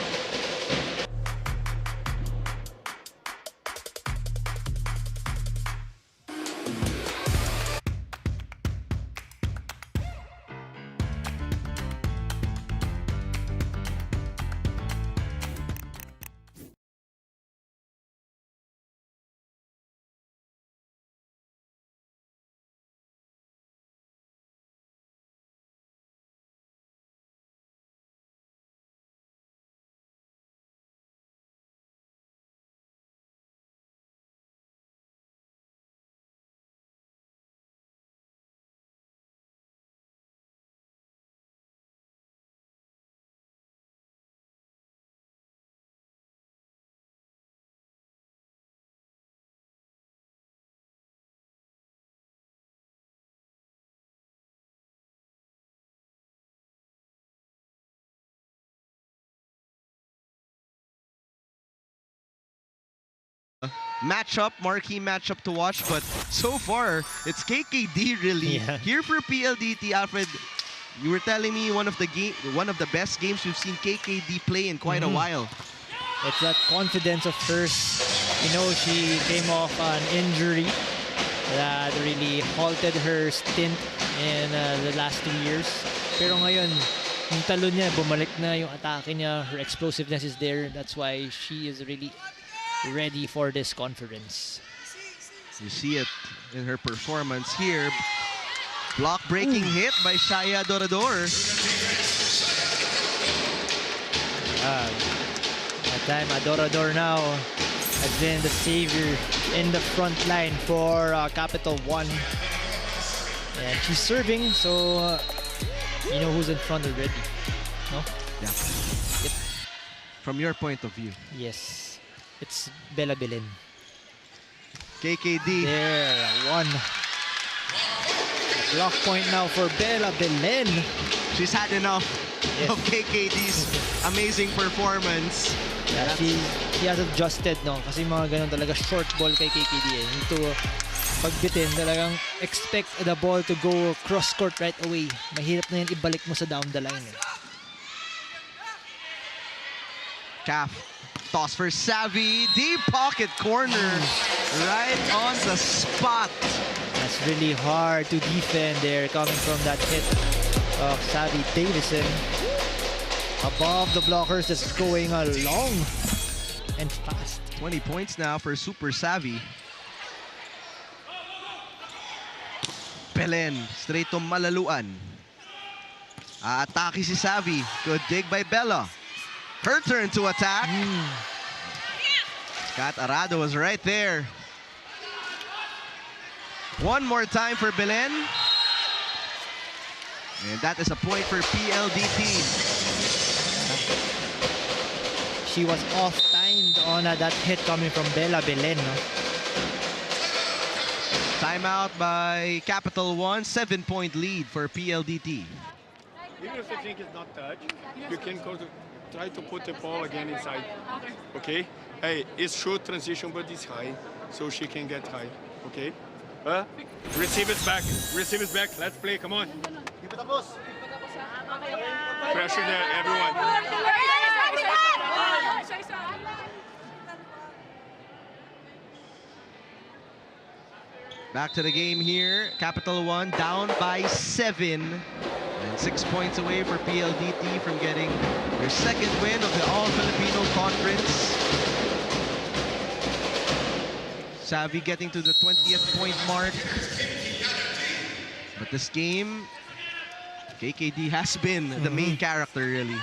marquee matchup to watch, but so far, it's KKD really. Yeah. Here for PLDT, Alfred, you were telling me one of the best games we've seen KKD play in quite a while. It's that confidence of hers. You know, she came off an injury that really halted her stint in the last 2 years. Pero ngayon, yung talon niya, bumalik na yung atake niya. Her explosiveness is there. That's why she is really ready for this conference. You see it in her performance here. Block breaking hit by Shaya Dorador. That time, Adorador now has been the savior in the front line for CAPITAL1. And she's serving, so you know who's in front already. No? Yeah. Yep. From your point of view. Yes. It's Bella Belen. KKD. There, one. Block point now for Bella Belen. She's had enough Yes. of KKD's amazing performance. Yeah, she has adjusted, no? Kasi mga ganun talaga short ball kay KKD. Need to pagbitin, talagang expect the ball to go cross court right away. Mahirap na yan ibalik mo sa down the line. Calf. Toss for Savvy. Deep pocket corner. Right on the spot. That's really hard to defend there coming from that hit of Savvy Davison. Above the blockers, just going long and fast. 20 points now for Super Savvy. Belen, straight to Malaluan. Aatake si Savvy. Good dig by Bella. Her turn to attack. Kat Arado was right there. One more time for Belen. And that is a point for PLDT. She was off-timed on that hit coming from Bella Belen. No? Timeout by CAPITAL1. 7-point lead for PLDT. Even if you think it's not touch, you can go to try to put the ball again inside. Okay? Hey, it's short transition, but it's high, so she can get high. Okay? Receive it back. Receive it back. Let's play. Come on. Pressure there, everyone. Back to the game here. CAPITAL1 down by 7. And 6 points away for PLDT from getting their second win of the All-Filipino Conference. Savvy getting to the 20th point mark. But this game, KKD has been the main character, really.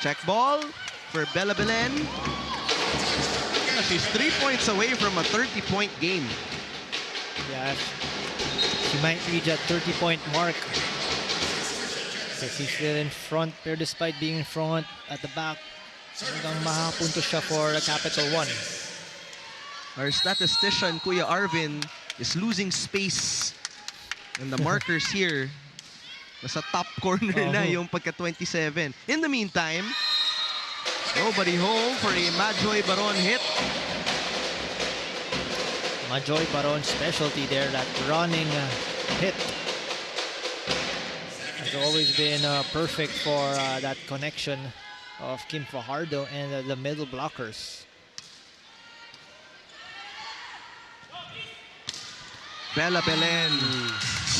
Check ball for Bella Belen. She's 3 points away from a 30-point game. Yeah, she might reach that 30-point mark. Because she's still in front, pero despite being in front, at the back, hanggang makapunto siya for CAPITAL1. Our statistician, Kuya Arvin, is losing space. And the markers here, nasa top corner na yung pagka-27. In the meantime, nobody home for a Majoy Baron hit. Majoy Baron specialty there, that running hit. Has always been perfect for that connection of Kim Fajardo and the middle blockers. Bella Belen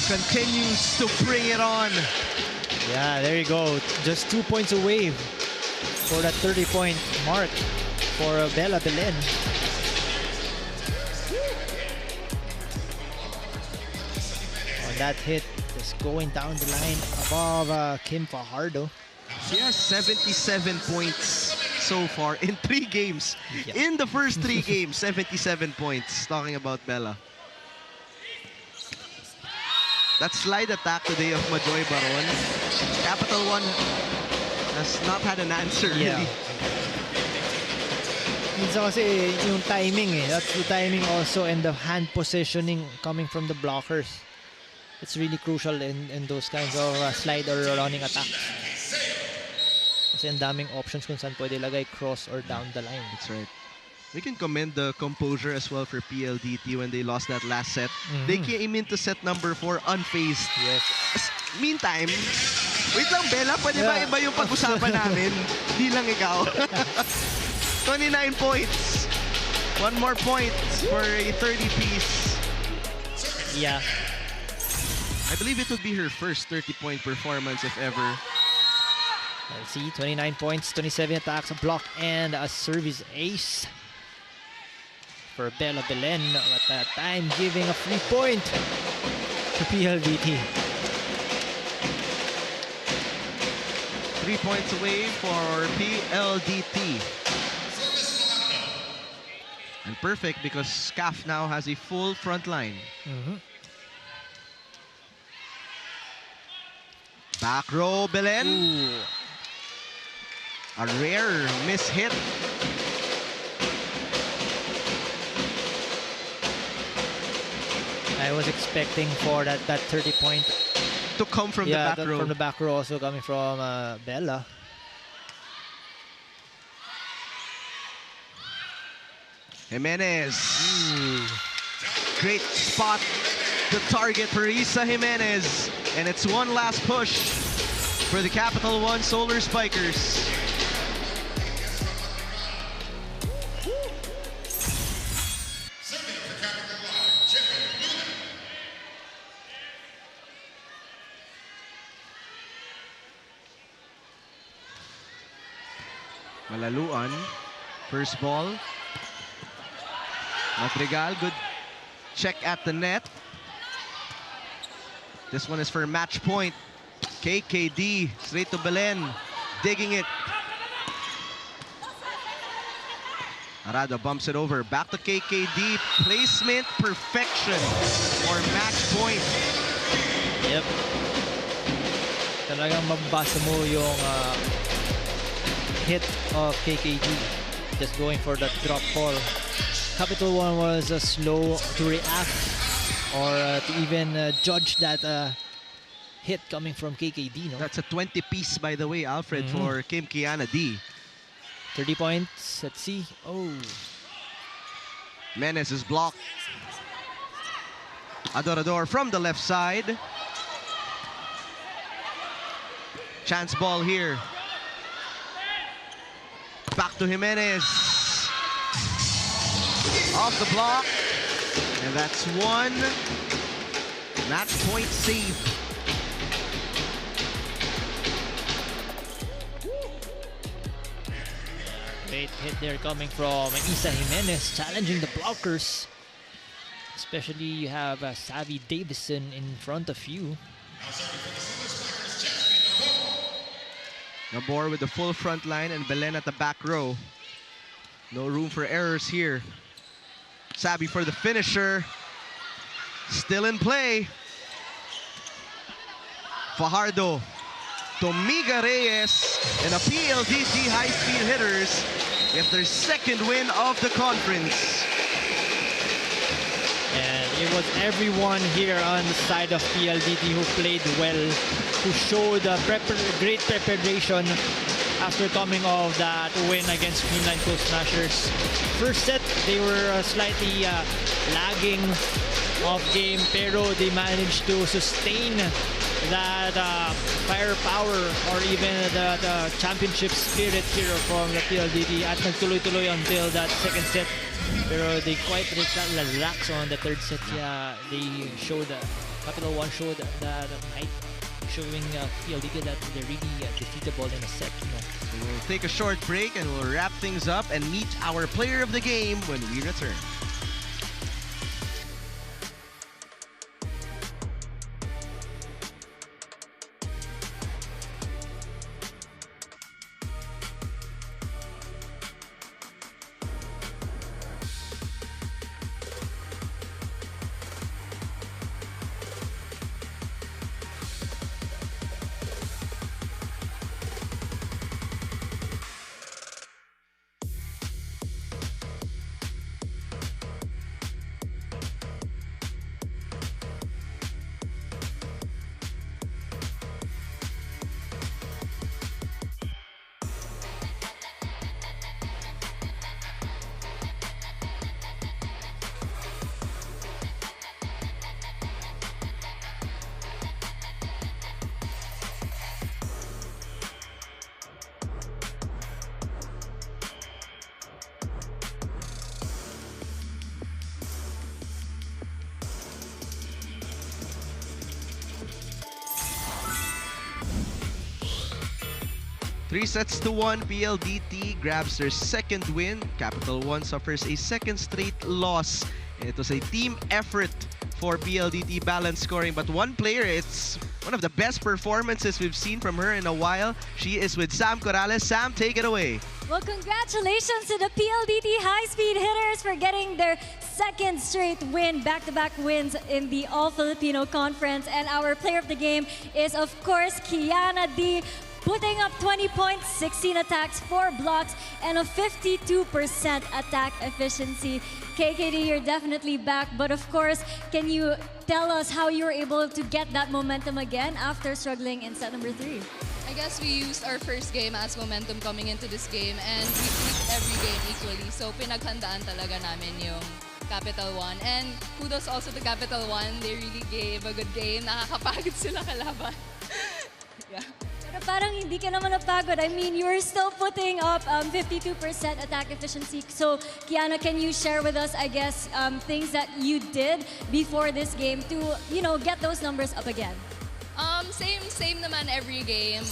continues to bring it on. Yeah, there you go. Just 2 points away for that 30-point mark for Bella Belen. On that hit, just going down the line above Kim Fajardo. She has 77 points so far in 3 games. Yeah. In the first 3 games, 77 points. Talking about Bella. That slide attack today of Majoy Baron. CAPITAL1 has not had an answer, really. Minsan kasi yung timing That's the timing also, and the hand positioning coming from the blockers. It's really crucial in those kinds of slide or running attacks. Kasi ang daming options kung saan pwede lagay cross or down the line. That's right. We can commend the composure as well for PLDT when they lost that last set. They came into set number 4 unfazed. Yes. Meantime, wait lang, Bella, pwede ba iba yung pag-usapan namin? Di lang ikaw. 29 points. One more point for a 30-piece. Yeah. I believe it would be her first 30-point performance, if ever. Let's see, 29 points, 27 attacks, a block, and a service ace for Bella Belen. At that time, giving a free point to PLDT. 3 points away for PLDT. And perfect because SCAF now has a full front line. Back row, Belen. Ooh. A rare miss hit. I was expecting for that 30-point To come from the back row. from the back row, also coming from Bella. Jimenez. Ooh. Great spot to target for Isa Jimenez. And it's one last push for the Capital1 Solar Spikers. Malaluan. First ball. Madrigal, good check at the net. This one is for match point. KKD, straight to Belen. Digging it. Arada bumps it over. Back to KKD. Placement perfection for match point. Yep. Talagang mabasa mo yung hit of KKD. Just going for that drop ball. Capital1 was slow to react or to even judge that hit coming from KKD. No? That's a 20-piece, by the way, Alfred, for Kim Kiana D. 30 points. Let's see. Oh. Menes is blocked. Adorador from the left side. Chance ball here. Back to Jimenez. Off the block. And that's one match point save. Great hit there coming from Isa Jimenez, challenging the blockers. Especially you have Savvy Davison in front of you. Nabor with the full front line and Belen at the back row. No room for errors here. Savvy for the finisher. Still in play. Fajardo. Tomiga Reyes and a PLDT high-speed hitters get their second win of the conference. And it was everyone here on the side of PLDT who played well, who showed great preparation after coming off that win against Greenline Coast Smashers. First set, they were slightly lagging off game, pero they managed to sustain that firepower or even the championship spirit here from the PLDT at nagtuloy-tuloy until that second set. Pero they quite relax on the third set. Yeah, they showed Capital1 showed that height, showing PLDT that they're really defeatable in a set. You know. So we'll take a short break and we'll wrap things up and meet our player of the game when we return. 3-1, PLDT grabs their second win. Capital1 suffers a second straight loss. It was a team effort for PLDT balance scoring, but one player, it's one of the best performances we've seen from her in a while. She is with Sam Corrales. Sam, take it away. Well, congratulations to the PLDT high-speed hitters for getting their second straight win, back-to-back wins in the All-Filipino Conference. And our player of the game is, of course, Kiana D, putting up 20 points, 16 attacks, 4 blocks, and a 52% attack efficiency. KKD, you're definitely back, but of course, can you tell us how you were able to get that momentum again after struggling in set number 3? I guess we used our first game as momentum coming into this game, and we treat every game equally. So pinaghandaan talaga namin yung Capital1. And kudos also to Capital1. They really gave a good game. Nakakapagod sila kalaban. Yeah. Pero parang hindi ka naman napagod. I mean, you were still putting up 52% attack efficiency. So, Kiana, can you share with us, I guess, things that you did before this game to, you know, get those numbers up again? Same naman every game.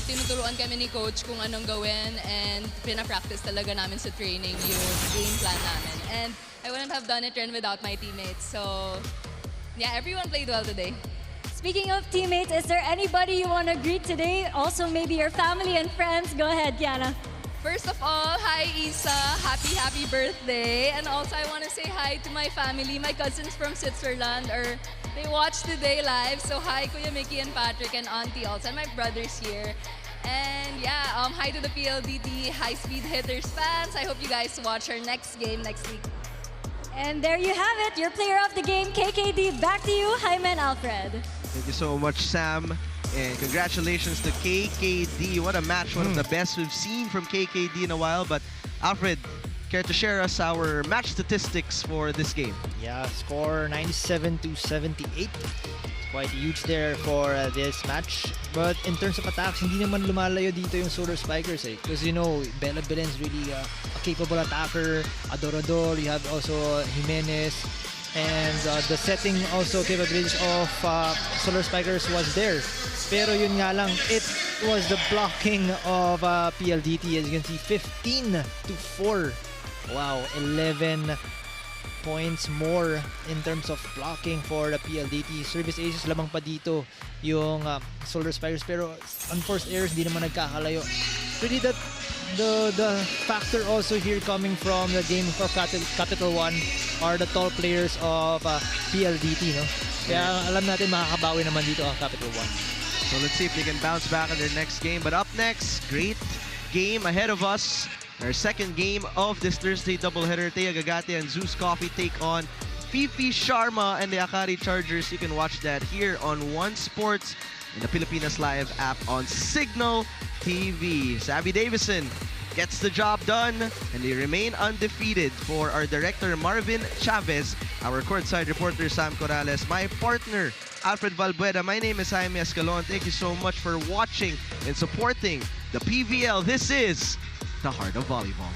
Tinuturuan kami ni coach kung anong gawin, and pina-practice talaga namin sa training yung game plan namin. And I wouldn't have done it rin without my teammates. So, yeah, everyone played well today. Speaking of teammates, is there anybody you want to greet today? Also, maybe your family and friends. Go ahead, Kiana. First of all, hi Isa, happy birthday. And also I want to say hi to my family, my cousins from Switzerland, they watched today live. So hi Kuya Mickey and Patrick and Auntie also, and my brothers here. And yeah, hi to the PLDT High Speed Hitters fans. I hope you guys watch our next game next week. And there you have it, your player of the game, KKD. Back to you, Jaime and Alfred. Thank you so much, Sam. And congratulations to KKD. What a match. One of the best we've seen from KKD in a while. But Alfred, care to share us our match statistics for this game? Yeah, score 97-78. Quite huge there for this match. But in terms of attacks, hindi naman lumalayo dito yung Solar Spikers eh. Because you know, Bella Belen's really a capable attacker. Adorador, you have also Jimenez. And the setting also capabilities of Solar Spikers was there. Pero yun nga lang, it was the blocking of PLDT. As you can see, 15-4. Wow, 11 points more in terms of blocking for the PLDT. Service aces lamang pa dito yung Solar Spikers. Pero unforced errors, di naman nagkakalayo. Really the factor also here coming from the game for Capital1 are the tall players of PLDT, no? Kaya alam natin makakabawi naman dito ang Capital1. So let's see if they can bounce back in their next game. But up next, great game ahead of us. Our second game of this Thursday doubleheader. Thea Gagate and Zeus Coffee take on Fifi Sharma and the Akari Chargers. You can watch that here on One Sports in the Pilipinas Live app on Signal TV. Sabby Davison gets the job done, and they remain undefeated. For our director, Marvin Chavez, our courtside reporter, Sam Corrales, my partner, Alfred Valbuena, my name is Jaime Escalon. Thank you so much for watching and supporting the PVL. This is the Heart of Volleyball.